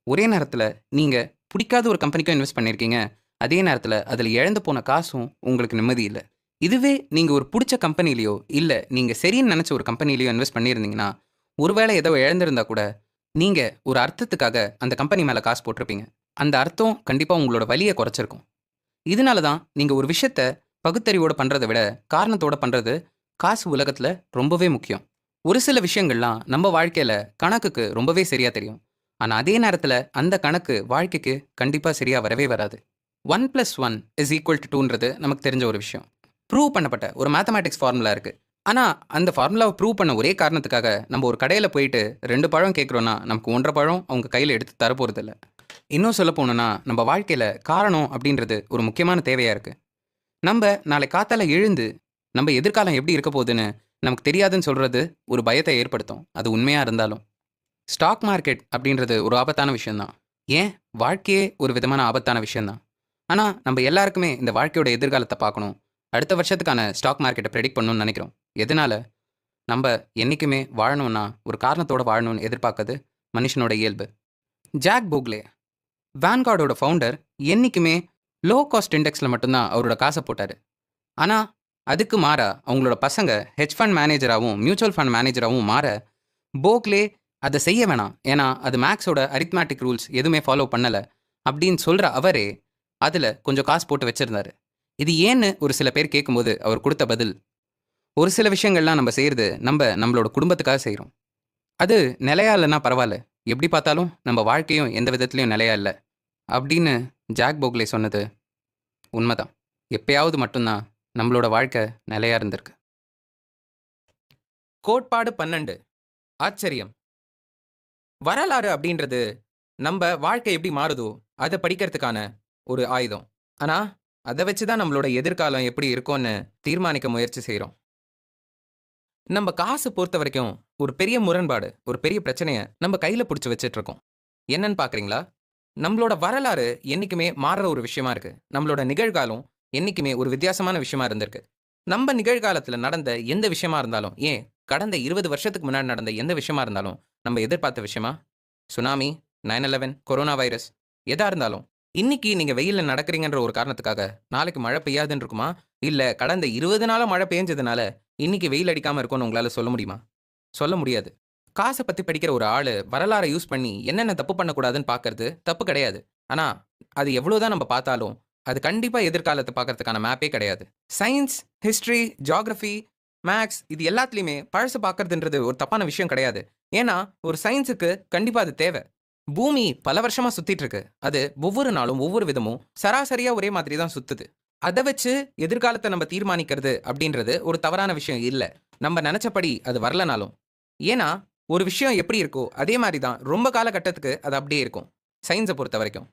ஒரே நேரத்தில் நீங்கள் பிடிக்காத ஒரு கம்பெனிக்கும் இன்வெஸ்ட் பண்ணியிருக்கீங்க. அதே நேரத்தில் அதில் இழந்து போன காசும் உங்களுக்கு நிம்மதி இல்லை. இதுவே நீங்கள் ஒரு பிடிச்ச கம்பெனிலையோ இல்லை நீங்கள் சரின்னு நினச்ச ஒரு கம்பெனிலையோ இன்வெஸ்ட் பண்ணியிருந்தீங்கன்னா ஒருவேளை ஏதோ இழந்திருந்தா கூட நீங்கள் ஒரு அர்த்தத்துக்காக அந்த கம்பெனி மேலே காசு போட்டிருப்பீங்க. அந்த அர்த்தம் கண்டிப்பாக உங்களோட வலியை குறைச்சிருக்கும். இதனால தான் நீங்கள் ஒரு விஷயத்த பகுத்தறிவோடு பண்ணுறதை விட காரணத்தோடு பண்ணுறது காசு உலகத்தில் ரொம்பவே முக்கியம். ஒரு சில விஷயங்கள்லாம் நம்ம வாழ்க்கையில் கணக்குக்கு ரொம்பவே சரியாக தெரியும். ஆனால் அதே நேரத்தில் அந்த கணக்கு வாழ்க்கைக்கு கண்டிப்பாக சரியாக வரவே வராது. 1+1 = 2ன்றது நமக்கு தெரிஞ்ச ஒரு விஷயம். ப்ரூவ் பண்ணப்பட்ட ஒரு மேத்தமேட்டிக்ஸ் ஃபார்முலா இருக்குது. ஆனால் அந்த ஃபார்முலாவை ப்ரூவ் பண்ண ஒரே காரணத்துக்காக நம்ம ஒரு கடையில் போயிட்டு 2 பழம் கேட்குறோன்னா நமக்கு 1.5 பழம் அவங்க கையில் எடுத்து தரப்போகிறதில்ல. இன்னும் சொல்ல போனோன்னா நம்ம வாழ்க்கையில் காரணம் அப்படின்றது ஒரு முக்கியமான தேவையாக இருக்குது. நம்ம நாளை காத்தால எழுந்து நம்ம எதிர்காலம் எப்படி இருக்க போகுதுன்னு நமக்கு தெரியாதுன்னு சொல்கிறது ஒரு பயத்தை ஏற்படுத்தும், அது உண்மையாக இருந்தாலும். ஸ்டாக் மார்க்கெட் அப்படின்றது ஒரு ஆபத்தான விஷயந்தான். ஏன், வாழ்க்கையே ஒரு விதமான ஆபத்தான விஷயந்தான். ஆனால் நம்ம எல்லாருக்குமே இந்த வாழ்க்கையோட எதிர்காலத்தை பார்க்கணும், அடுத்த வருஷத்துக்கான ஸ்டாக் மார்க்கெட்டை ப்ரெடிக்ட் பண்ணணும்னு நினைக்கிறோம். எதனால்? நம்ம என்றைக்குமே வாழணும்னா ஒரு காரணத்தோடு வாழணும்னு எதிர்பார்க்கறது மனுஷனோட இயல்பு. ஜாக் போக்லே, வான்கார்டோட ஃபவுண்டர், என்றைக்குமே லோ காஸ்ட் இண்டெக்ஸில் மட்டும்தான் அவரோட காசை போட்டார். ஆனால் அதுக்கு மாறா அவங்களோட பசங்க ஹெட்ஜ் ஃபண்ட் மேனேஜராகவும் மியூச்சுவல் ஃபண்ட் மேனேஜராகவும் மாற போக்லே அதை செய்ய வேணாம், ஏன்னா அது மேக்ஸோட அரித்மேட்டிக் ரூல்ஸ் எதுவுமே ஃபாலோ பண்ணலை அப்படின்னு சொல்கிற அவரே அதில் கொஞ்சம் காசு போட்டு வச்சுருந்தாரு. இது ஏன்னு ஒரு சில பேர் கேட்கும்போது அவர் கொடுத்த பதில், ஒரு சில விஷயங்கள்லாம் நம்ம செய்கிறது நம்மளோட குடும்பத்துக்காக செய்கிறோம். அது நிலையா இல்லைன்னா பரவாயில்ல, எப்படி பார்த்தாலும் நம்ம வாழ்க்கையும் எந்த விதத்துலையும் நிலையா இல்லை அப்படின்னு ஜாக் போக்லே சொன்னது உண்மைதான். எப்பயாவது மட்டும்தான் நம்மளோட வாழ்க்கை நிலையா இருந்திருக்கு. கோட்பாடு 12, ஆச்சரியம். வரலாறு அப்படின்றது நம்ம வாழ்க்கை எப்படி மாறுதோ அதை படிக்கிறதுக்கான ஒரு ஆயுதம். ஆனால் அதை வச்சு தான் நம்மளோட எதிர்காலம் எப்படி இருக்கும்னு தீர்மானிக்க முயற்சி செய்கிறோம். நம்ம காசு பொறுத்த வரைக்கும் ஒரு பெரிய முரண்பாடு, ஒரு பெரிய பிரச்சனையை நம்ம கையில் பிடிச்சி வச்சுட்டு இருக்கோம். என்னன்னு பார்க்குறீங்களா? நம்மளோட வரலாறு என்றைக்குமே மாறுற ஒரு விஷயமா இருக்கு. நம்மளோட நிகழ்காலம் என்றைக்குமே ஒரு வித்தியாசமான விஷயமா இருந்திருக்கு. நம்ம நிகழ்காலத்தில் நடந்த எந்த விஷயமா இருந்தாலும், ஏன் கடந்த 20 வருஷத்துக்கு முன்னாடி நடந்த எந்த விஷயமா இருந்தாலும் நம்ம எதிர்பார்த்த விஷயமா? சுனாமி, 9/11, கொரோனா வைரஸ், எதா இருந்தாலும் இன்னைக்கு நீங்கள் வெயிலில் நடக்கிறீங்கன்ற ஒரு காரணத்துக்காக நாளைக்கு மழை பெய்யாதுன்னு இருக்குமா? இல்லை கடந்த 20 நாளாக மழை பெஞ்சதுனால இன்னைக்கு வெயில் அடிக்காமல் இருக்கும்னு உங்களால் சொல்ல முடியுமா? சொல்ல முடியாது. காசை பற்றி படிக்கிற ஒரு ஆள் வரலாறை யூஸ் பண்ணி என்னென்ன தப்பு பண்ணக்கூடாதுன்னு பார்க்கறது தப்பு கிடையாது. ஆனால் அது எவ்வளோதான் நம்ம பார்த்தாலும் அது கண்டிப்பாக எதிர்காலத்தை பார்க்கறதுக்கான மேப்பே கிடையாது. சயின்ஸ், ஹிஸ்ட்ரி, ஜியாகிரஃபி, மேக்ஸ், இது எல்லாத்துலேயுமே பழசு பார்க்கறதுன்றது ஒரு தப்பான விஷயம் கிடையாது. ஏன்னா ஒரு சயின்ஸுக்கு கண்டிப்பாக அது தேவை. பூமி பல வருஷமாக சுற்றிட்டு இருக்கு. அது ஒவ்வொரு நாளும் ஒவ்வொரு விதமும் சராசரியாக ஒரே மாதிரி தான் சுற்றுது. அதை வச்சு எதிர்காலத்தை நம்ம தீர்மானிக்கிறது அப்படின்றது ஒரு தவறான விஷயம் இல்லை. நம்ம நினச்சபடி அது வரலனாலும். ஏன்னா ஒரு விஷயம் எப்படி இருக்கோ அதே மாதிரி தான் ரொம்ப காலகட்டத்துக்கு அது அப்படியே இருக்கும். சயின்ஸை பொறுத்த வரைக்கும்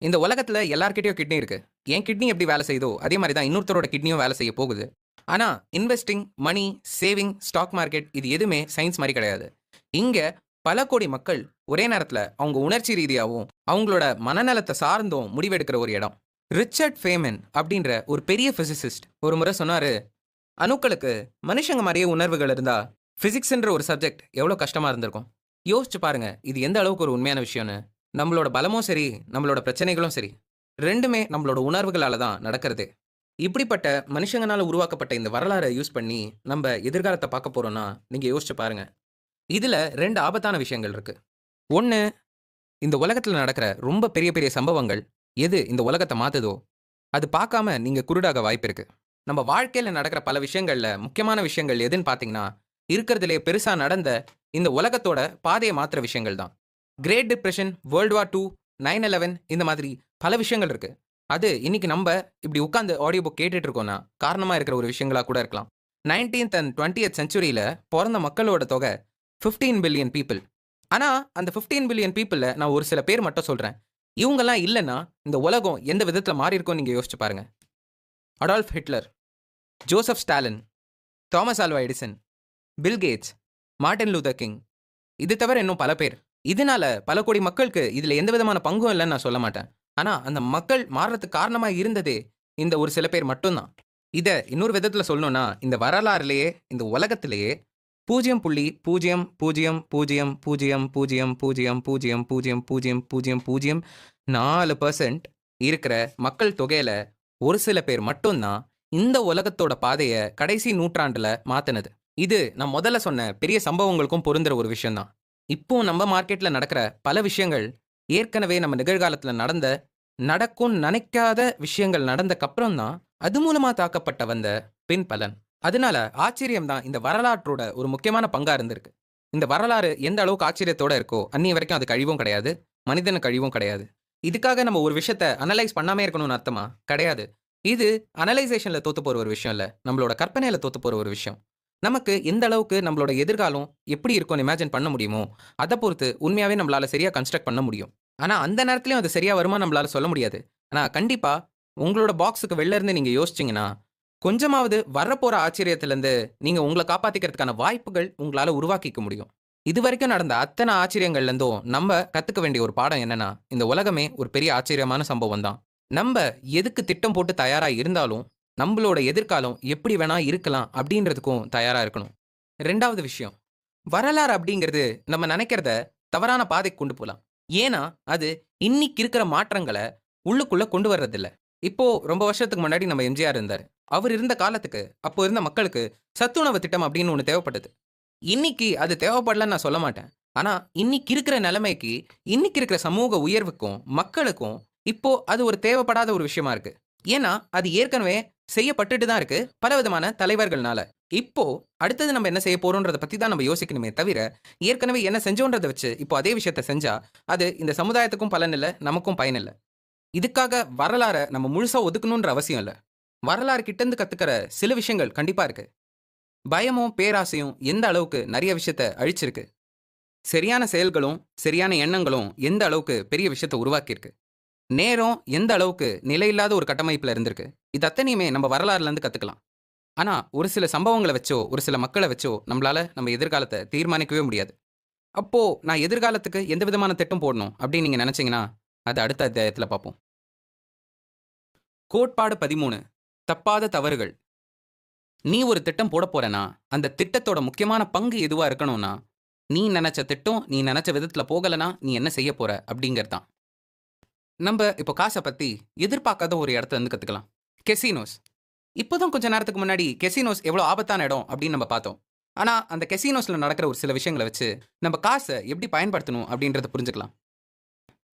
இந்த உலகத்தில் எல்லார்கிட்டையும் கிட்னி இருக்குது. என் கிட்னி எப்படி வேலை செய்யுதோ அதே மாதிரி தான் இன்னொருத்தரோட கிட்னியும் வேலை செய்ய போகுது. ஆனால் இன்வெஸ்டிங், மணி, சேவிங், ஸ்டாக் மார்க்கெட், இது எதுவுமே சயின்ஸ் மாதிரி கிடையாது. இங்கே பல கோடி மக்கள் ஒரே நேரத்தில் அவங்க உணர்ச்சி ரீதியாகவும் அவங்களோட மனநலத்தை சார்ந்தும் முடிவெடுக்கிற ஒரு இடம். ரிச்சர்ட் ஃபேமன் அப்படின்ற ஒரு பெரிய ஃபிசிசிஸ்ட் ஒரு முறை சொன்னார், அணுக்களுக்கு மனுஷங்க மாதிரியே உணர்வுகள் இருந்தால் ஃபிசிக்ஸ்ன்ற ஒரு சப்ஜெக்ட் எவ்வளோ கஷ்டமாக இருந்திருக்கும். யோசிச்சு பாருங்க இது எந்த அளவுக்கு ஒரு உண்மையான விஷயம்னு. நம்மளோட பலமும் சரி, நம்மளோட பிரச்சனைகளும் சரி, ரெண்டுமே நம்மளோட உணர்வுகளால் தான் நடக்கிறது. இப்படிப்பட்ட மனுஷங்களால் உருவாக்கப்பட்ட இந்த வரலாறை யூஸ் பண்ணி நம்ம எதிர்காலத்தை பார்க்க போகிறோன்னா நீங்கள் யோசிச்சு பாருங்க. இதில் 2 ஆபத்தான விஷயங்கள் இருக்குது. ஒன்று, இந்த உலகத்தில் நடக்கிற ரொம்ப பெரிய பெரிய சம்பவங்கள் எது இந்த உலகத்தை மாற்றுதோ அது பார்க்காம நீங்கள் குருடாக வாய்ப்பு இருக்குது. நம்ம வாழ்க்கையில் நடக்கிற பல விஷயங்களில் முக்கியமான விஷயங்கள் எதுன்னு பார்த்தீங்கன்னா இருக்கிறதுலே பெருசாக நடந்த இந்த உலகத்தோட பாதையை மாற்றுற விஷயங்கள் தான். Great Depression, World War II, 9/11, இந்த மாதிரி பல விஷயங்கள் இருக்குது. அது இன்னைக்கு நம்ம இப்படி உட்கார்ந்து ஆடியோ புக் கேட்டுட்டு இருக்கோம்னா, காரணமா இருக்கிற ஒரு விஷயங்களா கூட இருக்கலாம். 19த் அண்ட் 20த் செஞ்சுரியில பொறந்த மக்களோட தொகை 15 பில்லியன் பீப்பிள். ஆனா, அந்த 15 பில்லியன் பீப்பிள்ல நான் ஒரு சில பேர் மட்டும் சொல்றேன். இவங்கலாம் இல்லன்னா, இந்த உலகம் எந்த விதத்துல மாறியிருக்கும்னு நீங்க யோசிச்சு பாருங்க. Adolf Hitler, Joseph Stalin, Thomas Alva Edison, Bill Gates, Martin Luther King. இது தவிர இன்னும் பல பேர். இதனால பல கோடி மக்களுக்கு இதுல எந்த விதமான பங்கும் இல்லைன்னு நான் சொல்ல மாட்டேன். ஆனா அந்த மக்கள் மாறுறதுக்கு காரணமா இருந்ததே இந்த ஒரு சில பேர் மட்டும்தான். இத இன்னொரு விதத்துல சொல்லணும்னா இந்த வரலாறுலயே இந்த உலகத்திலேயே 0.0000000004% இருக்கிற மக்கள் தொகையில ஒரு சில பேர் மட்டும்தான் இந்த உலகத்தோட பாதைய கடைசி நூற்றாண்டுல மாத்துனது. இது நான் முதல்ல சொன்ன பெரிய சம்பவங்களுக்கும் பொருந்துற ஒரு விஷயம் தான். இப்போ நம்ம மார்க்கெட்ல நடக்கிற பல விஷயங்கள் ஏற்கனவே நம்ம நிகழ்காலத்துல நடக்கும்னு நினைக்காத விஷயங்கள் நடந்தக்கப்புறம் தான் அது மூலமா தாக்கப்பட்ட வந்த பின் பலன். அதனால ஆச்சரியம் தான் இந்த வரலாற்றோட ஒரு முக்கியமான பங்கா இருந்திருக்கு. இந்த வரலாறு எந்த அளவுக்கு ஆச்சரியத்தோட இருக்கோ அன்னிய வரைக்கும் அது கழிவும் கிடையாது, மனிதனுக்கு கழிவும் கிடையாது. இதுக்காக நம்ம ஒரு விஷயத்த அனலைஸ் பண்ணாமே இருக்கணும்னு அர்த்தமா? கிடையாது. இது அனலைசேஷன்ல தோத்து போற ஒரு விஷயம் இல்ல. நம்மளோட கற்பனையில தோத்து போற ஒரு விஷயம். நமக்கு எந்த அளவுக்கு நம்மளோட எதிர்காலம் எப்படி இருக்கும்னு இமேஜின் பண்ண முடியுமோ, அத பொறுத்து உண்மையாவே நம்மளால சரியா கன்ஸ்ட்ரக்ட் பண்ண முடியும். ஆனா, அந்த நேரத்திலயும் அது சரியா வருமான்னு நம்மளால சொல்ல முடியாது. ஆனா, கண்டிப்பா உங்களோட பாக்ஸுக்கு வெளில இருந்து நீங்க யோசிச்சீங்கன்னா, கொஞ்சமாவது வரப்போற ஆச்சரியத்திலருந்து நீங்க உங்கள காப்பாத்திக்கிறதுக்கான வாய்ப்புகள் உங்களால உருவாக்கிக்க முடியும். இதுவரைக்கும் நடந்த அத்தன ஆச்சரியங்கள்ல இருந்தும் நம்ம கத்துக்க வேண்டிய ஒரு பாடம் என்னன்னா, இந்த உலகமே ஒரு பெரிய ஆச்சரியமான சம்பவம் தான். நம்ப எதுக்கு திட்டம் போட்டு தயாரா இருந்தாலும், நம்பளோட எதிர்காலம் எப்படி வேணா இருக்கலாம் அப்படின்றதுக்கும் தயாரா இருக்கணும். 2வது விஷயம், வரலாறு அப்படிங்கிறது நம்ம நெனைக்கிறத தவறான பாதைக்கு கொண்டு போலாம். ஏன்னா, அது இன்னிக்கு இருக்கிற மாற்றங்கள உள்ளுக்குள்ள கொண்டு வர்றதில்ல. இப்போ ரொம்ப வருஷத்துக்கு முன்னாடி நம்ம எம்ஜிஆர் இருந்தாரு. அவர் இருந்த காலத்துக்கு, அப்போ இருந்த மக்களுக்கு சத்துணவு திட்டம் அப்படின்னு ஒண்ணு தேவைப்பட்டது. இன்னிக்கு அது தேவைப்படலன்னு நான் சொல்ல மாட்டேன். ஆனா, இன்னிக்கு இருக்கிற நிலைமைக்கு, இன்னிக்கு இருக்கிற சமூக உயர்வுக்கும், மக்களுக்கும் இப்போ அது ஒரு தேவைப்படாத ஒரு விஷயமா இருக்கு. ஏன்னா, அது ஏற்கனவே செய்யப்பட்டுட்டு தான் இருக்கு, பலவிதமான தலைவர்கள்னால. இப்போ அடுத்தது நம்ம என்ன செய்ய போறோம்ன்றத பத்தி தான் நம்ம யோசிக்கணுமே தவிர, ஏற்கனவே என்ன செஞ்சோன்றத வச்சு இப்போ அதே விஷயத்த செஞ்சா, அது இந்த சமுதாயத்துக்கும் பலன் இல்ல, நமக்கும் பயன் இல்ல. இதுக்காக வரலாற நம்ம முழுசா ஒதுக்கணுன்ற அவசியம் இல்ல. வரலாறு கிட்ட இருந்து கத்துக்கிற சில விஷயங்கள் கண்டிப்பா இருக்கு. பயமும், பேராசையும் எந்த அளவுக்கு நெறைய விஷயத்த அழிச்சிருக்கு. சரியான செயல்களும், சரியான எண்ணங்களும் எந்த அளவுக்கு பெரிய விஷயத்த உருவாக்கியிருக்கு. நேரம் எந்த அளவுக்கு நிலையில்லாத ஒரு கட்டமைப்புல இருந்திருக்கு. இது அத்தனையுமே நம்ம வரலாறுல இருந்து கத்துக்கலாம். ஆனா, ஒரு சில சம்பவங்கள வச்சோ, ஒரு சில மக்கள வச்சோ நம்மளால நம்ம எதிர்காலத்த தீர்மானிக்கவே முடியாது. அப்போ நான் எதிர்காலத்துக்கு எந்த விதமான திட்டம் போடணும் அப்படின்னு நீங்க நெனச்சீங்கன்னா, அத அடுத்த அத்தியாயத்துல பார்ப்போம். கோட்பாடு 13 தப்பாத தவறுகள். நீ ஒரு திட்டம் போடப் போறேன்னா, அந்த திட்டத்தோட முக்கியமான பங்கு எதுவா இருக்கணும்னா, நீ நெனச்ச திட்டம், நீ நெனச்ச விதத்துல போகலன்னா, நீ என்ன செய்யப் போற அப்படிங்கிறது தான். நம்ப இப்போ காச பத்தி எதிர்பார்க்காத ஒரு இடத்துல இருந்து கத்துக்கலாம். கெசினோஸ். இப்போதான் கொஞ்ச நேரத்துக்கு முன்னாடி கெசினோஸ் எவ்வளோ ஆபத்தான இடம் அப்படின்னு நம்ம பார்த்தோம். ஆனா, அந்த கெசினோஸ்ல நடக்கிற ஒரு சில விஷயங்கள வச்சு, நம்ம காச எப்படி பயன்படுத்தணும் அப்படின்றத புரிஞ்சுக்கலாம்.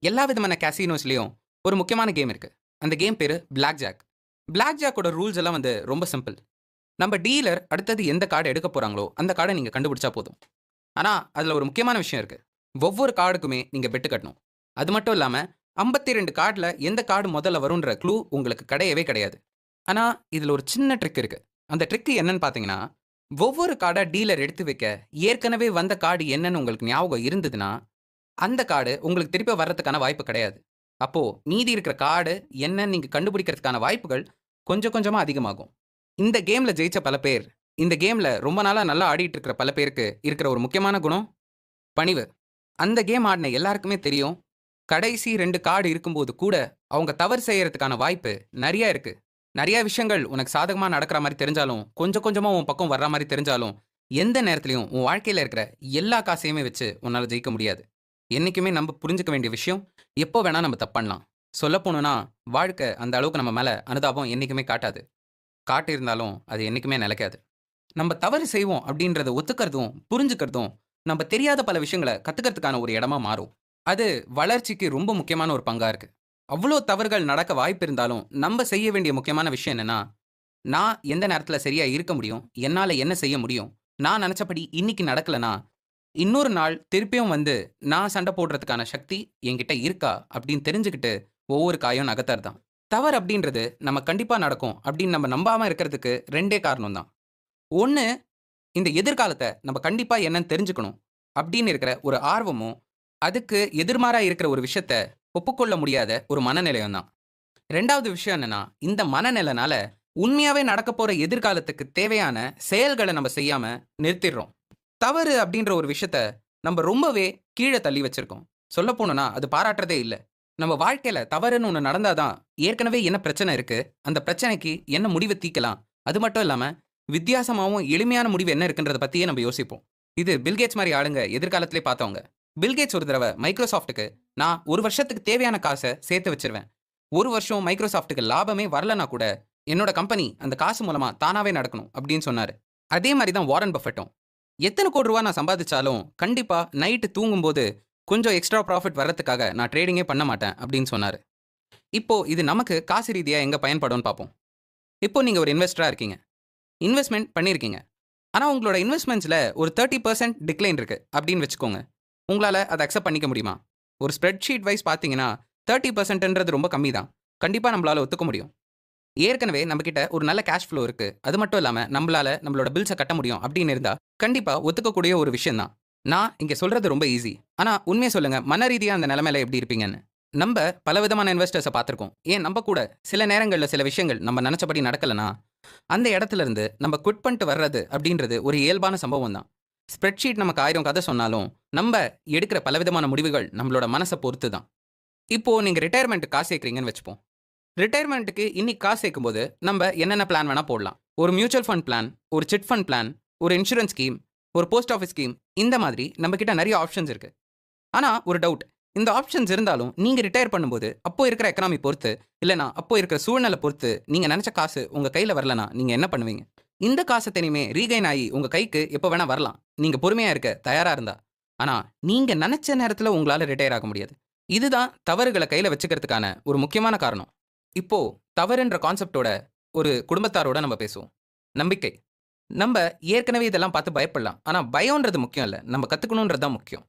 எல்லா விதமான கேசினோஸ்லயும் ஒரு முக்கியமான கேம் இருக்கு. அந்த கேம் பேரு பிளாக் ஜாக். பிளாக் ஜாக்கோட ரூல்ஸ் எல்லாம் வந்து ரொம்ப சிம்பிள். நம்ம டீலர் அடுத்தது எந்த கார்டு எடுக்க போறாங்களோ, அந்த கார்ட நீங்க கண்டுபிடிச்சா போதும். ஆனா, அதுல ஒரு முக்கியமான விஷயம் இருக்கு. ஒவ்வொரு கார்டுக்குமே நீங்க பெட் கட்டணும். அது மட்டும் இல்லாம 52 கார்டுல எந்த கார்டு முதல்ல வரும்ன்ற க்ளூ உங்களுக்கு கிடையவே கிடையாது. ஆனா, இதுல ஒரு சின்ன ட்ரிக் இருக்கு. அந்த ட்ரிக் என்னன்னு பார்த்தீங்கன்னா, ஒவ்வொரு கார்டா டீலர் எடுத்து வைக்க, ஏற்கனவே வந்த கார்டு என்னன்னு உங்களுக்கு ஞாபகம் இருந்ததுன்னா, அந்த கார்டு உங்களுக்கு திருப்பி வர்றதுக்கான வாய்ப்பு கிடையாது. அப்போ மீதி இருக்கிற கார்டு என்னன்னு நீங்க கண்டுபிடிக்கிறதுக்கான வாய்ப்புகள் கொஞ்சம் கொஞ்சமா அதிகமாகும். இந்த கேம்ல ஜெயிச்ச பல பேர், இந்த கேம்ல ரொம்ப நாளா நல்லா ஆடிட்டு இருக்கிற பல பேருக்கு இருக்கிற ஒரு முக்கியமான குணம், பணிவு. அந்த கேம் ஆடின எல்லாருக்குமே தெரியும். கடைசி 2 கார்டு இருக்கும்போது கூட, அவங்க தவறு செய்யறதுக்கான வாய்ப்பு நெறைய இருக்கு. நெறைய விஷயங்கள் உனக்கு சாதகமா நடக்கிற மாரி தெரிஞ்சாலும், கொஞ்சம் கொஞ்சமா உன் பக்கம் வர்ற மாரி தெரிஞ்சாலும், எந்த நேரத்திலயும் உன் வாழ்க்கையில இருக்கிற எல்லா காசையுமே வச்சு உன்னால ஜெயிக்க முடியாது. என்னைக்குமே நம்ப புரிஞ்சுக்க வேண்டிய விஷயம், எப்போ வேணா நம்ம தப்பு பண்ணலாம். சொல்லப்போணும்னா, வாழ்க்கை அந்த அளவுக்கு நம்ம மேல அனுதாபம் என்னைக்குமே காட்டாது. காட்டியிருந்தாலும் அது என்னைக்குமே நிலைக்காது. நம்ம தவறு செய்வோம் அப்படின்றத ஒத்துக்கிறதும், புரிஞ்சுக்கிறதும், நம்ம தெரியாத பல விஷயங்கள கத்துக்கிறதுக்கான ஒரு இடமா மாறும். அது வளர்ச்சிக்கு ரொம்ப முக்கியமான ஒரு பங்கா இருக்கு. அவ்ளோ தவறுகள் நடக்க வாய்ப்பு இருந்தாலும், நம்ப செய்ய வேண்டிய முக்கியமான விஷயம் என்னன்னா, நான் எந்த நேரத்துல சரியா இருக்க முடியும்? என்னால என்ன செய்ய முடியும்? நான் நெனச்சபடி இன்னைக்கு நடக்கலனா, இன்னொரு நாள் திருப்பியும் வந்து நான் சண்ட போடுறதுக்கான சக்தி என்கிட்ட இருக்கா? அப்படின்னு தெரிஞ்சுக்கிட்டு ஒவ்வொரு காயும் நகர்த்துறது தான். தவறு அப்படின்றது நம்ம கண்டிப்பா நடக்கும் அப்படின்னு நம்ம நம்பாம இருக்கிறதுக்கு 2 காரணம் தான். ஒண்ணு, இந்த எதிர்காலத்த நம்ம கண்டிப்பா என்னன்னு தெரிஞ்சுக்கணும் அப்படின்னு இருக்கிற ஒரு ஆர்வமும், அதுக்கு எதிர்மாறா இருக்கிற ஒரு விஷயத்த ஒப்புக்கொள்ள முடியாத ஒரு மனநிலையும் தான். 2வது விஷயம் என்னன்னா, இந்த மனநிலைனால உண்மையாவே நடக்கப் போற எதிர்காலத்துக்கு தேவையான செயல்கள நம்ம செய்யாம நிறுத்திடுறோம். தவறு அப்படின்ற ஒரு விஷயத்த நம்ம ரொம்பவே கீழ தள்ளி வச்சிருக்கோம். சொல்லப் போணும்னா, அது பாராட்டுறதே இல்ல. நம்ம வாழ்க்கையில தவறுன்னு ஒண்ணு நடந்தா தான், ஏற்கனவே என்ன பிரச்சனை இருக்கு? அந்த பிரச்சனைக்கு என்ன முடிவு தீர்க்கலாம்? அது மட்டும் இல்லாம, வித்தியாசமாவும் எளிமையான முடிவு என்ன இருக்குன்றத பத்தியே நம்ம யோசிப்போம். இது பில் கேட்ஸ் மாரி ஆளுங்க எதிர்காலத்திலே பார்த்தவங்க. பில் கேட்ஸ் ஒரு தடவ மைக்ரோசாஃப்ட்க்கு நான் 1 வருஷத்துக்கு தேவையான காச சேர்த்து வச்சுருவேன். 1 வருஷம் மைக்ரோசாஃப்ட்க்கு லாபமே வரலனா கூட, என்னோட கம்பெனி அந்த காசு மூலமா தானாவே நடக்கணும் அப்படின்னு சொன்னாரு. அதே மாரி தான் வாரன் பஃபெட்டும். எத்தன கோடி ரூவா நான் சம்பாதிச்சாலும், கண்டிப்பா நைட்டு தூங்கும்போது கொஞ்சம் எக்ஸ்ட்ரா ப்ராஃபிட் வர்றதுக்காக நான் ட்ரேடிங்கே பண்ண மாட்டேன் அப்படின்னு சொன்னாரு. இப்போ இது நமக்கு காசு ரீதியா எங்க பயன்படும்னு பார்ப்போம். இப்போ நீங்க ஒரு இன்வெஸ்டரா இருக்கீங்க. இன்வெஸ்ட்மென்ட் பண்ணியிருக்கீங்க. ஆனா உங்களோட இன்வெஸ்ட்மென்ட்ஸ்ல ஒரு 30% டிக்ளைன் இருக்கு அப்படின்னு வச்சுக்கோங்க. உங்களால அத அக்செப்ட் பண்ணிக்க முடியுமா? ஒரு ஸ்ப்ரெட் ஷீட் வைஸ் பார்த்தீங்கன்னா, 30%ன்றது ரொம்ப கம்மி தான். கண்டிப்பா நம்மளால ஒத்துக்க முடியும். ஏற்கனவே நம்மகிட்ட ஒரு நல்ல கேஷ் ஃப்ளோ இருக்கு. அது மட்டும் இல்லாம நம்மளால நம்மளோட பில்ஸ கட்ட முடியும் அப்படின்னு இருந்தா, கண்டிப்பா ஒத்துக்கக்கூடிய ஒரு விஷயம் தான். நான் இங்க சொல்றது ரொம்ப ஈஸி. ஆனா உண்மைய சொல்லுங்க, மன ரீதியா அந்த நிலைமையில எப்படி இருப்பீங்கன்னு. நம்ப பலவிதமான இன்வெஸ்டர்ஸ பார்த்திருக்கோம். ஏன் நம்ப கூட சில நேரங்கள்ல சில விஷயங்கள் நம்ம நெனச்சபடி நடக்கலனா, அந்த இடத்துல இருந்து நம்ம குவிட் பண்ணிட்டு வர்றது அப்படின்றது ஒரு இயல்பான சம்பவம் தான். ஸ்ப்ரெட்ஷீட் நமக்கு 1000 கதை சொன்னாலும், நம்ப எடுக்கிற பலவிதமான முடிவுகள் நம்மளோட மனச பொறுத்து தான். இப்போ நீங்க ரிட்டயர்மென்ட்க்கு காசு சேர்க்கிறீங்கன்னு வச்சுப்போம். ரிட்டயர்மென்ட்க்கு இன்னைக்கு காசு சேர்க்கும்போது, நம்ப என்னென்ன பிளான் வேணா போடலாம். ஒரு மியூச்சுவல் ஃபண்ட் பிளான், ஒரு சிட் ஃபண்ட் பிளான், ஒரு இன்சூரன்ஸ் ஸ்கீம், ஒரு போஸ்ட் ஆஃபிஸ் ஸ்கீம் இந்த மாதிரி நம்ம கிட்ட நெறைய ஆப்ஷன்ஸ் இருக்கு. ஆனா ஒரு டவுட். இந்த ஆப்ஷன்ஸ் இருந்தாலும், நீங்க ரிட்டயர் பண்ணும்போது, அப்போ இருக்கிற எக்கனாமி பொறுத்து, இல்லன்னா அப்போ இருக்கிற சூழ்நிலை பொறுத்து, நீங்க நெனச்ச காசு உங்க கையில வரலனா, நீங்க என்ன பண்ணுவீங்க? இந்த காசு இனிமே ரீகெயின் ஆயி உங்க கைக்கு எப்ப வேணா வரலாம். நீங்க பொறுமையா இருக்க தயாரா இருந்தா. ஆனா, நீங்க நெனச்ச நேரத்துல உங்களால ரிட்டயர் ஆக முடியாது. இதுதான் தவறுகள கையில வச்சுக்கிறதுக்கான ஒரு முக்கியமான காரணம். இப்போ தவறுன்ற கான்செப்ட்டோட ஒரு குடும்பத்தாரோட நம்ம பேசுவோம். நம்பிக்கை. நம்ப ஏற்கனவே இதெல்லாம் பார்த்து பயப்படலாம். ஆனா பயம்ன்றது முக்கியம் இல்ல. நம்ம கத்துக்கணும்ன்றது தான் முக்கியம்.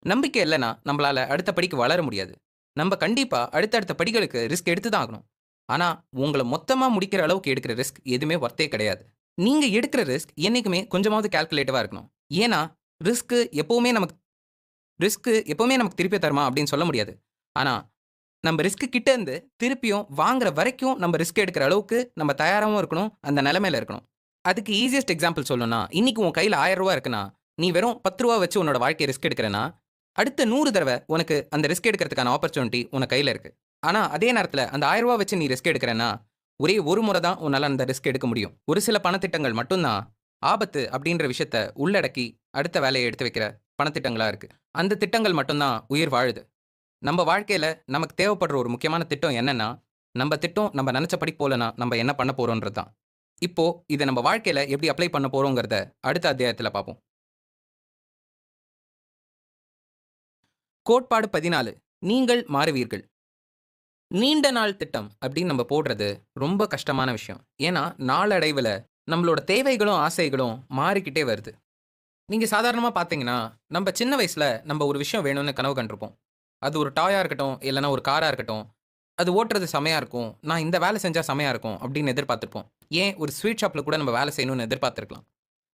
நம்பிக்கை இல்லன்னா, நம்பளால அடுத்த படிக்கு வளர முடியாது. நம்ப கண்டிப்பா அடுத்தடுத்த படிகளுக்கு ரிஸ்க் எடுத்து தான் ஆகணும். ஆனா, உங்கள மொத்தமா முடிக்கிற அளவுக்கு எடுக்கிற ரிஸ்க் எதுவுமே வொர்த்தே கிடையாது. நீங்க எடுக்கிற ரிஸ்க் என்னைக்குமே கொஞ்சமாவது கால்குலேட்டிவா இருக்கணும். ஏன்னா, ரிஸ்க் எப்பவுமே நமக்கு திருப்பி தருமா அப்படின்னு சொல்ல முடியாது. ஆனா, நம்ம ரிஸ்க் கிட்ட இருந்து திருப்பியும் வாங்குற வரைக்கும் நம்ம ரிஸ்க் எடுக்கிற அளவுக்கு நம்ம தயாராவும் இருக்கணும். அந்த நிலைமையில இருக்கணும். அதுக்கு ஈசியஸ்ட் எக்ஸாம்பிள் சொல்லணும்னா, இன்னைக்கு உன் கையில ரூ. 1000 இருக்குன்னா, நீ வெறும் ரூ. 10 வச்சு உன்னோட வாழ்க்கைய ரிஸ்க் எடுக்கிறேன்னா, அடுத்த 100 தடவ உனக்கு அந்த ரிஸ்க் எடுக்கிறதுக்கான ஆப்பர்ச்சுனிட்டி உன் கையில இருக்கு. ஆனா, அதே நேரத்துல அந்த ரூ. 1000 வச்சு நீ ரிஸ்க் எடுக்கிறேன்னா, ஒரே ஒரு முறை தான் உன்னால அந்த ரிஸ்க் எடுக்க முடியும். ஒரு சில பணத்திட்டங்கள் மட்டும் தான் ஆபத்து அப்படின்ற விஷயத்த உள்ளடக்கி அடுத்த வேலைய எடுத்து வைக்கிற பணத்திட்டங்களா இருக்கு. அந்த திட்டங்கள் மட்டும் தான் உயிர் வாழுது. நம்ம வாழ்க்கையில நமக்கு தேவைப்படுற ஒரு முக்கியமான திட்டம் என்னன்னா, நம்ம திட்டம் நம்ம நெனச்சபடி போலனா, நம்ம என்ன பண்ண போறோம்ன்றது தான். இப்போ இத நம்ம வாழ்க்கையில எப்படி அப்ளை பண்ண போறோம்ங்கிறத அடுத்த அத்தியாயத்துல பார்ப்போம். கோட்பாடு 14 நீங்கள் மாறுவீர்கள். நீண்ட நாள் திட்டம் அப்படின்னு நம்ம போடுறது ரொம்ப கஷ்டமான விஷயம். ஏன்னா, நாளடைவுல நம்மளோட தேவைகளும், ஆசைகளும் மாறிக்கிட்டே வருது. நீங்க சாதாரணமா பார்த்தீங்கன்னா, நம்ம சின்ன வயசுல நம்ம ஒரு விஷயம் வேணும்னு கனவு கண்டிருப்போம். அது ஒரு டாயா இருக்கட்டும், இல்லன்னா ஒரு காரா இருக்கட்டும். அது ஓட்டுறது செமையா இருக்கும். நான் இந்த வேலை செஞ்சா செமையா இருக்கும் அப்படின்னு எதிர்பார்த்திருப்போம். ஏன் ஒரு ஸ்வீட் ஷாப்ல கூட நம்ம வேலை செய்யணும்னு எதிர்பார்த்திருக்கலாம்.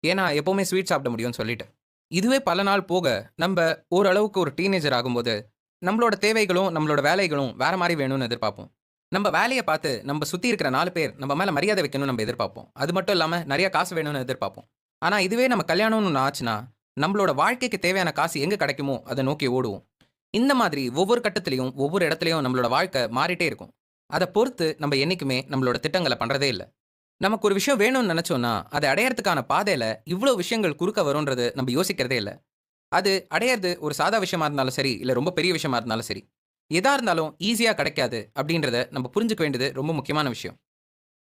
ஏன்னா, எப்பவுமே ஸ்வீட் சாப்பிட முடியும்னு சொல்லிட்டு. இதுவே பல நாள் போக, நம்ப ஓரளவுக்கு ஒரு டீனேஜர் ஆகும்போது, நம்மளோட தேவைகளும், நம்மளோட வேலைகளும் வேற மாரி வேணும்னு எதிர்பார்ப்போம். நம்ப வேலைய பார்த்து, நம்ப சுத்தி இருக்கிற 4 பேர் நம்ம மேல மரியாதை வைக்கணும்னு நம்ம எதிர்பார்ப்போம். அது மட்டும் இல்லாம நெறைய காசு வேணும்னு எதிர்பார்ப்போம். ஆனா, இதுவே நம்ம கல்யாணம்னு ஒண்ணு ஆச்சுன்னா, நம்மளோட வாழ்க்கைக்கு தேவையான காசு எங்க கிடைக்குமோ, அத நோக்கி ஓடுவோம். இந்த மாதிரி ஒவ்வொரு கட்டத்திலயும், ஒவ்வொரு இடத்துலயும் நம்மளோட வாழ்க்கை மாறிட்டே இருக்கும். அத பொறுத்து நம்ம என்னைக்குமே நம்மளோட திட்டங்கள பண்றதே இல்ல. நமக்கு ஒரு விஷயம் வேணும்னு நெனச்சோம்னா, அத அடையறதுக்கான பாதையில இவ்ளோ விஷயங்கள் குறுக்க வரும்ன்றது நம்ம யோசிக்கிறதே இல்ல. அது அடையறது ஒரு சாதா விஷயமா இருந்தாலும் சரி, இல்ல ரொம்ப பெரிய விஷயமா இருந்தாலும் சரி. எதா இருந்தாலும் ஈஸியா கிடைக்காது அப்படின்றத நம்ம புரிஞ்சுக்க வேண்டியது ரொம்ப முக்கியமான விஷயம்.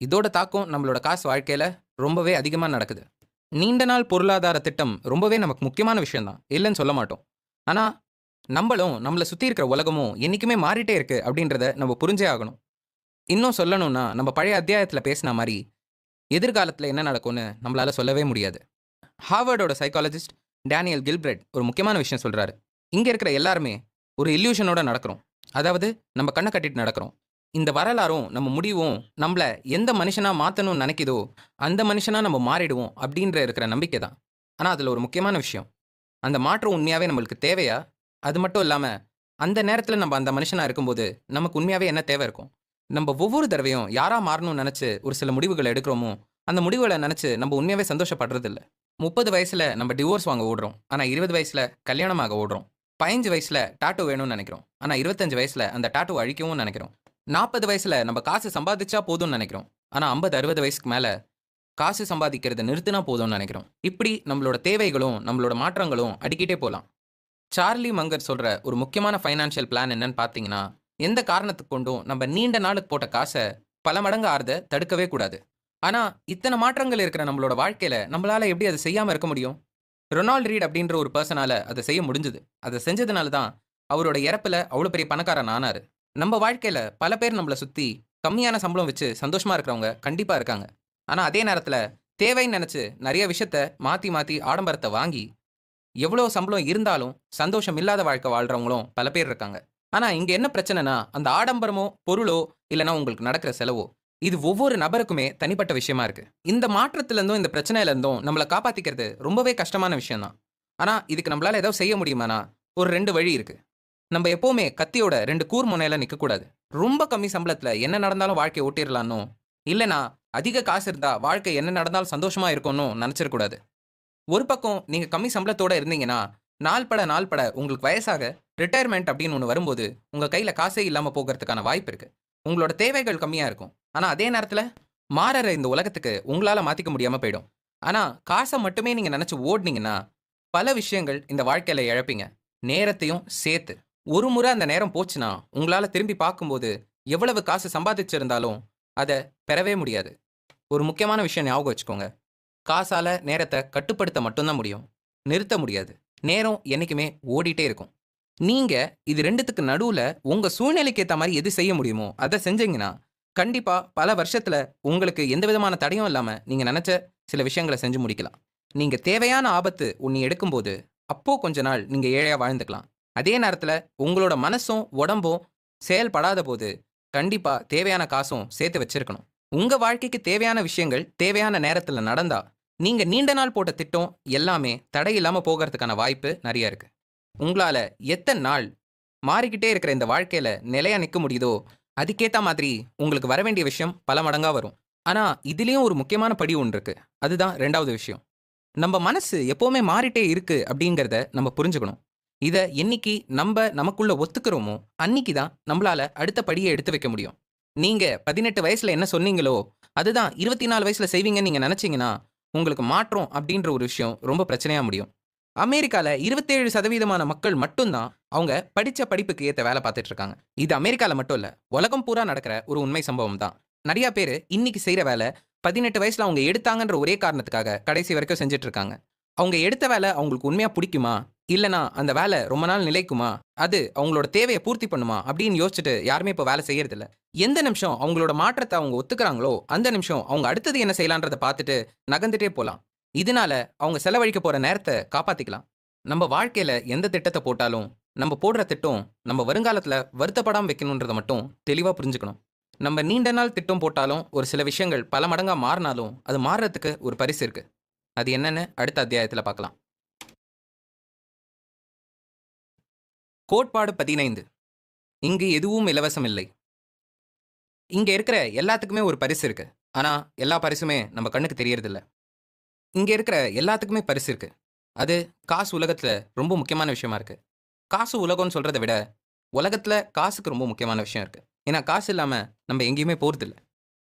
இதோட தாக்கம் நம்மளோட காசு வாழ்க்கையில ரொம்பவே அதிகமா நடக்குது. நீண்ட நாள் பொருளாதார திட்டம் ரொம்பவே நமக்கு முக்கியமான விஷயம் தான். இல்லன்னு சொல்ல மாட்டோம். ஆனா, நம்பளும் நம்மள சுத்தி இருக்கிற உலகமும் என்னைக்குமே மாறிட்டே இருக்கு அப்படின்றத நம்ம புரிஞ்சே ஆகணும். இன்னும் சொல்லணும்னா, நம்ம பழைய அத்தியாயத்துல பேசின மாரி, எதிர்காலத்துல என்ன நடக்கும்னு நம்மளால சொல்லவே முடியாது. ஹார்வர்டோட சைக்காலஜிஸ்ட் டேனியல் கில்பிரெட் ஒரு முக்கியமான விஷயம் சொல்றாரு. இங்க இருக்கிற எல்லாருமே ஒரு இல்யூஷனோட நடக்கிறோம். அதாவது நம்ம கண்ண கட்டிட்டு நடக்கிறோம். இந்த வரலாறும் நம்ம முடிவும் நம்மள எந்த மனுஷனா மாத்தணும்னு நினைக்குதோ அந்த மனுஷனா நம்ம மாறிடுவோம் அப்படின்ற இருக்கிற நம்பிக்கை தான். ஆனா அதுல ஒரு முக்கியமான விஷயம், அந்த மாற்றம் உண்மையாவே நம்மளுக்கு தேவையா? அது மட்டும் இல்லாம அந்த நேரத்துல நம்ம அந்த மனுஷனா இருக்கும்போது நமக்கு உண்மையாவே என்ன தேவை இருக்கும்? நம்ம ஒவ்வொரு தடவையும் யாரா மாறணும்னு நினைச்சு ஒரு சில முடிவுகளை எடுக்கிறோமோ அந்த முடிவுகளை நினைச்சு நம்ம உண்மையாவே சந்தோஷப்படுறது இல்ல. 30 வயசுல நம்ம டிவோர்ஸ் வாங்க ஓடுறோம், ஆனா 20 வயசுல கல்யாணமாக ஓடுறோம். 15 வயசுல டாட்டூ வேணும்னு நினைக்கிறோம், ஆனா 25 வயசுல அந்த டாட்டூ அழிக்கவும் நினைக்கிறோம். 40 வயசுல நம்ம காசு சம்பாதிச்சா போதும்னு நினைக்கிறோம், ஆனா 50 60 வயசுக்கு மேல காசு சம்பாதிக்கிறத நிறுத்தினா போதும்னு நினைக்கிறோம். இப்படி நம்மளோட தேவைகளும் நம்மளோட மாற்றங்களும் அடிக்கிட்டே போலாம். சார்லி மங்கர் சொல்ற ஒரு முக்கியமான ஃபைனான்ஷியல் பிளான் என்னன்னு பார்த்தீங்கன்னா, எந்த காரணத்துக்கு கொண்டும் நம்ம நீண்ட நாளுக்கு போட்ட காசை பல மடங்கு ஆறத தடுக்கவே கூடாது. ஆனா, இத்தனை மாற்றங்கள் இருக்கிற நம்மளோட வாழ்க்கையில நம்மளால எப்படி அதை செய்யாம இருக்க முடியும்? ரொனால்ட் ரீட் அப்படின்ற ஒரு பர்சனால அதை செய்ய முடிஞ்சது. அதை செஞ்சதுனால தான் அவரோட இறப்புல அவ்வளோ பெரிய பணக்காரன் ஆனாரு. நம்ம வாழ்க்கையில பல பேர் நம்மள சுத்தி கம்மியான சம்பளம் வச்சு சந்தோஷமா இருக்கிறவங்க கண்டிப்பா இருக்காங்க. ஆனா அதே நேரத்துல தேவைன்னு நினைச்சு நிறைய விஷயத்த மாத்தி மாத்தி ஆடம்பரத்தை வாங்கி எவ்வளோ சம்பளம் இருந்தாலும் சந்தோஷம் இல்லாத வாழ்க்கை வாழ்றவங்களும் பல பேர் இருக்காங்க. ஆனா இங்க என்ன பிரச்சனைனா, அந்த ஆடம்பரமோ, பொருளோ, இல்லனா உங்களுக்கு நடக்கிற செலவோ, இது ஒவ்வொரு நபருக்குமே தனிப்பட்ட விஷயமா இருக்கு. இந்த மாற்றத்துல இருந்தும், இந்த பிரச்சனையில இருந்தும் நம்மள காப்பாத்திக்கிறது ரொம்பவே கஷ்டமான விஷயம் தான். ஆனா இதுக்கு நம்மளால ஏதாவது செய்ய முடியுமானா, ஒரு 2 வழி இருக்கு. நம்ம எப்பவுமே கத்தியோட 2 கூர் முனையில நிக்கக்கூடாது. ரொம்ப கம்மி சம்பளத்துல என்ன நடந்தாலும் வாழ்க்கைய ஓட்டிறலான்னும், இல்லனா அதிக காசு இருந்தா வாழ்க்கை என்ன நடந்தாலும் சந்தோஷமா இருக்கும்னும் நெனச்சிறக்கூடாது. ஒரு பக்கம் நீங்க கம்மி சம்பளத்தோட இருந்தீங்கன்னா, நாள் பட உங்களுக்கு வயசாக ரிட்டயர்மென்ட் அப்படின்னு ஒண்ணு வரும்போது, உங்க கையில காசே இல்லாம போகறதுக்கான வாய்ப்பு இருக்கு. உங்களோட தேவைகள் கம்மியா இருக்கும். ஆனா அதே நேரத்துல மாறுற இந்த உலகத்துக்கு உங்களால மாத்திக்க முடியாம போயிடும். ஆனா காச மட்டுமே நீங்க நெனச்சு ஓடுனீங்கன்னா, பல விஷயங்கள் இந்த வாழ்க்கையில இழப்பீங்க. நேரத்தையும் சேர்த்து. ஒரு முறை அந்த நேரம் போச்சுன்னா, உங்களால திரும்பி பார்க்கும்போது, எவ்வளவு காசு சம்பாதிச்சிருந்தாலும், அத பெறவே முடியாது. ஒரு முக்கியமான விஷயம் ஞாபகம் வச்சுக்கோங்க. காசால நேரத்த கட்டுப்படுத்த மட்டும் தான் முடியும். நிறுத்த முடியாது. நேரம் என்னைக்குமே ஓடிட்டே இருக்கும். நீங்க இது 2த்துக்கு நடுவுல உங்க சூழ்நிலைக்கு ஏத்த மாரி எது செய்ய முடியுமோ, அத செஞ்சீங்கன்னா, கண்டிப்பா பல வருஷத்துல உங்களுக்கு எந்த விதமான தடையும் இல்லாம நீங்க நெனச்ச சில விஷயங்கள செஞ்சு முடிக்கலாம். நீங்க தேவையான ஆபத்து ஒண்ணு எடுக்கும்போது, அப்போ கொஞ்ச நாள் நீங்க ஏழையா வாழ்ந்துக்கலாம். அதே நேரத்துல உங்களோட மனசும், உடம்பும் செயல்படாதபோது, கண்டிப்பா தேவையான காசும் சேர்த்து வச்சிருக்கணும். உங்க வாழ்க்கைக்கு தேவையான விஷயங்கள் தேவையான நேரத்துல நடந்தா, நீங்க நீண்ட நாள் போட்ட திட்டம் எல்லாமே தடையில்லாம போகறதுக்கான வாய்ப்பு நெறைய இருக்கு. உங்களால எத்தன நாள் மாறிக்கிட்டே இருக்கிற இந்த வாழ்க்கையில நிலையா நிக்க முடியுதோ, அதுக்கேத்த மாதிரி உங்களுக்கு வர வேண்டிய விஷயம் பல மடங்கா வரும். ஆனா, இதிலயும் ஒரு முக்கியமான படி ஒண்ணு இருக்கு. அதுதான் 2வது விஷயம். நம்ம மனசு எப்பவுமே மாறிட்டே இருக்கு அப்படிங்கிறத நம்ம புரிஞ்சுக்கணும். இத என்னைக்கு நமக்குள்ள ஒத்துக்கிறோமோ, அன்னைக்கு தான் நம்மளால அடுத்த படிய எடுத்து வைக்க முடியும். நீங்க 18 வயசுல என்ன சொன்னீங்களோ, அதுதான் 24 வயசுல செய்வீங்கன்னு நீங்க நெனச்சீங்கன்னா, உங்களுக்கு மாற்றம் அப்படின்ற ஒரு விஷயம் ரொம்ப பிரச்சனையா முடியும். அமெரிக்கால 27% மக்கள் மட்டும் தான் அவங்க படிச்ச படிப்புக்கு ஏத்த வேலை பார்த்துட்டு இருக்காங்க. இது அமெரிக்கால மட்டும் இல்ல. உலகம் பூரா நடக்கிற ஒரு உண்மை சம்பவம் தான். நெறைய பேரு இன்னைக்கு செய்ற வேலை 18 வயசுல அவங்க எடுத்தாங்கன்ற ஒரே காரணத்துக்காக கடைசி வரைக்கும் செஞ்சுட்டு இருக்காங்க. அவங்க எடுத்த வேலை அவங்களுக்கு உண்மையா புடிக்குமா? இல்லனா அந்த வேலை ரொம்ப நாள் நிலைக்குமா? அது அவங்களோட தேவைய பூர்த்தி பண்ணுமா? அப்படின்னு யோசிச்சுட்டு யாருமே இப்ப வேலை செய்யறதில்ல. எந்த நிமிஷம் அவங்களோட மாற்றத்த அவங்க ஒத்துக்கிறாங்களோ, அந்த நிமிஷம் அவங்க அடுத்தது என்ன செய்யலான்றத பார்த்துட்டு நகர்ந்துட்டே போலாம். இதனால அவங்க செலவழிக்க போற நேரத்த காப்பாத்திக்கலாம். நம்ம வாழ்க்கையில எந்த திட்டத்த போட்டாலும், நம்ம போடுற திட்டம் நம்ம வருங்காலத்துல வருத்தப்படாம வைக்கணுன்றத மட்டும் தெளிவா புரிஞ்சுக்கணும். நம்ம நீண்ட நாள் திட்டம் போட்டாலும், ஒரு சில விஷயங்கள் பல மடங்கா மாறுனாலும், அது மாறுறதுக்கு ஒரு பரிசு இருக்கு. அது என்னன்னு அடுத்த அத்தியாயத்துல பார்க்கலாம். கோட்பாடு 15. இங்கு எதுவும் இலவசம் இல்லை. இங்க இருக்கிற எல்லாத்துக்குமே ஒரு பரிசு இருக்கு. ஆனா, எல்லா பரிசுமே நம்ம கண்ணுக்கு தெரியறதில்ல. இங்க இருக்கிற எல்லாத்துக்குமே பரிசு இருக்கு. அது காசு உலகத்துல ரொம்ப முக்கியமான விஷயமா இருக்கு. காசு உலகம்னு சொல்றத விட, உலகத்துல காசுக்கு ரொம்ப முக்கியமான விஷயம் இருக்கு. ஏன்னா, காசு இல்லாம நம்ம எங்கேயுமே போறதில்ல.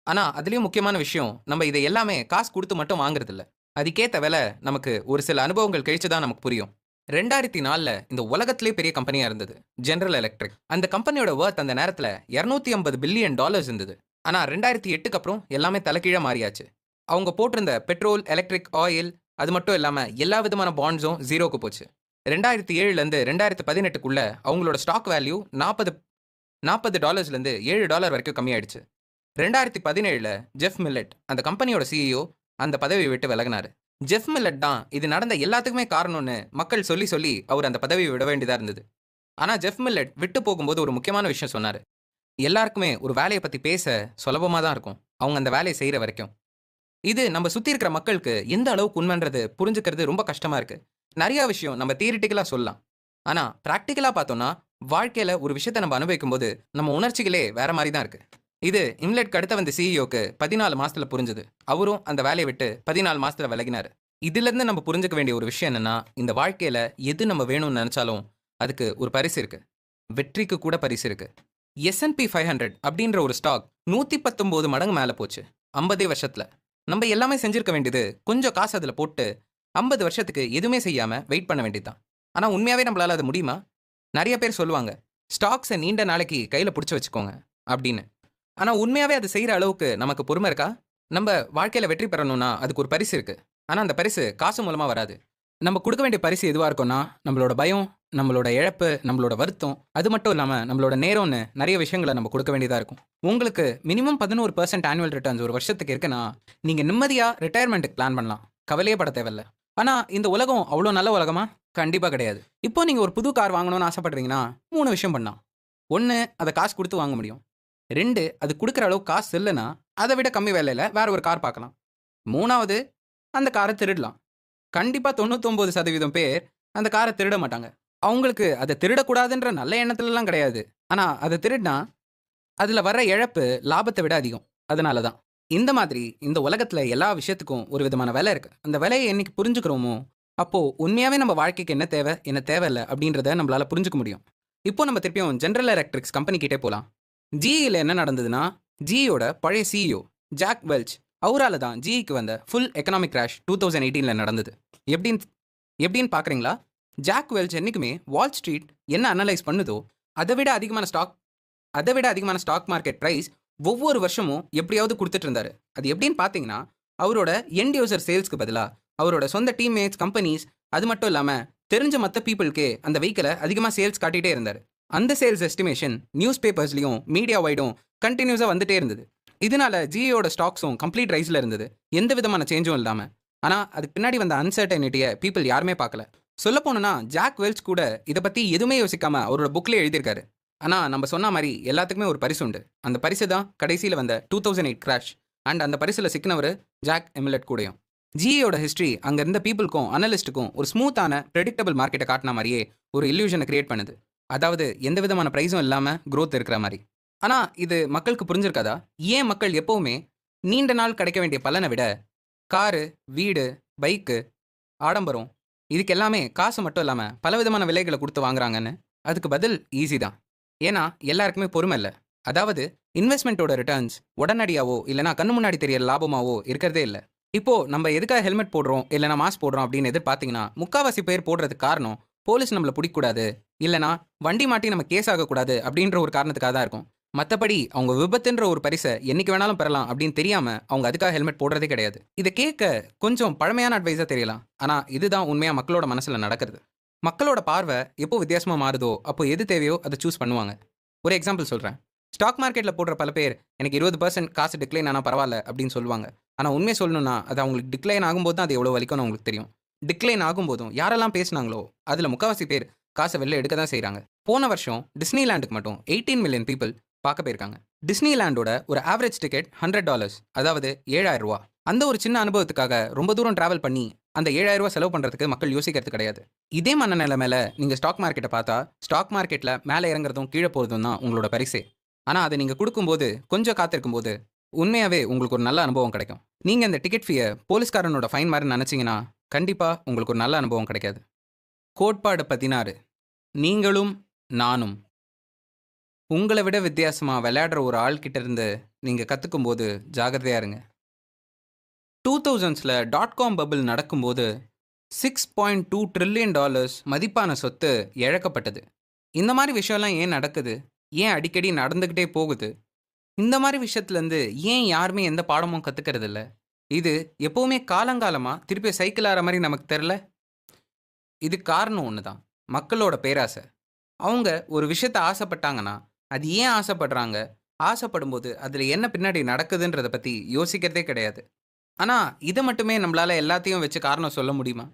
ஆனா, அதிலயும் முக்கியமான விஷயம், நம்ம இத எல்லாமே காசு குடுத்து மட்டும் வாங்குறதில்ல. அதுக்கேத்த விலை நமக்கு ஒரு சில அனுபவங்கள் கழிச்சு தான் நமக்கு புரியும். 2004ல இந்த உலகத்திலேயே பெரிய கம்பெனியா இருந்தது. General electric. அந்த கம்பெனியோட வொர்த் அந்த நேரத்துல $250 பில்லியன் இருந்தது. ஆனா 2008க்கு அப்புறம் எல்லாமே தலைகீழா மாறியாச்சு. அவங்க போட்டிருந்த பெட்ரோல், எலக்ட்ரிக், ஆயில் அது மட்டும் இல்லாம எல்லா விதமான பாண்ட்ஸும் ஜீரோக்கு போச்சு. 2007ல இருந்து 2018க்குள்ள அவங்களோட ஸ்டாக் வேல்யூ $40 இருந்து $7 வரைக்கும் கம்மியாயிடுச்சு. 2017ல ஜெஃப் மில்லட் அந்த கம்பெனியோட சிஇஓ அந்த பதவியை விட்டு விலகினாரு. ஜெஃப் மில்லட் தான் இது நடந்த எல்லாத்துக்குமே காரணம்னு மக்கள் சொல்லி சொல்லி அவர் அந்த பதவியை விட வேண்டியதா இருந்தது. ஆனா ஜெஃப் மில்லட் விட்டு போகும்போது ஒரு முக்கியமான விஷயம் சொன்னாரு. எல்லாருக்குமே ஒரு வேலைய பத்தி பேச சுலபமா தான் இருக்கும். அவங்க அந்த வேலைய செய்ற வரைக்கும். இது நம்ம சுத்தி இருக்கிற மக்களுக்கு எந்த அளவுக்கு உண்மைன்றது புரிஞ்சுக்கிறது ரொம்ப கஷ்டமா இருக்கு. நெறைய விஷயம் நம்ம தியரிட்டிக்கலா சொல்லலாம். ஆனா, பிராக்டிகலா பார்த்தோம்னா, வாழ்க்கையில ஒரு விஷயத்த நம்ம அனுபவிக்கும்போது, நம்ம உணர்ச்சிகளே வேற மாரி தான் இருக்கு. இது இம்லெட்க்கு அடுத்த வந்த சிஇஓக்கு 14 மாசத்துல புரிஞ்சது. அவரும் அந்த வேலைய விட்டு 14 மாசத்துல விலகினாரு. இதிலிருந்து நம்ம புரிஞ்சுக்க வேண்டிய ஒரு விஷயம் என்னன்னா, இந்த வாழ்க்கையில எது நம்ம வேணும்னு நெனச்சாலும், அதுக்கு ஒரு பரிசு இருக்கு. வெற்றிக்கு கூட பரிசு இருக்கு. S&P 500 அப்படின்ற ஒரு ஸ்டாக் 119 மடங்கு மேல போச்சு. 50 வருஷத்துல. நம்ம எல்லாமே செஞ்சிருக்க வேண்டியது, கொஞ்சம் காசு அதுல போட்டு 50 வருஷத்துக்கு எதுவுமே செய்யாம வெயிட் பண்ண வேண்டியது தான். ஆனா உண்மையாவே நம்மளால அது முடியுமா? நெறைய பேர் சொல்லுவாங்க, "ஸ்டாக்ஸ நீண்ட நாளைக்கு கையில புடிச்சு வச்சுக்கோங்க" அப்படின்னு. ஆனா உண்மையாவே அது செய்ற அளவுக்கு நமக்கு பொறுமை இருக்கா? நம்ப வாழ்க்கையில வெற்றி பெறணும்னா, அதுக்கு ஒரு பரிசு இருக்கு. ஆனா அந்த பரிசு காசு மூலமா வராது. நம்ம குடுக்க வேண்டிய பரிசு எதுவா இருக்கும்னா, நம்மளோட பயம், நம்மளோட இழப்பு, நம்மளோட வருத்தம், அது மட்டும் இல்லாம நம்மளோட நேரம்னு நெறைய விஷயங்கள நம்ம குடுக்க வேண்டியதா இருக்கும். உங்களுக்கு மினிமம் 11% ஆனுவல் ரிட்டர்ன்ஸ் ஒரு வருஷத்துக்கு இருக்குன்னா, நீங்க நிம்மதியா ரிட்டயர்மென்ட்க்கு பிளான் பண்ணலாம். கவலையே பட தேவையில்ல. ஆனா இந்த உலகம் அவ்ளோ நல்ல உலகமா? கண்டிப்பா கிடையாது. இப்போ நீங்க ஒரு புது கார் வாங்கணும்னு ஆசைப்படுறீங்கன்னா, 3 விஷயம் பண்ணலாம். 1 அத காசு குடுத்து வாங்க முடியும். 2 அது குடுக்குற அளவுக்கு காசு இல்லன்னா, அத விட கம்மி விலையில வேற ஒரு கார் பார்க்கலாம். 3வது அந்த கார திருடலாம். கண்டிப்பா 99% பேர் அந்த கார திருட மாட்டாங்க. அவங்களுக்கு அத திருடக்கூடாதுன்ற நல்ல எண்ணத்துலலாம் கிடையாது. ஆனா அத திருடுனா, அதுல வர்ற இழப்பு லாபத்த விட அதிகம். அதனால தான். இந்த மாதிரி இந்த உலகத்துல எல்லா விஷயத்துக்கும் ஒரு விதமான விலை இருக்கு. அந்த விலைய என்னைக்கு புரிஞ்சுக்கிறோமோ, அப்போ உண்மையாவே நம்ம வாழ்க்கைக்கு என்ன தேவை, என்ன தேவையில்ல அப்படின்றத நம்மளால புரிஞ்சுக்க முடியும். இப்போ நம்ம திருப்பியும் ஜெனரல் எலக்ட்ரிக்ஸ் கம்பெனி கிட்டே போலாம். GEல என்ன நடந்ததுன்னா, GEயோட பழைய சிஇஓ ஜாக் வெல்ச் அவரால தான் GEக்கு வந்த ஃபுல் எக்கனாமிக் கிராஷ் 2018ல நடந்தது. எப்படின்னு எப்படின்னு பார்க்குறீங்களா? ஜாக் வெல்ச் என்னைக்குமே வால் ஸ்ட்ரீட் என்ன அனலைஸ் பண்ணுதோ, அத விட அதிகமான ஸ்டாக் மார்க்கெட் பிரைஸ் ஒவ்வொரு வருஷமும் எப்படியாவது குடுத்துட்டு இருந்தாரு. அது எப்படின்னு பார்த்தீங்கன்னா, அவரோட எண்ட் யூசர் சேல்ஸ்க்கு பதிலா, அவரோட சொந்த டீம்மேட்ஸ், கம்பெனிஸ் அது மட்டும் இல்லாம, தெரிஞ்ச மத்த பீப்பிள்க்கே அந்த வெஹிக்கிள அதிகமா சேல்ஸ் காட்டிட்டே இருந்தாரு. அந்த சேல்ஸ் எஸ்டிமேஷன் நியூஸ் பேப்பர்ஸ்லயும், மீடியா வைடும் கன்டினியூஸா வந்துட்டே இருந்தது. இதனால GEயோட ஸ்டாக்ஸும் கம்ப்ளீட் ரைஸ்ல இருந்தது. எந்த விதமான சேஞ்சும் இல்லாம. ஆனா, அதுக்கு பின்னாடி வந்த அன்சர்டனிட்டிய பீப்பிள் யாருமே பார்க்கல. சொல்லப் போணும்னா, ஜாக் வெல்ச் கூட இத பத்தி எதுவுமே யோசிக்காம அவரோட புக்லயே எழுதியிருக்காரு. ஆனா, நம்ம சொன்ன மாரி எல்லாத்துக்குமே ஒரு பரிசு உண்டு. அந்த பரிசு தான் கடைசியில வந்த 2008 கிராஷ். அண்ட் அந்த பரிசுல சிக்கினவரு ஜாக் எமிலட் கூடயும். GEயோட ஹிஸ்டரி அங்க இருந்த பீப்பிள்க்கும், அனலிஸ்ட்டுக்கும் ஒரு ஸ்மூத்தான, பிரெடிக்டபிள் மார்க்கெட்ட காட்டுன மாரியே ஒரு இல்லூஷன கிரியேட் பண்ணுது. அதாவது எந்த விதமான பிரைஸும் இல்லாம குரோத் இருக்கிற மாரி. ஆனா, இது மக்களுக்கு புரிஞ்சிருக்காதா? ஏன் மக்கள் எப்பவுமே நீண்ட நாள் கிடைக்க வேண்டிய பலன விட, காரு, வீடு, பைக்கு, ஆடம்பரம் இதுக்கு எல்லாமே காசு மட்டும் இல்லாம பலவிதமான விலைகள குடுத்து வாங்குறாங்கன்னு? அதுக்கு பதில் ஈஸி தான். ஏன்னா, எல்லாருக்குமே பொறுமை இல்ல. அதாவது இன்வெஸ்ட்மென்ட்டோட ரிட்டர்ன்ஸ் உடனடியாவோ, இல்லன்னா கண்ணு முன்னாடி தெரியற லாபமாவோ இருக்கிறதே இல்ல. இப்போ நம்ம எதுக்காக ஹெல்மெட் போடுறோம், இல்லன்னா மாஸ்க் போடுறோம் அப்படின்னு எதிர்பார்த்தீங்கன்னா, முக்காவாசி பேர் போடுறதுக்கு காரணம், போலீஸ் நம்மள புடிக்கக்கூடாது, இல்லன்னா வண்டி மாட்டி நம்ம கேஸ் ஆகக்கூடாது அப்படின்ற ஒரு காரணத்துக்காக தான் இருக்கும். மத்தபடி அவங்க விபத்துன்ற ஒரு பரிச என்னைக்கு வேணாலும் பெறலாம் அப்படின்னு தெரியாம, அவங்க அதுக்காக ஹெல்மெட் போடுறதே கிடையாது. இத கேட்க கொஞ்சம் பழமையான அட்வைஸா தெரியலாம். ஆனா, இதுதான் உண்மையா மக்களோட மனசுல நடக்கிறது. மக்களோட பார்வை எப்போ வித்தியாசமா மாறுதோ, அப்போ எது தேவையோ அத சூஸ் பண்ணுவாங்க. ஒரு எக்ஸாம்பிள் சொல்றேன். ஸ்டாக் மார்க்கெட்ல போடுற பல பேர், எனக்கு 20% காசு டிக்ளைன் ஆனா பரவால்ல அப்படின்னு சொல்லுவாங்க. ஆனா உண்மைய சொல்லணும்னா, அது அவங்களுக்கு டிக்ளைன் ஆகும்போது தான் அது எவ்வளோ வலிக்கும்னு அவங்களுக்கு தெரியும். டிக்ளைன் ஆகும்போதும் யாரெல்லாம் பேசுனாங்களோ, அதுல முக்காவாசி பேர் காச வெளில எடுக்க தான் செய்றாங்க. போன வருஷம் டிஸ்னிலாண்டுக்கு மட்டும் 18 மில்லியன் பீப்பிள் பார்க்க போயிருக்காங்க. டிஸ்னிலாண்டோட ஒரு ஆவரேஜ் டிக்கெட் $100 அதாவது ரூ. 7,000. அந்த ஒரு சின்ன அனுபவத்துக்காக ரொம்ப தூரம் டிராவல் பண்ணி அந்த ரூ. 7,000 செலவு பண்றதுக்கு மக்கள் யோசிக்கிறது கிடையாது. இதே மனநிலைமையில நீங்க ஸ்டாக் மார்க்கெட்ட பார்த்தா, ஸ்டாக் மார்க்கெட்ல மேல இறங்குறதும், கீழ போறதும் தான் உங்களோட பரிசே. ஆனா அத நீங்க குடுக்கும்போது, கொஞ்சம் காத்திருக்கும்போது, உண்மையாவே உங்களுக்கு ஒரு நல்ல அனுபவம் கிடைக்கும். நீங்க அந்த டிக்கெட் ஃபீய போலீஸ்காரனோட ஃபைன் மாரி நெனச்சீங்கன்னா, கண்டிப்பா உங்களுக்கு ஒரு நல்ல அனுபவம் கிடைக்காது. கோட்பாடு 16 நீங்களும் நானும். உங்கள விட வித்தியாசமா விளையாடுற ஒரு ஆள் கிட்ட இருந்து நீங்க கத்துக்கும்போது ஜாக்கிரதையா இருங்க. 2000ஸ்ல டாட் காம் பபிள் நடக்கும்போது $6.2 டிரில்லியன் மதிப்பான சொத்து இழக்கப்பட்டது. இந்த மாரி விஷயம்லாம் ஏன் நடக்குது? ஏன் அடிக்கடி நடந்துகிட்டே போகுது? இந்த மாரி விஷயத்துலருந்து ஏன் யாருமே எந்த பாடமும் கத்துக்கிறது இல்ல? இது எப்பவுமே காலங்காலமா திருப்பி சைக்கிள் ஆற மாரி நமக்கு தெர்ல? இதுக்கு காரணம் ஒண்ணு தான். மக்களோட பேராசை. அவங்க ஒரு விஷயத்த ஆசைப்பட்டாங்கன்னா, அது ஏன் ஆசைப்படுறாங்க? ஆசைப்படும்போது அதுல என்ன பின்னாடி நடக்குதுன்றத பத்தி யோசிக்கிறதே கிடையாது. ஆனா, இத மட்டுமே நம்மளால எல்லாத்தையும் வச்சு காரணம் சொல்ல முடியுமா?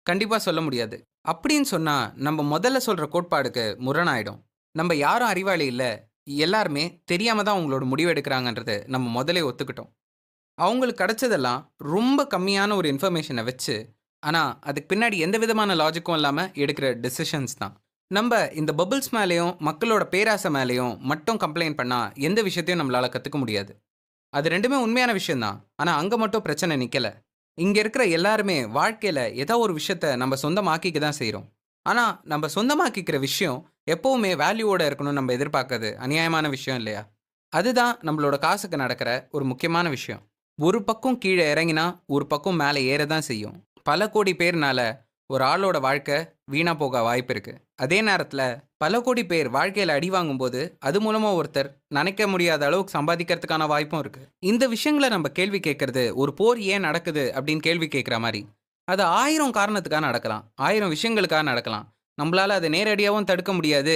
கண்டிப்பா சொல்ல முடியாது. அப்படின்னு சொன்னா, நம்ம முதல்ல சொல்ற கோட்பாடுக்கு முரணாயிடும். "நம்ப யாரும் அறிவாளி இல்ல. எல்லாருமே தெரியாம தான் அவங்களோட முடிவு எடுக்கிறாங்கன்றத நம்ம முதலே ஒத்துக்கிட்டோம். அவங்களுக்கு கிடைச்சதெல்லாம் ரொம்ப கம்மியான ஒரு இன்ஃபர்மேஷனை வச்சு, ஆனால் அதுக்கு பின்னாடி எந்த விதமான லாஜிக்கும் இல்லாமல் எடுக்கிற டெசிஷன்ஸ் தான். நம்ம இந்த பபிள்ஸ் மேலேயும் மக்களோட பேராசை மேலேயும் மட்டும் கம்ப்ளைண்ட் பண்ணால் எந்த விஷயத்தையும் நம்மளால் கற்றுக்க முடியாது. அது ரெண்டுமே உண்மையான விஷயம்தான். ஆனால் அங்கே மட்டும் பிரச்சனை நிற்கலை. இங்கே இருக்கிற எல்லாருமே வாழ்க்கையில் ஏதோ ஒரு விஷயத்த நம்ம சொந்தமாக்கிக்க தான் செய்கிறோம். ஆனால் நம்ம சொந்தமாக்கிக்கிற விஷயம் எப்போவுமே வேல்யூவோட இருக்கணும்னு நம்ம எதிர்பார்க்கறது அநியாயமான விஷயம் இல்லையா? அதுதான் நம்மளோட காசுக்கு நடக்கிற ஒரு முக்கியமான விஷயம். ஒரு பக்கம் கீழே இறங்கினா ஒரு பக்கம் மேலே ஏற தான் செய்யும். பல கோடி பேர்னால ஒரு ஆளோட வாழ்க்கை வீணா போக வாய்ப்பு இருக்கு. அதே நேரத்தில் பல கோடி பேர் வாழ்க்கையில் அடி வாங்கும்போது அது மூலமா ஒருத்தர் நினைக்க முடியாத அளவுக்கு சம்பாதிக்கிறதுக்கான வாய்ப்பும் இருக்கு. இந்த விஷயங்களை நம்ம கேள்வி கேட்கறது ஒரு போர் ஏன் நடக்குது அப்படின்னு கேள்வி கேட்குற மாதிரி. அது 1000 காரணத்துக்காக நடக்கலாம், 1000 விஷயங்களுக்காக நடக்கலாம். நம்மளால அதை நேரடியாகவும் தடுக்க முடியாது,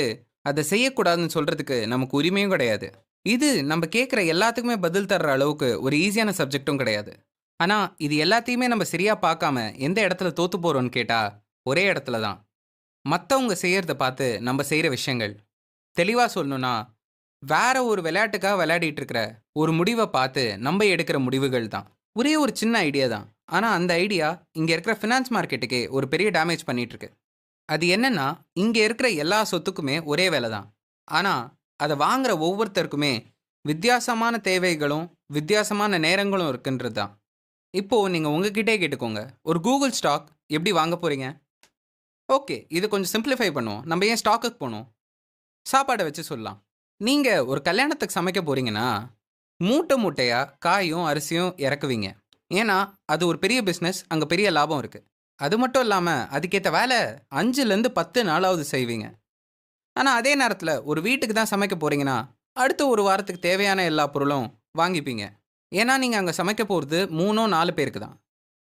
அதை செய்யக்கூடாதுன்னு சொல்றதுக்கு நமக்கு உரிமையும் கிடையாது. இது நம்ம கேட்குற எல்லாத்துக்குமே பதில் தர்ற அளவுக்கு ஒரு ஈஸியான சப்ஜெக்ட்டும் கிடையாது. ஆனால் இது எல்லாத்தையுமே நம்ம சரியா பார்க்காம எந்த இடத்துல தோத்து போறோம்னு கேட்டா ஒரே இடத்துல தான். மற்றவங்க செய்யறத பார்த்து நம்ம செய்கிற விஷயங்கள். தெளிவாக சொல்லணும்னா, வேற ஒரு விளையாட்டுக்காக விளையாடிட்டு இருக்கிற ஒரு முடிவை பார்த்து நம்ம எடுக்கிற முடிவுகள் தான். ஒரே ஒரு சின்ன ஐடியா தான். ஆனால் அந்த ஐடியா இங்கே இருக்கிற ஃபினான்ஸ் மார்க்கெட்டுக்கே ஒரு பெரிய டேமேஜ் பண்ணிட்டு இருக்கு. அது என்னன்னா, இங்கே இருக்கிற எல்லா சொத்துக்குமே ஒரே விலை தான். ஆனால் அதை வாங்குற ஒவ்வொருத்தருக்குமே வித்தியாசமான தேவைகளும் வித்தியாசமான நேரங்களும் இருக்குன்றது தான். இப்போது நீங்கள் உங்ககிட்டே கேட்டுக்கோங்க, ஒரு கூகுள் ஸ்டாக் எப்படி வாங்க போகிறீங்க? ஓகே, இது கொஞ்சம் சிம்பிளிஃபை பண்ணுவோம். நம்ம ஏன் ஸ்டாக்குக்கு போகணும்? சாப்பாடை வச்சு சொல்லலாம். நீங்கள் ஒரு கல்யாணத்துக்கு சமைக்க போகிறீங்கன்னா மூட்டை மூட்டையாக காயும் அரிசியும் இறக்குவீங்க. ஏன்னா அது ஒரு பெரிய பிஸ்னஸ், அங்கே பெரிய லாபம் இருக்குது. அது மட்டும் இல்லாமல் அதுக்கேற்ற வேலை 5லேருந்து 10 நாளாவது செய்வீங்க. ஆனால் அதே நேரத்தில் ஒரு வீட்டுக்கு தான் சமைக்க போகிறீங்கன்னா அடுத்த ஒரு வாரத்துக்கு தேவையான எல்லா பொருளும் வாங்கிப்பீங்க. ஏன்னா நீங்கள் அங்கே சமைக்க போகிறது 3-4 பேருக்கு தான்.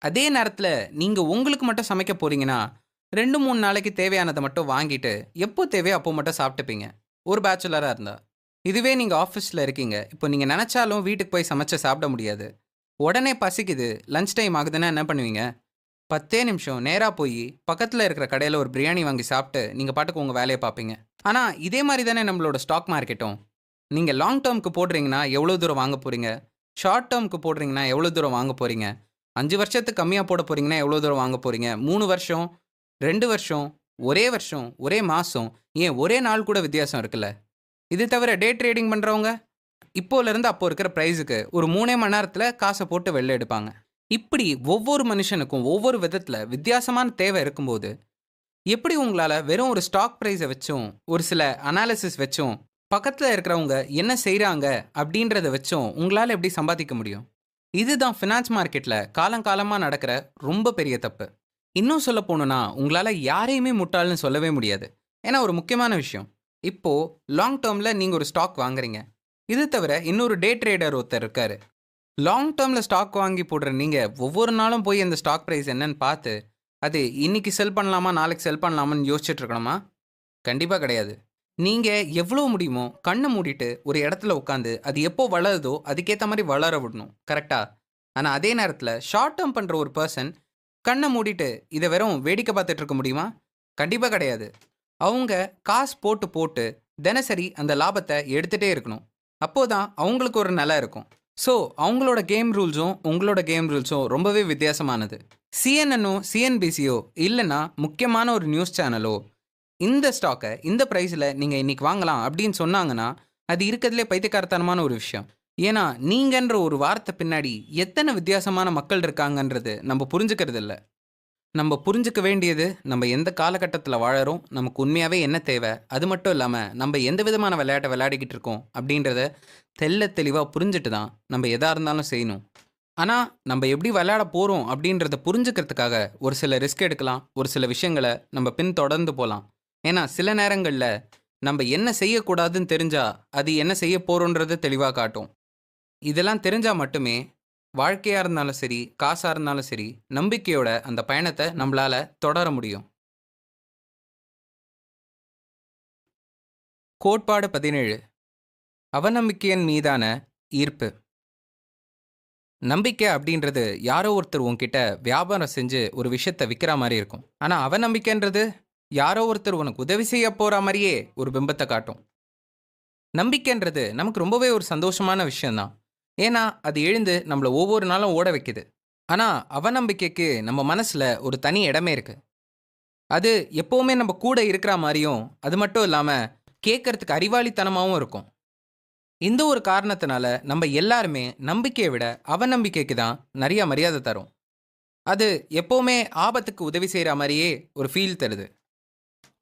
அதே நேரத்தில் நீங்கள் உங்களுக்கு மட்டும் சமைக்க போகிறீங்கன்னா 2-3 நாளைக்கு தேவையானதை மட்டும் வாங்கிட்டு எப்போ தேவையோ அப்போ மட்டும் சாப்பிட்டுப்பீங்க, ஒரு பேச்சுலராக இருந்தால். இதுவே நீங்கள் ஆஃபீஸில் இருக்கீங்க, இப்போ நீங்கள் நினச்சாலும் வீட்டுக்கு போய் சமைச்சு சாப்பிட முடியாது. உடனே பசிக்குது, லஞ்ச் டைம் ஆகுதுன்னா என்ன பண்ணுவீங்க? 10 நிமிஷம் நேராக போய் பக்கத்தில் இருக்கிற கடையில் ஒரு பிரியாணி வாங்கி சாப்பிட்டு நீங்கள் பாட்டுக்கு உங்கள் வேலையை பார்ப்பீங்க. ஆனால் இதே மாதிரி தானே நம்மளோட ஸ்டாக் மார்க்கெட்டும். நீங்கள் லாங் டேர்முக்கு போடுறீங்கன்னா எவ்வளோ தூரம் வாங்க போகிறீங்க? ஷார்ட் டேர்முக்கு போடுறீங்கன்னா எவ்வளோ தூரம் வாங்க போகிறீங்க? 5 வருஷத்துக்கு கம்மியாக போட போகிறீங்கன்னா எவ்வளோ தூரம் வாங்க போகிறீங்க? 3 வருஷம், 2 வருஷம், ஒரே வருஷம், ஒரே மாதம், ஏன் ஒரே நாள் கூட வித்தியாசம் இருக்குல்ல? இது தவிர டே ட்ரேடிங் பண்ணுறவங்க இப்போலேருந்து அப்போ இருக்கிற ப்ரைஸுக்கு ஒரு 3 மணி நேரத்தில் காசை போட்டு வெளில எடுப்பாங்க. இப்படி ஒவ்வொரு மனுஷனுக்கும் ஒவ்வொரு விதத்தில் வித்தியாசமான தேவை இருக்கும்போது எப்படி உங்களால் வெறும் ஒரு ஸ்டாக் ப்ரைஸை வச்சும் ஒரு சில அனாலிசிஸ் வச்சும் பக்கத்தில் இருக்கிறவங்க என்ன செய்கிறாங்க அப்படின்றத வச்சும் உங்களால் எப்படி சம்பாதிக்க முடியும்? இதுதான் ஃபினான்ஸ் மார்க்கெட்டில் காலங்காலமாக நடக்கிற ரொம்ப பெரிய தப்பு. இன்னும் சொல்ல போகணுன்னா உங்களால் யாரையுமே முட்டாள்னு சொல்லவே முடியாது. ஏன்னா ஒரு முக்கியமான விஷயம், இப்போது லாங் டேர்மில் நீங்கள் ஒரு ஸ்டாக் வாங்குறீங்க. இது தவிர இன்னொரு டே ட்ரேடர் ஒருத்தர் இருக்கார். லாங் டேர்மில் ஸ்டாக் வாங்கி போடுற நீங்கள் ஒவ்வொரு நாளும் போய் அந்த ஸ்டாக் ப்ரைஸ் என்னன்னு பார்த்து அது இன்னைக்கு செல் பண்ணலாமா நாளைக்கு செல் பண்ணலாமான்னு யோசிச்சுட்டு இருக்கணுமா? கண்டிப்பாக கிடையாது. நீங்கள் எவ்வளோ முடியுமோ கண்ணை மூடிட்டு ஒரு இடத்துல உட்காந்து அது எப்போ வளருதோ அதுக்கேற்ற மாதிரி வளர விடணும், கரெக்டாக? ஆனால் அதே நேரத்தில் ஷார்ட் டேர்ம் பண்ணுற ஒரு பர்சன் கண்ணை மூடிட்டு இதை வெறும் வேடிக்கை பார்த்துட்டு இருக்க முடியுமா? கண்டிப்பாக கிடையாது. அவங்க காசு போட்டு போட்டு தினசரி அந்த லாபத்தை எடுத்துகிட்டே இருக்கணும். அப்போதான் அவங்களுக்கு ஒரு நிலை இருக்கும். ஸோ அவங்களோட கேம் ரூல்ஸும் உங்களோட கேம் ரூல்ஸும் ரொம்பவே வித்தியாசமானது. சிஎன்என்னோ சிஎன்பிசியோ இல்லைன்னா முக்கியமான ஒரு நியூஸ் சேனலோ இந்த ஸ்டாக்கை இந்த ப்ரைஸில் நீங்கள் இன்றைக்கி வாங்கலாம் அப்படின்னு சொன்னாங்கன்னா அது இருக்கிறதுலே பைத்தியக்காரத்தனமான ஒரு விஷயம். ஏன்னா நீங்கன்ற ஒரு வார்த்தை பின்னாடி எத்தனை வித்தியாசமான மக்கள் இருக்காங்கன்றது நம்ம புரிஞ்சுக்கிறது இல்லை. நம்ம புரிஞ்சுக்க வேண்டியது நம்ம எந்த காலகட்டத்தில் வாழறோம், நமக்கு உண்மையாகவே என்ன தேவை, அது மட்டும் இல்லாமல் நம்ம எந்த விதமான விளையாட்டை விளையாடிக்கிட்டு இருக்கோம் அப்படின்றத தெளிவாக புரிஞ்சுட்டு தான் நம்ம எதாக இருந்தாலும் செய்யணும். ஆனால் நம்ம எப்படி விளையாட போகிறோம் அப்படின்றத புரிஞ்சுக்கிறதுக்காக ஒரு சில ரிஸ்க் எடுக்கலாம், ஒரு சில விஷயங்களை நம்ம பின்தொடர்ந்து போகலாம். ஏன்னா சில நேரங்களில் நம்ம என்ன செய்யக்கூடாதுன்னு தெரிஞ்சால் அது என்ன செய்ய போகிறோன்றதை தெளிவாக காட்டும். இதெல்லாம் தெரிஞ்சால் மட்டுமே வாழ்க்கையாக இருந்தாலும் சரி, காசாக இருந்தாலும் சரி, நம்பிக்கையோட அந்த பயணத்தை நம்மளால் தொடர முடியும். கோட்பாடு 17. அவநம்பிக்கையின் மீதான ஈர்ப்பு. நம்பிக்கை அப்படின்றது யாரோ ஒருத்தர் உன்கிட்ட வியாபாரம் செஞ்சு ஒரு விஷயத்தை விற்கிற மாதிரி இருக்கும். ஆனால் அவநம்பிக்கைன்றது யாரோ ஒருத்தர் உனக்கு உதவி செய்ய போகிற மாதிரியே ஒரு பிம்பத்தை காட்டும். நம்பிக்கைன்றது நமக்கு ரொம்பவே ஒரு சந்தோஷமான விஷயம்தான். ஏன்னா, அது எழுந்து நம்மள ஒவ்வொரு நாளும் ஓட வைக்குது. ஆனா, அவநம்பிக்கைக்கு நம்ம மனசுல ஒரு தனி இடமே இருக்கு. அது எப்பவுமே நம்ம கூட இருக்கிற மாரியும், அது மட்டும் இல்லாம கேட்கறதுக்கு அறிவாளித்தனமாவும் இருக்கும். இந்த ஒரு காரணத்தினால நம்ம எல்லாருமே நம்பிக்கைய விட அவநம்பிக்கைக்கு தான் நெறைய மரியாதை தரோம். அது எப்பவுமே ஆபத்துக்கு உதவி செய்ற மாரியே ஒரு ஃபீல் தருது.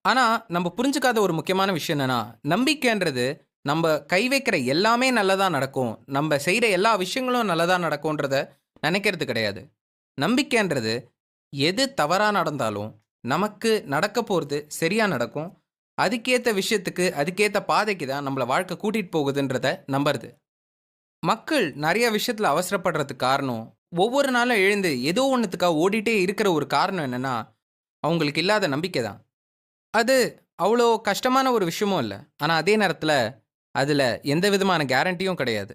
ஆனா, நம்ம புரிஞ்சுக்காத ஒரு முக்கியமான விஷயம் என்னன்னா, நம்பிக்கைன்றது நம்ப கை வைக்கிற எல்லாமே நல்லதா நடக்கும். நம்ப செய்ற எல்லா விஷயங்களும் நல்லதா நடக்கும்ன்றத நெனைக்கிறது கிடையாது. நம்பிக்கைன்றது எது தவறா நடந்தாலும், நமக்கு நடக்க போறது சரியா நடக்கும். அதுக்கேத்த விஷயத்துக்கு, அதுக்கேத்த பாதைக்கு தான் நம்மள வாழ்க்கை கூட்டிட்டு போகுதுன்றத நம்புறது. மக்கள் நெறைய விஷயத்துல அவசரப்படுறதுக்கு காரணம், ஒவ்வொரு நாளும் எழுந்து ஏதோ ஒண்ணுத்துக்காக ஓடிட்டே இருக்கிற ஒரு காரணம் என்னன்னா, அவங்களுக்கு இல்லாத நம்பிக்கை தான். அது அவ்வளோ கஷ்டமான ஒரு விஷயமும் இல்ல. ஆனா அதே நேரத்துல, அதுல எந்த விதமான கேரண்டியும் கிடையாது.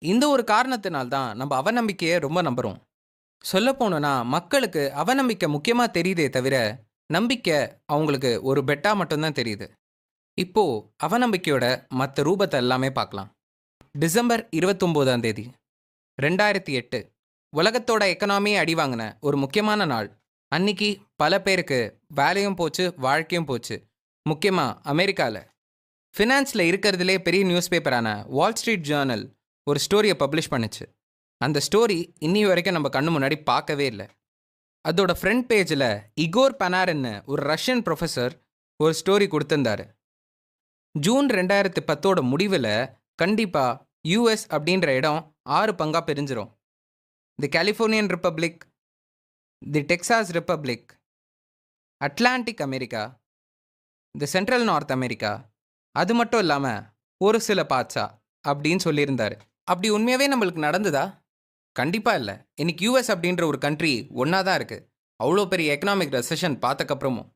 இந்த ஒரு காரணத்தினால் தான் நம்ம அவநம்பிக்கைய ரொம்ப நம்புறோம். சொல்லப்போனோம்னா, மக்களுக்கு அவநம்பிக்கை முக்கியமா தெரியுதே தவிர, நம்பிக்கை அவங்களுக்கு ஒரு பெட்டா மட்டும் தான் தெரியுது. இப்போ அவநம்பிக்கையோட மத்த ரூபத்த எல்லாமே பார்க்கலாம். டிசம்பர் 29ஆம் தேதி 2008 உலகத்தோட எக்கனாமியே அடி வாங்கின ஒரு முக்கியமான நாள். அன்னிக்கு பல பேருக்கு வேலையும் போச்சு, வாழ்க்கையும் போச்சு. முக்கியமா அமெரிக்கால. ஃபினான்ஸ்ல இருக்கிறதுலே பெரிய நியூஸ் பேப்பரான வால் ஸ்ட்ரீட் ஜர்னல் ஒரு ஸ்டோரிய பப்ளிஷ் பண்ணுச்சு. அந்த ஸ்டோரி இன்னி வரைக்கும் நம்ம கண்ணு முன்னாடி பார்க்கவே இல்ல. அதோட ஃப்ரண்ட் பேஜ்ல இகோர் பனாரின்னு ஒரு ரஷ்யன் புரொஃபசர் ஒரு ஸ்டோரி கொடுத்திருந்தாரு. ஜூன் 2010ஓட முடிவுல கண்டிப்பா யுஎஸ் அப்படின்ற இடம் 6 பங்கா பிரிஞ்சிரும். The Californian republic, the Texas republic, Atlantic America, the central North America, அது மட்டும் இல்லாம ஒரு சில பார்ட்ஸா அப்படின்னு சொல்லியிருந்தாரு. அப்படி உண்மையாவே நம்மளுக்கு நடந்ததா? கண்டிப்பா இல்ல. இன்னைக்கு யுஎஸ் அப்படின்ற ஒரு கண்ட்ரி ஒண்ணா தான் இருக்கு. அவ்வளோ பெரிய எக்கனாமிக் ரெசெஷன் பார்த்தக்கப்புறமும்.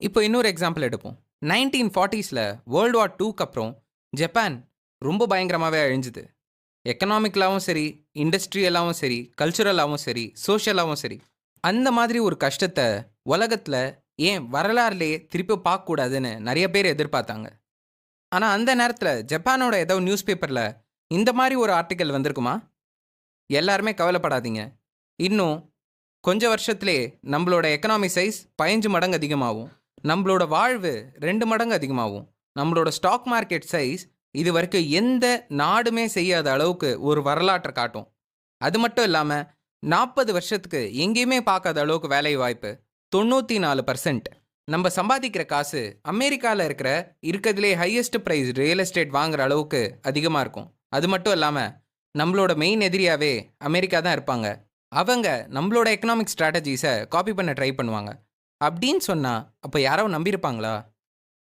இப்போ இன்னொரு எக்ஸாம்பிள் எடுப்போம். 1940ஸ்ல வேர்ல்டு வார் 2க்கு அப்புறம் ஜப்பான் ரொம்ப பயங்கரமாவே அழிஞ்சுது. எக்கனாமிக்கலாவும் சரி, இண்டஸ்ட்ரியலாவும் சரி, கல்ச்சுரலாவும் சரி, சோஷியலாவும் சரி. அந்த மாதிரி ஒரு கஷ்டத்த உலகத்துல ஏன் வரலாறுலயே திருப்பி பார்க்கக்கூடாதுன்னு நெறைய பேர் எதிர்பார்த்தாங்க. ஆனா அந்த நேரத்துல ஜப்பானோட ஏதோ நியூஸ் பேப்பர்ல இந்த மாதிரி ஒரு ஆர்டிக்கல் வந்திருக்குமா? எல்லாருமே கவலைப்படாதீங்க. இன்னும் கொஞ்ச வருஷத்திலே நம்மளோட எக்கனாமி சைஸ் 15 மடங்கு அதிகமாகும். நம்மளோட வாழ்வு 2 மடங்கு அதிகமாகும். நம்மளோட ஸ்டாக் மார்க்கெட் சைஸ் இதுவரைக்கும் எந்த நாடுமே செய்யாத அளவுக்கு ஒரு வரலாற்றை காட்டும். அது மட்டும் இல்லாம 40 வருஷத்துக்கு எங்கேயுமே பார்க்காத அளவுக்கு வேலை வாய்ப்பு 94%. நம்ம சம்பாதிக்கிற காசு அமெரிக்கால இருக்கிறதுலே ஹையஸ்ட் பிரைஸ் ரியல் எஸ்டேட் வாங்குற அளவுக்கு அதிகமா இருக்கும். அது மட்டும் இல்லாம நம்மளோட மெயின் எதிரியாவே அமெரிக்கா தான் இருப்பாங்க. அவங்க நம்மளோட எக்கனாமிக் ஸ்ட்ராட்டஜிஸை காப்பி பண்ண ட்ரை பண்ணுவாங்க. அப்படின்னு சொன்னா அப்ப யாரோ நம்பியிருப்பாங்களா?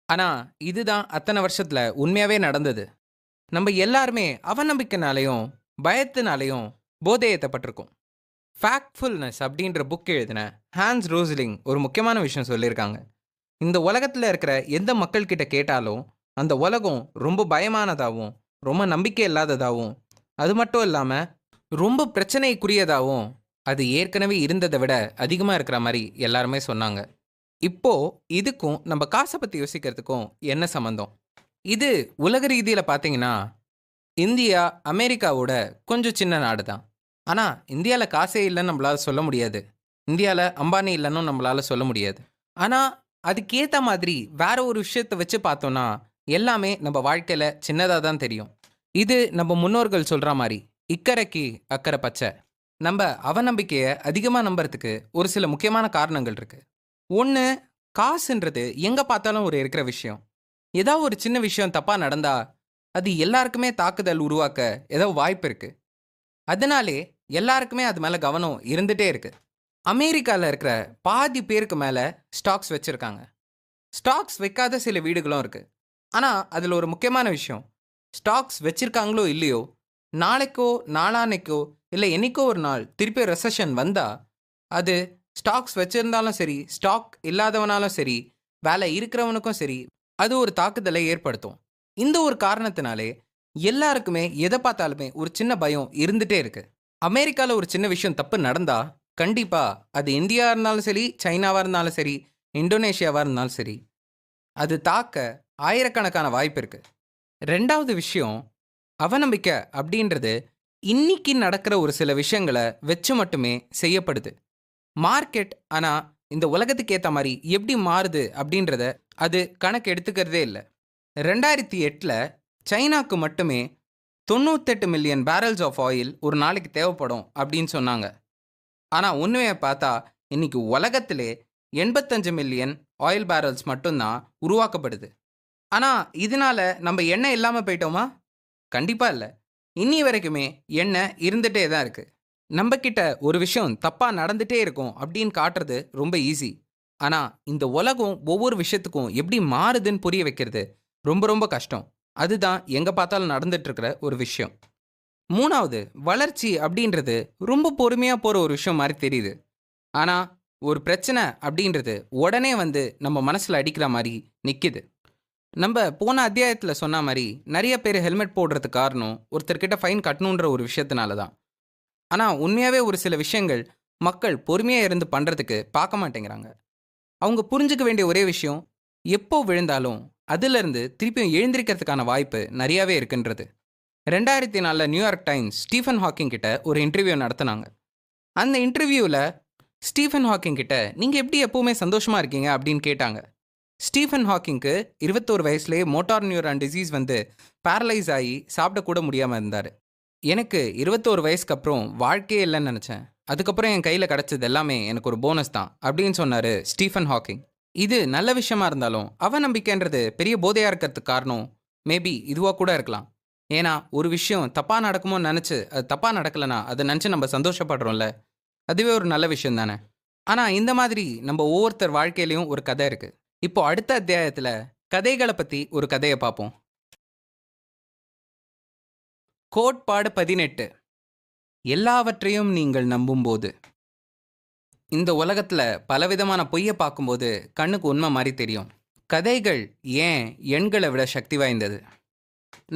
ஆனா இதுதான் அத்தனை வருஷத்துல உண்மையாவே நடந்தது. நம்ம எல்லாருமே அவநம்பிக்கைனாலையும் பயத்தினாலையும் போதையேத்தப்பட்டிருக்கோம். ஃபேக்ட்ஃபுல்னஸ் அப்படின்ற புக் எழுதின ஹான்ஸ் ரோஸ்லிங் ஒரு முக்கியமான விஷயம் சொல்லியிருக்காங்க. இந்த உலகத்துல இருக்கிற எந்த மக்கள் கிட்ட கேட்டாலும் அந்த உலகம் ரொம்ப பயமானதாகவும் ரொம்ப நம்பிக்கை இல்லாததாகவும் அது மட்டும் இல்லாம ரொம்ப பிரச்சனைக்குரியதாகவும் அது ஏற்கனவே இருந்ததை விட அதிகமாக இருக்கிற மாதிரி எல்லாருமே சொன்னாங்க. இப்போ இதுக்கும் நம்ம காசை பற்றி யோசிக்கிறதுக்கும் என்ன சம்மந்தம்? இது உலக ரீதியில் பார்த்தீங்கன்னா இந்தியா அமெரிக்காவோட கொஞ்சம் சின்ன நாடு தான். ஆனால் இந்தியாவில் காசே இல்லைன்னு நம்மளால சொல்ல முடியாது. இந்தியாவில் அம்பானி இல்லைன்னு நம்மளால சொல்ல முடியாது. ஆனால் அதுக்கேற்ற மாதிரி வேற ஒரு விஷயத்தை வச்சு பார்த்தோம்னா எல்லாமே நம்ம வாழ்க்கையில் சின்னதாக தான் தெரியும். இது நம்ம முன்னோர்கள் சொல்கிற மாதிரி இக்கரைக்கு அக்கறை பச்சை. நம்ம அவநம்பிக்கையை அதிகமாக நம்புறதுக்கு ஒரு சில முக்கியமான காரணங்கள் இருக்கு. ஒன்று, காசுன்றது எங்கே பார்த்தாலும் ஒரு இருக்கிற விஷயம். ஏதாவது ஒரு சின்ன விஷயம் தப்பாக நடந்தா அது எல்லாருக்குமே தாக்குதல் உருவாக்க ஏதோ வாய்ப்பு இருக்கு. அதனாலே எல்லாருக்குமே அது மேலே கவனம் இருந்துகிட்டே இருக்கு. அமெரிக்காவில் இருக்கிற பாதி பேருக்கு மேலே ஸ்டாக்ஸ் வச்சுருக்காங்க. ஸ்டாக்ஸ் வைக்காத சில வீடுகளும் இருக்கு. ஆனால் அதில் ஒரு முக்கியமான விஷயம், ஸ்டாக்ஸ் வச்சிருக்காங்களோ இல்லையோ, நாளைக்கோ நாளான்னைக்கோ இல்லை என்னைக்கோ ஒரு நாள் திருப்பி ரெசஷன் வந்தா அது ஸ்டாக்ஸ் வச்சிருந்தாலும் சரி, ஸ்டாக் இல்லாதவனாலும் சரி, வேலை இருக்கிறவனுக்கும் சரி, அது ஒரு தாக்குதலை ஏற்படுத்தும். இந்த ஒரு காரணத்தினாலே எல்லாருக்குமே எதை பார்த்தாலுமே ஒரு சின்ன பயம் இருந்துட்டே இருக்கு. அமெரிக்காவில் ஒரு சின்ன விஷயம் தப்பு நடந்தா கண்டிப்பா அது இந்தியா இருந்தாலும் சரி, சைனாவா இருந்தாலும் சரி, இந்தோனேஷியாவா இருந்தாலும் சரி, அது தாக்க ஆயிரக்கணக்கான வாய்ப்பு இருக்கு. 2வது விஷயம், அவநம்பிக்கை அப்படின்றது இன்னைக்கு நடக்கிற ஒரு சில விஷயங்கள வச்சு மட்டுமே செய்யப்படுது. மார்க்கெட் ஆனா இந்த உலகத்துக்கு ஏத்த மாரி எப்படி மாறுது அப்படின்றத அது கணக்கு எடுத்துக்கிறதே இல்ல. 2008ல சைனாக்கு மட்டுமே 98 மில்லியன் பேரல்ஸ் ஆஃப் ஆயில் ஒரு நாளைக்கு தேவைப்படும் அப்படின்னு சொன்னாங்க. ஆனா உண்மைய பார்த்தா இன்னைக்கு உலகத்திலே 85 மில்லியன் ஆயில் பேரல்ஸ் மட்டும் தான் உருவாக்கப்படுது. ஆனா இதனால நம்ம எண்ணெய் இல்லாம போயிட்டோமா? கண்டிப்பா இல்ல. இன்னி வரைக்குமே எண்ணெய் இருந்துட்டே தான் இருக்கு. நம்ம கிட்ட ஒரு விஷயம் தப்பா நடந்துட்டே இருக்கும் அப்படின்னு காட்டுறது ரொம்ப ஈஸி. ஆனா இந்த உலகம் ஒவ்வொரு விஷயத்துக்கும் எப்படி மாறுதுன்னு புரிய வைக்கிறது ரொம்ப ரொம்ப கஷ்டம். அதுதான் எங்க பார்த்தாலும் நடந்துட்டு இருக்கிற ஒரு விஷயம். 3வது, வளர்ச்சி அப்படின்றது ரொம்ப பொறுமையா போற ஒரு விஷயம் மாரி தெரியுது. ஆனா ஒரு பிரச்சனை அப்படின்றது உடனே வந்து நம்ம மனசுல அடிக்கிற மாரி நிக்குது. நம்ம போன அத்தியாயத்துல சொன்ன மாரி நெறைய பேர் ஹெல்மெட் போடுறதுக்கு காரணம் ஒருத்தர்கிட்ட ஃபைன் கட்டணுன்ற ஒரு விஷயத்தினால தான். ஆனா உண்மையாவே ஒரு சில விஷயங்கள் மக்கள் பொறுமையா இருந்து பண்றதுக்கு பார்க்க மாட்டேங்கிறாங்க. அவங்க புரிஞ்சுக்க வேண்டிய ஒரே விஷயம், எப்போ விழுந்தாலும் அதிலிருந்து திருப்பியும் எழுந்திரிக்கிறதுக்கான வாய்ப்பு நெறையாவே இருக்குன்றது. 2004ல நியூயார்க் டைம்ஸ் ஸ்டீஃபன் ஹாக்கிங் கிட்ட ஒரு இன்டர்வியூ நடத்துனாங்க. அந்த இன்டர்வியூல ஸ்டீஃபன் ஹாக்கிங் கிட்ட நீங்க எப்படி எப்பவுமே சந்தோஷமா இருக்கீங்க அப்படின்னு கேட்டாங்க. ஸ்டீஃபன் ஹாக்கிங்க்கு 21 வயசுலயே மோட்டார் நியூரான் டிசீஸ் வந்து பேரலைஸ் ஆகி சாப்பிட கூட முடியாம இருந்தாரு. எனக்கு 21 வயசுக்கு அப்புறம் வாழ்க்கையே இல்லைன்னு நினச்சேன். அதுக்கப்புறம் என் கையில் கிடைச்சது எல்லாமே எனக்கு ஒரு போனஸ் தான் அப்படின்னு சொன்னார் ஸ்டீஃபன் ஹாக்கிங். இது நல்ல விஷயமா இருந்தாலும் அவநம்பிக்கைன்றது பெரிய போதையாக இருக்கிறதுக்கு காரணம் மேபி இதுவாக கூட இருக்கலாம். ஏன்னா ஒரு விஷயம் தப்பாக நடக்குமோன்னு நினச்சி அது தப்பாக நடக்கலைன்னா அதை நினச்சி நம்ம சந்தோஷப்படுறோம்ல, அதுவே ஒரு நல்ல விஷயம் தானே. ஆனால் இந்த மாதிரி நம்ம ஒவ்வொருத்தர் வாழ்க்கையிலையும் ஒரு கதை இருக்குது. இப்போ அடுத்த அத்தியாயத்தில் கதைகளை பற்றி ஒரு கதையை பார்ப்போம். கோட்பாடு 18. எல்லாவற்றையும் நீங்கள் நம்பும்போது. இந்த உலகத்துல பலவிதமான பொய்ய பார்க்கும்போது கண்ணுக்கு உண்மை மாதிரி தெரியும். கதைகள் ஏன் எண்களை விட சக்தி வாய்ந்தது?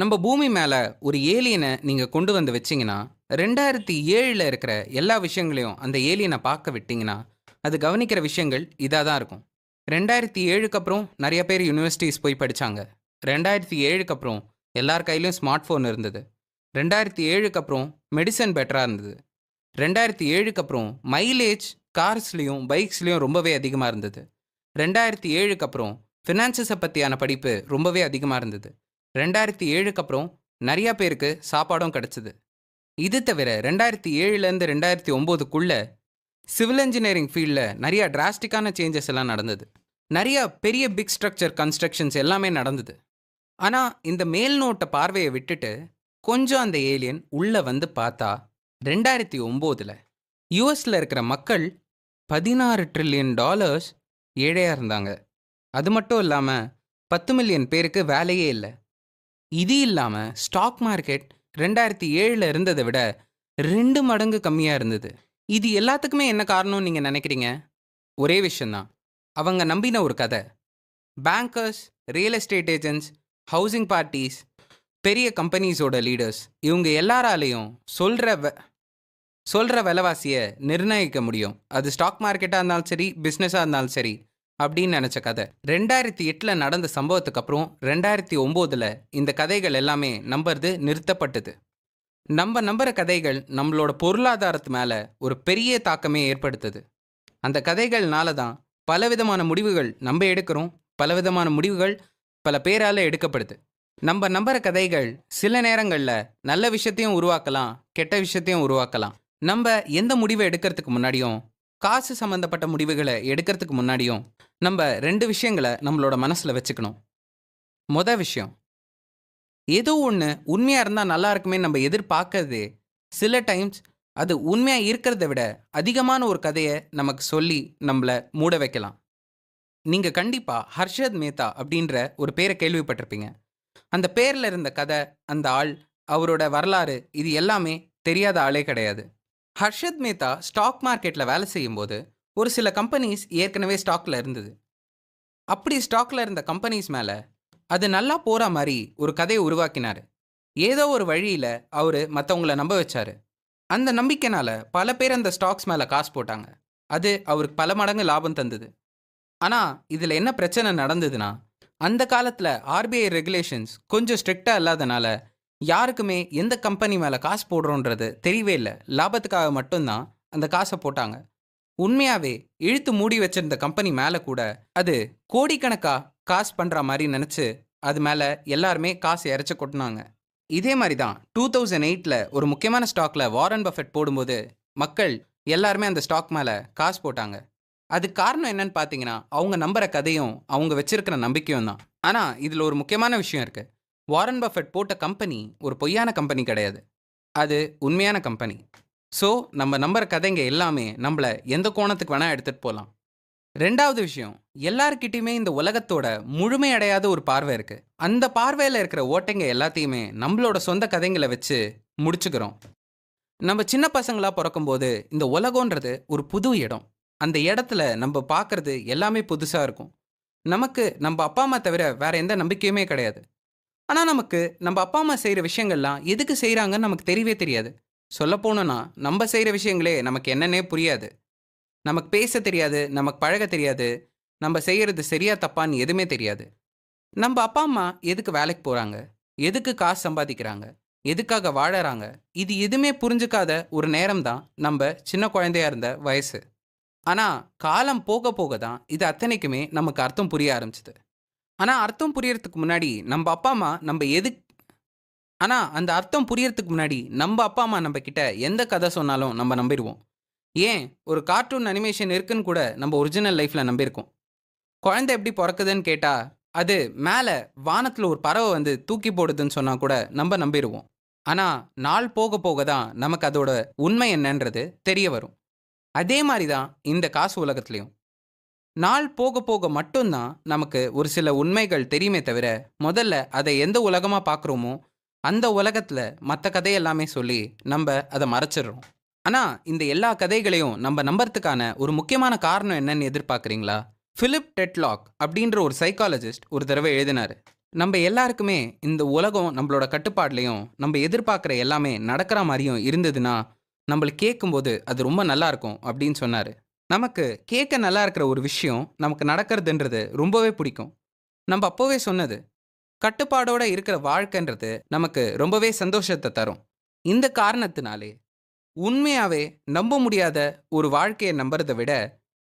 நம்ம பூமி மேல ஒரு ஏலியனை நீங்க கொண்டு வந்து வச்சீங்கன்னா 2007ல இருக்கிற எல்லா விஷயங்களையும் அந்த ஏலியனை பார்க்க விட்டீங்கன்னா அது கவனிக்கிற விஷயங்கள் இதாக தான் இருக்கும். 2007க்கு அப்புறம் நிறைய பேர் யூனிவர்சிட்டிஸ் போய் படிச்சாங்க. 2007க்கு அப்புறம் எல்லார் கையிலும் ஸ்மார்ட் ஃபோன் இருந்தது. 2007க்கு அப்புறம் மெடிசன் பெட்டராக இருந்தது. 2007க்கு அப்புறம் மைலேஜ் கார்ஸ்லேயும் பைக்ஸ்லேயும் ரொம்பவே அதிகமாக இருந்தது. 2007க்கு அப்புறம் ஃபினான்சஸை பற்றியான படிப்பு ரொம்பவே அதிகமாக இருந்தது. 2007க்கு அப்புறம் நிறையா பேருக்கு சாப்பாடும் கிடச்சிது. இது தவிர 2007லேருந்து 2009க்குள்ள சிவில் இன்ஜினியரிங் ஃபீல்டில் நிறையா டிராஸ்டிக்கான சேஞ்சஸ் எல்லாம் நடந்தது. நிறையா பெரிய பிக் ஸ்ட்ரக்சர் கன்ஸ்ட்ரக்ஷன்ஸ் எல்லாமே நடந்தது. ஆனால் இந்த மேல்நோட்ட பார்வையை விட்டுட்டு கொஞ்சம் அந்த ஏலியன் உள்ளே வந்து பார்த்தா 2009ல் யூஎஸில் இருக்கிற மக்கள் $16 ட்ரில்லியன் ஏழையாக இருந்தாங்க. அது மட்டும் இல்லாமல் 10 மில்லியன் பேருக்கு வேலையே இல்லை. இது இல்லாமல் ஸ்டாக் மார்க்கெட் 2007ல் இருந்ததை விட 2 மடங்கு கம்மியாக இருந்தது. இது எல்லாத்துக்குமே என்ன காரணம்னு நீங்கள் நினைக்கிறீங்க? ஒரே விஷயந்தான், அவங்க நம்பின ஒரு கதை. Bankers, real estate agents, housing parties, பெரிய கம்பெனிஸோட லீடர்ஸ் இவங்க எல்லாராலையும் சொல்கிற விலைவாசியை நிர்ணயிக்க முடியும். அது ஸ்டாக் மார்க்கெட்டாக இருந்தாலும் சரி, பிஸ்னஸாக இருந்தாலும் சரி அப்படின்னு நினச்ச கதை. 2008ல் நடந்த சம்பவத்துக்கு அப்புறம் 2009ல் இந்த கதைகள் எல்லாமே நம்புறது நிறுத்தப்பட்டது. நம்ம நம்புகிற கதைகள் நம்மளோட பொருளாதாரத்து மேலே ஒரு பெரிய தாக்கமே ஏற்படுத்துது. அந்த கதைகள்னால தான் பலவிதமான முடிவுகள் நம்ம எடுக்கிறோம், பலவிதமான முடிவுகள் பல பேரால் எடுக்கப்படுது. நம்ம நம்புற கதைகள் சில நேரங்களில் நல்ல விஷயத்தையும் உருவாக்கலாம், கெட்ட விஷயத்தையும் உருவாக்கலாம். நம்ம எந்த முடிவை எடுக்கிறதுக்கு முன்னாடியும், காசு சம்மந்தப்பட்ட முடிவுகளை எடுக்கிறதுக்கு முன்னாடியும் நம்ம 2 விஷயங்களை நம்மளோட மனசில் வச்சுக்கணும். மொதல் விஷயம், ஏதோ ஒன்று உண்மையாக இருந்தால் நல்லா இருக்குமே நம்ம எதிர்பார்க்கறதே சில டைம்ஸ் அது உண்மையாக இருக்கிறத விட அதிகமான ஒரு கதையை நமக்கு சொல்லி நம்மளை மூட வைக்கலாம். நீங்கள் கண்டிப்பாக ஹர்ஷத் மேத்தா அப்படின்ற ஒரு பேரை கேள்விப்பட்டிருப்பீங்க. அந்த பேரில் இருந்த கதை, அந்த ஆள், அவரோட வரலாறு இது எல்லாமே தெரியாத ஆளே கிடையாது. ஹர்ஷத் மேத்தா ஸ்டாக் மார்க்கெட்டில் வேலை செய்யும்போது ஒரு சில கம்பெனிஸ் ஏற்கனவே ஸ்டாக்ல இருந்தது. அப்படி ஸ்டாக்ல இருந்த கம்பெனிஸ் மேலே அது நல்லா போகிற மாதிரி ஒரு கதையை உருவாக்கினார். ஏதோ ஒரு வழியில் அவர் மற்றவங்கள நம்ப வச்சார். அந்த நம்பிக்கைனால பல பேர் அந்த ஸ்டாக்ஸ் மேலே காசு போட்டாங்க. அது அவருக்கு பல மடங்கு லாபம் தந்தது. ஆனால் இதில் என்ன பிரச்சனை நடந்ததுன்னா, அந்த காலத்தில் ஆர்பிஐ ரெகுலேஷன்ஸ் கொஞ்சம் ஸ்ட்ரிக்டாக இல்லாதனால யாருக்குமே எந்த கம்பெனி மேலே காசு போடுறோன்றது தெரியவே இல்லை. லாபத்துக்காக மட்டும்தான் அந்த காசை போட்டாங்க. உண்மையாகவே இழுத்து மூடி வச்சிருந்த கம்பெனி மேலே கூட அது கோடிக்கணக்காக காசு பண்ணுற மாதிரி நினச்சி அது மேலே எல்லாருமே காசு இறைச்சி கொட்டினாங்க. இதே மாதிரி தான் 2008 ஒரு முக்கியமான ஸ்டாக்கில் வாரன் பஃபெட் போடும்போது மக்கள் எல்லாருமே அந்த ஸ்டாக் மேலே காசு போட்டாங்க. அதுக்கு காரணம் என்னன்னு பார்த்தீங்கன்னா அவங்க நம்புற கதையும் அவங்க வச்சிருக்கிற நம்பிக்கையும் தான். ஆனால் இதில் ஒரு முக்கியமான விஷயம் இருக்கு. வாரன் பஃபெட் போட்ட கம்பெனி ஒரு பொய்யான கம்பெனி கிடையாது, அது உண்மையான கம்பெனி. ஸோ நம்ம நம்புற கதைங்க எல்லாமே நம்மளை எந்த கோணத்துக்கு வேணால் எடுத்துகிட்டு போகலாம். ரெண்டாவது விஷயம், எல்லார்கிட்டயுமே இந்த உலகத்தோட முழுமையடையாத ஒரு பார்வை இருக்கு. அந்த பார்வையில் இருக்கிற ஓட்டைங்க எல்லாத்தையுமே நம்மளோட சொந்த கதைங்களை வச்சு முடிச்சுக்கிறோம். நம்ம சின்ன பசங்களா பிறக்கும்போது இந்த உலகம்ன்றது ஒரு புது இடம். அந்த இடத்துல நம்ம பார்க்கறது எல்லாமே புதுசாக இருக்கும். நமக்கு நம்ம அப்பா அம்மா தவிர வேற எந்த நம்பிக்கையுமே கிடையாது. ஆனால் நமக்கு நம்ம அப்பா அம்மா செய்கிற விஷயங்கள்லாம் எதுக்கு செய்கிறாங்கன்னு நமக்கு தெரியவே தெரியாது. சொல்லப்போனோன்னா நம்ம செய்கிற விஷயங்களே நமக்கு என்னன்னே புரியாது. நமக்கு பேச தெரியாது, நமக்கு பழக தெரியாது, நம்ம செய்கிறது சரியா தப்பான்னு எதுவுமே தெரியாது. நம்ம அப்பா அம்மா எதுக்கு வேலைக்கு போகிறாங்க, எதுக்கு காசு சம்பாதிக்கிறாங்க, எதுக்காக வாழறாங்க, இது எதுவுமே புரிஞ்சுக்காத ஒரு நேரம் தான் நம்ம சின்ன குழந்தையா இருந்த வயசு. ஆனால் காலம் போக போக தான் இது அத்தனைக்குமே நமக்கு அர்த்தம் புரிய ஆரம்பிச்சது. ஆனால் அர்த்தம் புரியறதுக்கு முன்னாடி நம்ம அப்பா அம்மா நம்ம எது ஆனால் அந்த அர்த்தம் புரியறதுக்கு முன்னாடி நம்ம அப்பா அம்மா நம்ம கிட்ட எந்த கதை சொன்னாலும் நம்ம நம்பிடுவோம். ஏன், ஒரு கார்ட்டூன் அனிமேஷன் இருக்குன்னு கூட நம்ம ஒரிஜினல் லைஃப்பில் நம்பியிருக்கோம். குழந்தை எப்படி பிறக்குதுன்னு கேட்டால் அது மேலே வானத்தில் ஒரு பறவை வந்து தூக்கி போடுதுன்னு சொன்னால் கூட நம்ம நம்பிடுவோம். ஆனால் நாள் போக போக தான் நமக்கு அதோட உண்மை என்னன்றது தெரிய வரும். அதே மாதிரி தான் இந்த காசு உலகத்துலேயும் நாள் போக போக மட்டும்தான் நமக்கு ஒரு சில உண்மைகள் தெரியுமே தவிர, முதல்ல அதை எந்த உலகமாக பார்க்குறோமோ அந்த உலகத்தில் மற்ற கதையெல்லாமே சொல்லி நம்ம அதை மறைச்சிடுறோம். ஆனால் இந்த எல்லா கதைகளையும் நம்ம நம்புறதுக்கான ஒரு முக்கியமான காரணம் என்னன்னு எதிர்பார்க்குறீங்களா? பிலிப் டெட்லாக் அப்படின்ற ஒரு சைக்காலஜிஸ்ட் ஒரு தடவை எழுதினார். நம்ம எல்லாருக்குமே இந்த உலகம் நம்மளோட கட்டுப்பாடுலையும் நம்ம எதிர்பார்க்குற எல்லாமே நடக்கிற மாதிரியும் இருந்ததுன்னா நம்மளுக்கு கேட்கும்போது அது ரொம்ப நல்லா இருக்கும் அப்படின்னு சொன்னார். நமக்கு கேட்க நல்லா இருக்கிற ஒரு விஷயம் நமக்கு நடக்கிறதுன்றது ரொம்பவே பிடிக்கும். நம்ம அப்போவே சொன்னது, கட்டுப்பாடோட இருக்கிற வாழ்க்கைன்றது நமக்கு ரொம்பவே சந்தோஷத்தை தரும். இந்த காரணத்தினாலே உண்மையாவே நம்ப முடியாத ஒரு வாழ்க்கையை நம்புறதை விட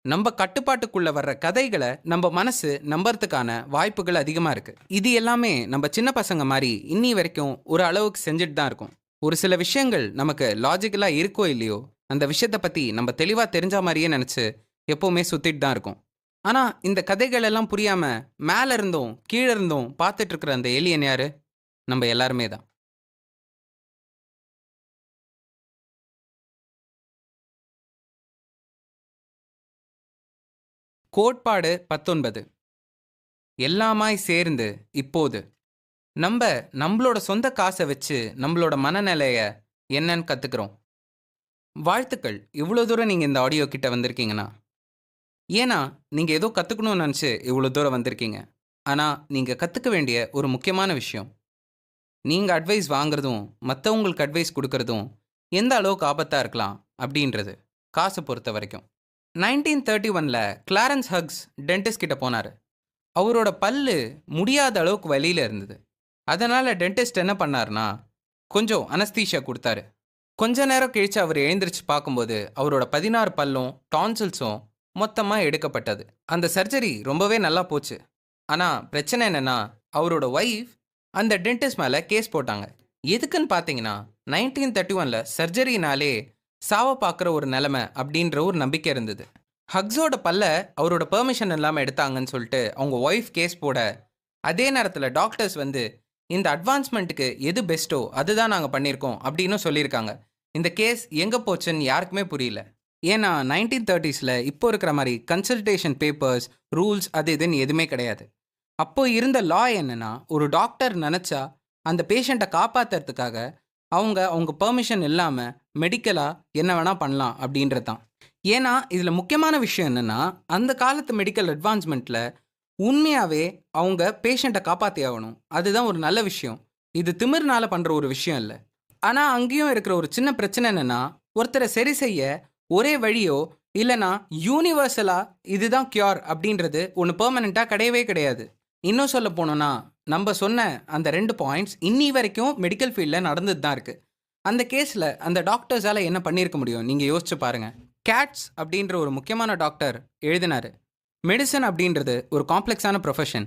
நம்ம கட்டுப்பாட்டுக்குள்ள வர்ற கதைகளை நம்ம மனசு நம்புறதுக்கான வாய்ப்புகள் அதிகமாக இருக்கு. இது எல்லாமே நம்ம சின்ன பசங்க மாதிரி இன்னி வரைக்கும் ஒரு அளவுக்கு செஞ்சுட்டு தான் இருக்கும். ஒரு சில விஷயங்கள் நமக்கு லாஜிக்கலாக இருக்கோ இல்லையோ அந்த விஷயத்தை பற்றி நம்ம தெளிவாக தெரிஞ்ச மாதிரியே நினச்சி எப்போவுமே சுற்றிட்டு தான் இருக்கும். ஆனால் இந்த கதைகள் எல்லாம் புரியாமல் மேலே இருந்தும் கீழே இருந்தும் பார்த்துட்டு இருக்கிற அந்த ஏலியன் யாரு? நம்ம எல்லாருமே தான். கோட்பாடு 19 எல்லாமாய் சேர்ந்து இப்போது நம்ம நம்மளோட சொந்த காசை வச்சு நம்மளோட மனநிலைய என்னன்னு கற்றுக்குறோம். வாழ்த்துக்கள், இவ்வளோ தூரம் நீங்கள் இந்த ஆடியோ கிட்ட வந்திருக்கீங்கன்னா. ஏன்னா நீங்கள் ஏதோ கற்றுக்கணும்னு நினச்சி இவ்வளோ தூரம் வந்திருக்கீங்க. ஆனால் நீங்கள் கற்றுக்க வேண்டிய ஒரு முக்கியமான விஷயம், நீங்கள் அட்வைஸ் வாங்குறதும் மற்றவங்களுக்கு அட்வைஸ் கொடுக்கறதும் எந்த அளவுக்கு ஆபத்தாக இருக்கலாம் அப்படின்றது. காசை பொறுத்த வரைக்கும் 1931 கிளாரன்ஸ் ஹக்ஸ் டென்டிஸ்ட் கிட்ட போனார். அவரோட பல்லு முடியாத அளவுக்கு வலியில் இருந்தது. அதனால் டென்டிஸ்ட் என்ன பண்ணார்னா கொஞ்சம் அனஸ்தீஷியா கொடுத்தாரு. கொஞ்ச நேரம் கழிச்சு அவர் எழுந்திரிச்சு பார்க்கும்போது அவரோட 16 பல்லும் டான்சில்ஸும் மொத்தமாக எடுக்கப்பட்டது. அந்த சர்ஜரி ரொம்பவே நல்லா போச்சு. ஆனால் பிரச்சனை என்னென்னா அவரோட ஒய்ஃப் அந்த டென்டிஸ்ட் மேலே கேஸ் போட்டாங்க. எதுக்குன்னு பார்த்தீங்கன்னா 1931 சர்ஜரினாலே சாவை பார்க்குற ஒரு நிலைமை அப்படின்ற ஒரு நம்பிக்கை இருந்தது. ஹக்ஸோட பல்ல அவரோட பெர்மிஷன் இல்லாமல் எடுத்தாங்கன்னு சொல்லிட்டு அவங்க ஒய்ஃப் கேஸ் போட, அதே நேரத்தில் டாக்டர்ஸ் வந்து இந்த அட்வான்ஸ்மெண்ட்டுக்கு எது பெஸ்ட்டோ அதுதான் நாங்கள் பண்ணியிருக்கோம் அப்படின்னு சொல்லியிருக்காங்க. இந்த கேஸ் எங்கே போச்சுன்னு யாருக்குமே புரியல. ஏன்னா 1930s இப்போ இருக்கிற மாதிரி கன்சல்டேஷன் பேப்பர்ஸ், ரூல்ஸ் அது இதுன்னு எதுவுமே கிடையாது. அப்போ இருந்த லா என்னன்னா, ஒரு டாக்டர் நினச்சா அந்த பேஷண்ட்டை காப்பாற்றுறதுக்காக அவங்க பெர்மிஷன் இல்லாமல் மெடிக்கலாக என்ன வேணால் பண்ணலாம் அப்படின்றது தான். ஏன்னா இதில் முக்கியமான விஷயம் என்னென்னா, அந்த காலத்து மெடிக்கல் அட்வான்ஸ்மெண்ட்டில் உண்மையாகவே அவங்க பேஷண்ட்டை காப்பாற்றி ஆகணும். அதுதான் ஒரு நல்ல விஷயம். இது திமிர்னால பண்ணுற ஒரு விஷயம் இல்லை. ஆனால் அங்கேயும் இருக்கிற ஒரு சின்ன பிரச்சனை என்னென்னா, ஒருத்தரை சரி செய்ய ஒரே வழியோ இல்லைனா யூனிவர்சலாக இதுதான் கியூர் அப்படின்றது ஒன்று பெர்மனெண்ட்டாக கிடையவே கிடையாது. இன்னும் சொல்ல போனோம்னா, நம்ம சொன்ன அந்த 2 பாயிண்ட்ஸ் இன்னி வரைக்கும் மெடிக்கல் ஃபீல்ட்ல நடந்துட்டு தான் இருக்கு. அந்த கேஸ்ல அந்த டாக்டர்ஸால என்ன பண்ணியிருக்க முடியும்? நீங்க யோசிச்சு பாருங்க. கேட்ஸ் அப்படின்ற ஒரு முக்கியமான டாக்டர் எழுதினாரு. மெடிசன் அப்படின்றது ஒரு காம்ப்ளெக்ஸான ப்ரொஃபஷன்.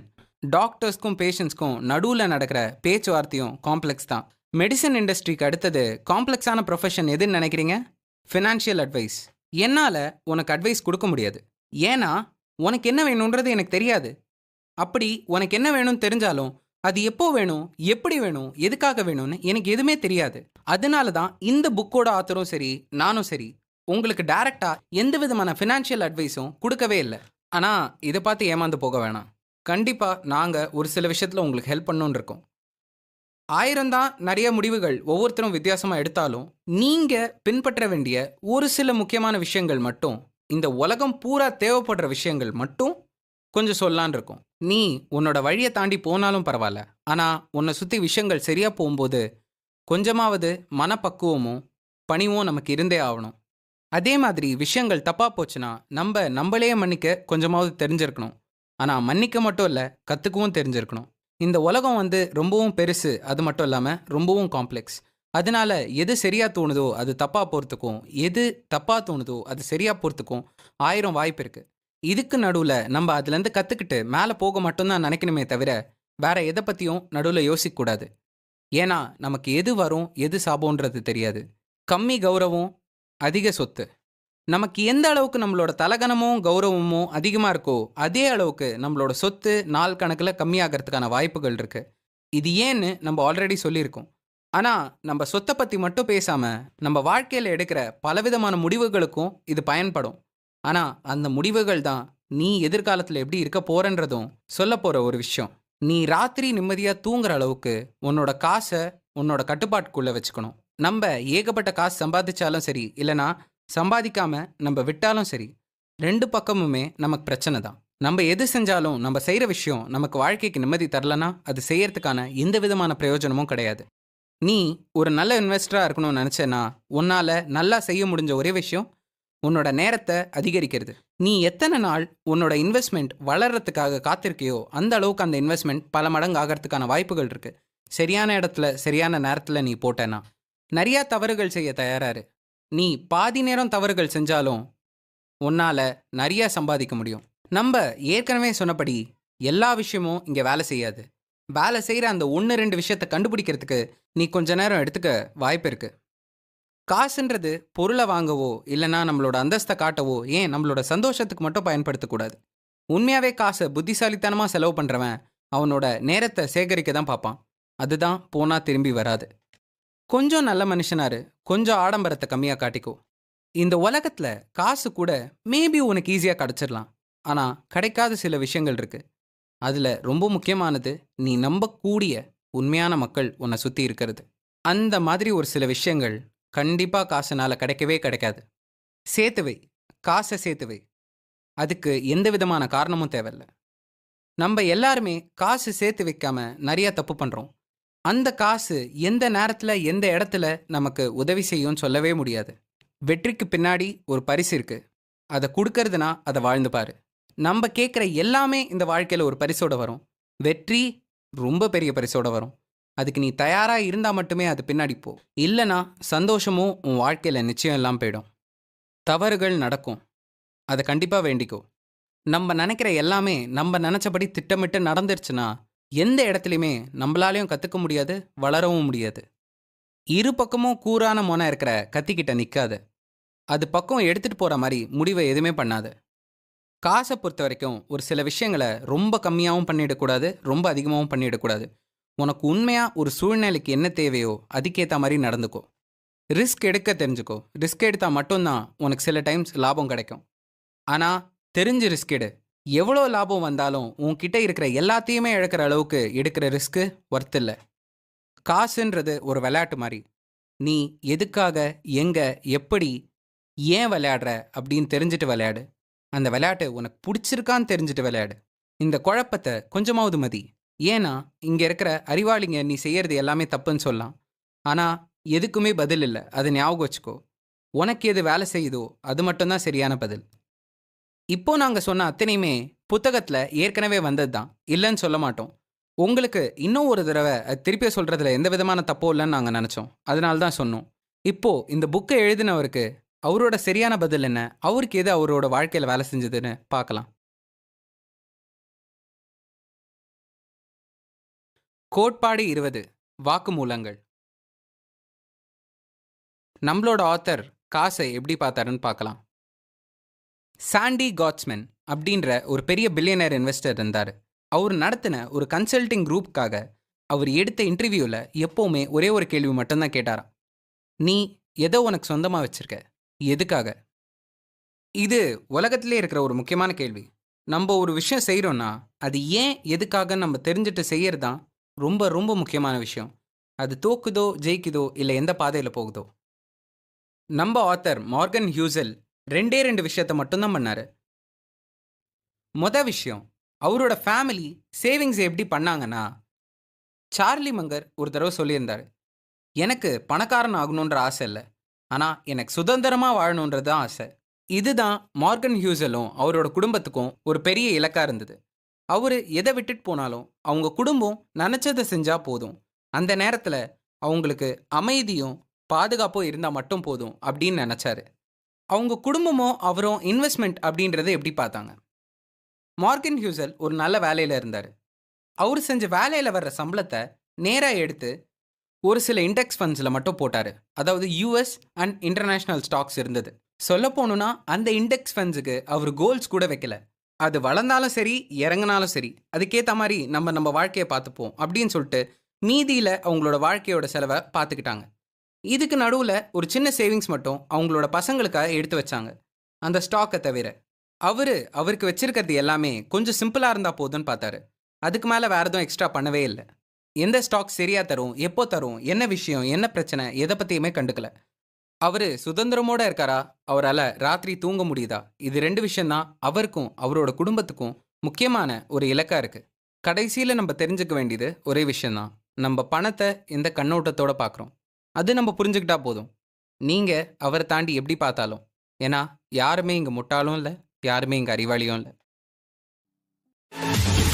டாக்டர்ஸ்க்கும் பேஷண்ட்ஸ்க்கும் நடுவுல நடக்கிற பேச்சுவார்த்தையும் காம்ப்ளெக்ஸ் தான். மெடிசன் இண்டஸ்ட்ரிக்கு அடுத்தது காம்ப்ளெக்ஸான ப்ரொஃபஷன் எதுன்னு நினைக்கிறீங்க? Financial advice. என்னால உனக்கு அட்வைஸ் குடுக்க முடியாது. ஏன்னா, உனக்கு என்ன வேணும்ன்றது எனக்கு தெரியாது. அப்படி உனக்கு என்ன வேணும்னு தெரிஞ்சாலும், அது எப்போ வேணும், எப்படி வேணும், எதுக்காக வேணும்னு எனக்கு எதுவுமே தெரியாது. அதனால தான் இந்த புக்கோட ஆத்தரும் சரி, நானும் சரி, உங்களுக்கு டைரக்ட்டா எந்த விதமான ஃபினான்ஷியல் அட்வைஸும் குடுக்கவே இல்ல. ஆனா, இத பார்த்து ஏமாந்து போக வேணாம். கண்டிப்பா நாங்க ஒரு சில விஷயத்துல உங்களுக்கு ஹெல்ப் பண்ணணும்னு இருக்கோம். 1000 தான் நெறைய முடிவுகள் ஒவ்வொருத்தரும் வித்தியாசமா எடுத்தாலும், நீங்க பின்பற்ற வேண்டிய ஒரு சில முக்கியமான விஷயங்கள் மட்டும், இந்த உலகம் பூரா தேவைப்படுற விஷயங்கள் மட்டும் கொஞ்சம் சொல்லலான்னு இருக்கோம். நீ உன்னோட வழிய தாண்டி போனாலும் பரவால்ல. ஆனா, உன்ன சுத்தி விஷயங்கள் சரியா போம்போது, கொஞ்சமாவது மனப்பக்குவமும், பணிவும் நமக்கு இருந்தே ஆவணும். அதே மாதிரி விஷயங்கள் தப்பா போச்சுன்னா, நம்பளையே மன்னிக்க கொஞ்சமாவது தெரிஞ்சிருக்கணும். ஆனா, மன்னிக்க மட்டும் இல்ல, கத்துக்கவும் தெரிஞ்சிருக்கணும். இந்த உலகம் ரொம்பவும் பெருசு. அது மட்டும் இல்லாம ரொம்பவும் காம்ப்ளெக்ஸ். அதனால எது சரியா தோணுதோ, அது தப்பா போறதுக்கும், எது தப்பா தோணுதோ, அது சரியா போறதுக்கும் 1000 வாய்ப்பு இருக்கு. இதுக்கு நடுவுல நம்ம அதுலேருந்து கத்துக்கிட்டு மேல போக மட்டும் தான் நினைக்கணுமே தவிர, வேற எத பத்தியும் நடுவுல யோசிக்க கூடாது. ஏன்னா, நமக்கு எது வரும், எது சாபம்ன்றது தெரியாது. கம்மி கௌரவம், அதிக சொத்து. நமக்கு எந்த அளவுக்கு நம்மளோட தலகனமும், கௌரவமும் அதிகமா இருக்கோ, அதே அளவுக்கு நம்மளோட சொத்து நாள் கணக்குல கம்மியாகறதுக்கான வாய்ப்புகள் இருக்கு. இது ஏன்னு நம்ம ஆல்ரெடி சொல்லியிருக்கோம். ஆனா, நம்ம சொத்த பத்தி மட்டும் பேசாம, நம்ம வாழ்க்கையில எடுக்கிற பலவிதமான முடிவுகளுக்கும் இது பயன்படும். ஆனா, அந்த முடிவுகள் தான் நீ எதிர்காலத்துல எப்படி இருக்க போறன்றதும் சொல்லப் போற ஒரு விஷயம். நீ ராத்திரி நிம்மதியா தூங்குற அளவுக்கு உன்னோட காச உன்னோட கட்டுப்பாட்டுக்குள்ள வச்சுக்கணும். நம்ப ஏகப்பட்ட காசு சம்பாதிச்சாலும் சரி, இல்லனா சம்பாதிக்காம நம்ம விட்டாலும் சரி, 2 பக்கமுமே நமக்கு பிரச்சனை தான். நம்ம எது செஞ்சாலும், நம்ம செய்ற விஷயம் நமக்கு வாழ்க்கைக்கு நிம்மதி தரலனா, அது செய்யறதுக்கான எந்த விதமான பிரயோஜனமும் கிடையாது. நீ ஒரு நல்ல இன்வெஸ்டரா இருக்கணும்னு நினைச்சேன்னா, உன்னால நல்லா செய்ய முடிஞ்ச ஒரே விஷயம், உன்னோட நேரத்த அதிகரிக்கிறது. நீ எத்தனை நாள் உன்னோட இன்வெஸ்ட்மெண்ட் வளர்றதுக்காக காத்திருக்கியோ, அந்த அளவுக்கு அந்த இன்வெஸ்ட்மெண்ட் பல மடங்கு ஆகறதுக்கான வாய்ப்புகள் இருக்கு. சரியான இடத்துல, சரியான நேரத்துல நீ போட்டேன்னா. நெறைய தவறுகள் செய்ய தயாரா இரு. நீ பாதி நேரம் தவறுகள் செஞ்சாலும், உன்னால நெறைய சம்பாதிக்க முடியும். நம்ப ஏற்கனவே சொன்னபடி, எல்லா விஷயமும் இங்க வேலை செய்யாது. வேலை செய்ற அந்த 1, 2 விஷயத்த கண்டுபிடிக்கிறதுக்கு, நீ கொஞ்ச நேரம் எடுத்துக்க வாய்ப்பு இருக்கு. காசுன்றது பொருள வாங்கவோ, இல்லன்னா நம்மளோட அந்தஸ்த காட்டவோ, ஏன் நம்மளோட சந்தோஷத்துக்கு மட்டும் பயன்படுத்தக்கூடாது. உண்மையாவே காச புத்திசாலித்தனமா செலவு பண்றவன், அவனோட நேரத்த சேகரிக்க தான் பாப்பான். அதுதான் போனா திரும்பி வராது. கொஞ்சம் நல்ல மனுஷனா இரு. கொஞ்சம் ஆடம்பரத்த கம்மியா காட்டிக்கோ. இந்த உலகத்துல காசு கூட மேபி உனக்கு ஈஸியா கிடைச்சிடலாம். ஆனா, கிடைக்காத சில விஷயங்கள் இருக்கு. அதுல ரொம்ப முக்கியமானது, நீ நம்பக்கூடிய உண்மையான மக்கள் உன்னை சுத்தி இருக்கிறது. அந்த மாதிரி ஒரு சில விஷயங்கள் கண்டிப்பா காசுனால கிடைக்கவே கிடைக்காது. சேர்த்து வை. காச சேர்த்து வை. அதுக்கு எந்த விதமான காரணமும் தேவையில்ல. நம்ம எல்லாருமே காசு சேர்த்து வைக்காம நெறைய தப்பு பண்றோம். அந்த காசு எந்த நேரத்துல, எந்த இடத்துல நமக்கு உதவி செய்யும்னு சொல்லவே முடியாது. வெற்றிக்கு பின்னாடி ஒரு பரிசு இருக்கு. அத குடுக்கறதுனா அத வாழ்ந்து பாரு. நம்ப கேட்குற எல்லாமே இந்த வாழ்க்கையில ஒரு பரிசோட வரும். வெற்றி ரொம்ப பெரிய பரிசோட வரும். அதுக்கு நீ தயாரா இருந்தா மட்டுமே அது பின்னாடி போ. இல்லனா சந்தோஷமும் உன் வாழ்க்கையில நிச்சயம் இல்லாம போயிடும். தவறுகள் நடக்கும். அத கண்டிப்பா வேண்டிக்கோ. நம்ம நெனைக்கிற எல்லாமே நம்ம நெனச்சபடி திட்டமிட்டு நடந்துருச்சுன்னா, எந்த இடத்துலயுமே நம்பளாலயும் கத்துக்க முடியாது, வளரவும் முடியாது. இரு பக்கமும் கூரான மொன இருக்கிற கத்திக்கிட்ட நிக்காத. அது பக்கம் எடுத்துட்டு போற மாரி முடிவ எதுவுமே பண்ணாத. காச பொறுத்தவரைக்கும் ஒரு சில விஷயங்கள ரொம்ப கம்மியாவும் பண்ணிடக்கூடாது, ரொம்ப அதிகமாவும் பண்ணிடக்கூடாது. உனக்கு உண்மையா ஒரு சூழ்நிலைக்கு என்ன தேவையோ அதுக்கேத்த மாரி நடந்துக்கோ. ரிஸ்க் எடுக்க தெரிஞ்சுக்கோ. ரிஸ்க் எடுத்தா மட்டும் தான் உனக்கு சில டைம்ஸ் லாபம் கிடைக்கும். ஆனா, தெரிஞ்சு ரிஸ்க் எடு. எவ்வளோ லாபம் வந்தாலும் உன்கிட்ட இருக்கிற எல்லாத்தையுமே இழக்கிற அளவுக்கு எடுக்கிற ரிஸ்க் ஒர்த் இல்ல. காசுன்றது ஒரு விளையாட்டு மாரி. நீ எதுக்காக, எங்க, எப்படி, ஏன் விளையாடுற அப்படின்னு தெரிஞ்சுட்டு விளையாடு. அந்த விளையாட்டு உனக்கு புடிச்சிருக்கான்னு தெரிஞ்சுட்டு விளையாடு. இந்த குழப்பத்த கொஞ்சமாவது மதி. ஏன்னா, இங்க இருக்கிற அறிவாளிங்க நீ செய்யறது எல்லாமே தப்புன்னு சொல்லலாம். ஆனா, எதுக்குமே பதில் இல்ல. அத ஞாபகம் வச்சுக்கோ. உனக்கு எது வேலை செய்யுதோ, அது மட்டும் தான் சரியான பதில். இப்போ நாங்க சொன்ன அத்தனையுமே புத்தகத்தில் ஏற்கனவே வந்தது தான், இல்லைன்னு சொல்ல மாட்டோம். உங்களுக்கு இன்னும் ஒரு தடவை அது திருப்பி சொல்கிறதுல எந்த விதமான தப்போ இல்லைன்னு நாங்கள் நினச்சோம். அதனால தான் சொன்னோம். இப்போ இந்த புக்கை எழுதினவருக்கு அவரோட சரியான பதில் என்ன, அவருக்கு எது அவரோட வாழ்க்கையில் வேலை செஞ்சதுன்னு பார்க்கலாம். கோட்பாடு 20 வாக்குமூலங்கள். நம்மளோட ஆத்தர் காசை எப்படி பார்த்தாருன்னு பார்க்கலாம். சாண்டி காட்ஸ்மேன் அப்படின்ற ஒரு பெரிய பில்லியனர் இன்வெஸ்டர் இருந்தார். அவர் நடத்தின ஒரு கன்சல்டிங் குரூப்புக்காக அவர் எடுத்த இன்டர்வியூவில் எப்போவுமே ஒரே ஒரு கேள்வி மட்டும்தான் கேட்டாராம். நீ எதோ உனக்கு சொந்தமாக வச்சிருக்க, எதுக்காக? இது உலகத்திலே இருக்கிற ஒரு முக்கியமான கேள்வி. நம்ம ஒரு விஷயம் செய்கிறோன்னா அது ஏன் எதுக்காக நம்ம தெரிஞ்சுட்டு செய்யறது தான் ரொம்ப ரொம்ப முக்கியமான விஷயம். அது தோக்குதோ ஜெயிக்குதோ இல்லை எந்த பாதையில் போகுதோ. நம்ம ஆத்தர் மார்கன் ஹியூசல் ரெண்டே ரெண்டு விஷயத்த மட்டும்தான் பண்ணாரு. விஷயம், அவரோட ஃபேமிலி சேவிங்ஸ் எப்படி பண்ணாங்கன்னா, சார்லி மங்கர் ஒரு தடவை சொல்லியிருந்தாரு, எனக்கு பணக்காரன் ஆகணுன்ற ஆசை இல்லை, ஆனால் எனக்கு சுதந்திரமாக வாழணுன்றது தான் ஆசை. இதுதான் மார்கன் ஹியூசலும் அவரோட குடும்பத்துக்கும் ஒரு பெரிய இலக்கா இருந்தது. அவர் எதை விட்டுட்டு போனாலும் அவங்க குடும்பம் நினச்சதை செஞ்சால் போதும், அந்த நேரத்தில் அவங்களுக்கு அமைதியும் பாதுகாப்பும் இருந்தால் மட்டும் போதும் அப்படின்னு நினச்சாரு. அவங்க குடும்பமும் அவரும் இன்வெஸ்ட்மெண்ட் அப்படின்றத எப்படி பார்த்தாங்க? மார்கன் ஹியூசல் ஒரு நல்ல வேலையில் இருந்தார். அவர் செஞ்ச வேலையில் வர்ற சம்பளத்தை நேராக எடுத்து ஒரு சில இண்டெக்ஸ் ஃபண்ட்ஸில் மட்டும் போட்டார். அதாவது யூஎஸ் அண்ட் இன்டர்நேஷ்னல் ஸ்டாக்ஸ் இருந்தது. சொல்ல போகணுன்னா அந்த இண்டெக்ஸ் ஃபண்ட்ஸுக்கு அவர் கோல்ஸ் கூட வைக்கல. அது வளர்ந்தாலும் சரி இறங்கினாலும் சரி அதுக்கேற்ற மாதிரி நம்ம வாழ்க்கையை பார்த்துப்போம் அப்படின்னு சொல்லிட்டு மீதியில் அவங்களோட வாழ்க்கையோட செலவை பார்த்துக்கிட்டாங்க. இதுக்கு நடுவில் ஒரு சின்ன சேவிங்ஸ் மட்டும் அவங்களோட பசங்களுக்காக எடுத்து வச்சாங்க, அந்த ஸ்டாக்கை தவிர. அவருக்கு வச்சிருக்கிறது எல்லாமே கொஞ்சம் சிம்பிளாக இருந்தால் போதும்னு பார்த்தாரு. அதுக்கு மேலே வேறு எதுவும் எக்ஸ்ட்ரா பண்ணவே இல்லை. எந்த ஸ்டாக் சரியாக தரும், எப்போ தரும், என்ன விஷயம், என்ன பிரச்சனை, எதை பற்றியுமே கண்டுக்கல. அவர் சுதந்திரமோடு இருக்காரா, அவரால் ராத்திரி தூங்க முடியுதா, இது ரெண்டு விஷயம்தான் அவருக்கும் அவரோட குடும்பத்துக்கும் முக்கியமான ஒரு இலக்காக இருக்குது. கடைசியில் நம்ம தெரிஞ்சுக்க வேண்டியது ஒரே விஷயந்தான், நம்ம பணத்தை எந்த கண்ணோட்டத்தோடு பார்க்குறோம் அது நம்ம புரிஞ்சுக்கிட்டா போதும். நீங்கள் அவரை தாண்டி எப்படி பார்த்தாலும், ஏன்னா யாருமே இங்கே முட்டாளும் இல்லை, யாருமே இங்கே அறிவாளியும் இல்லை.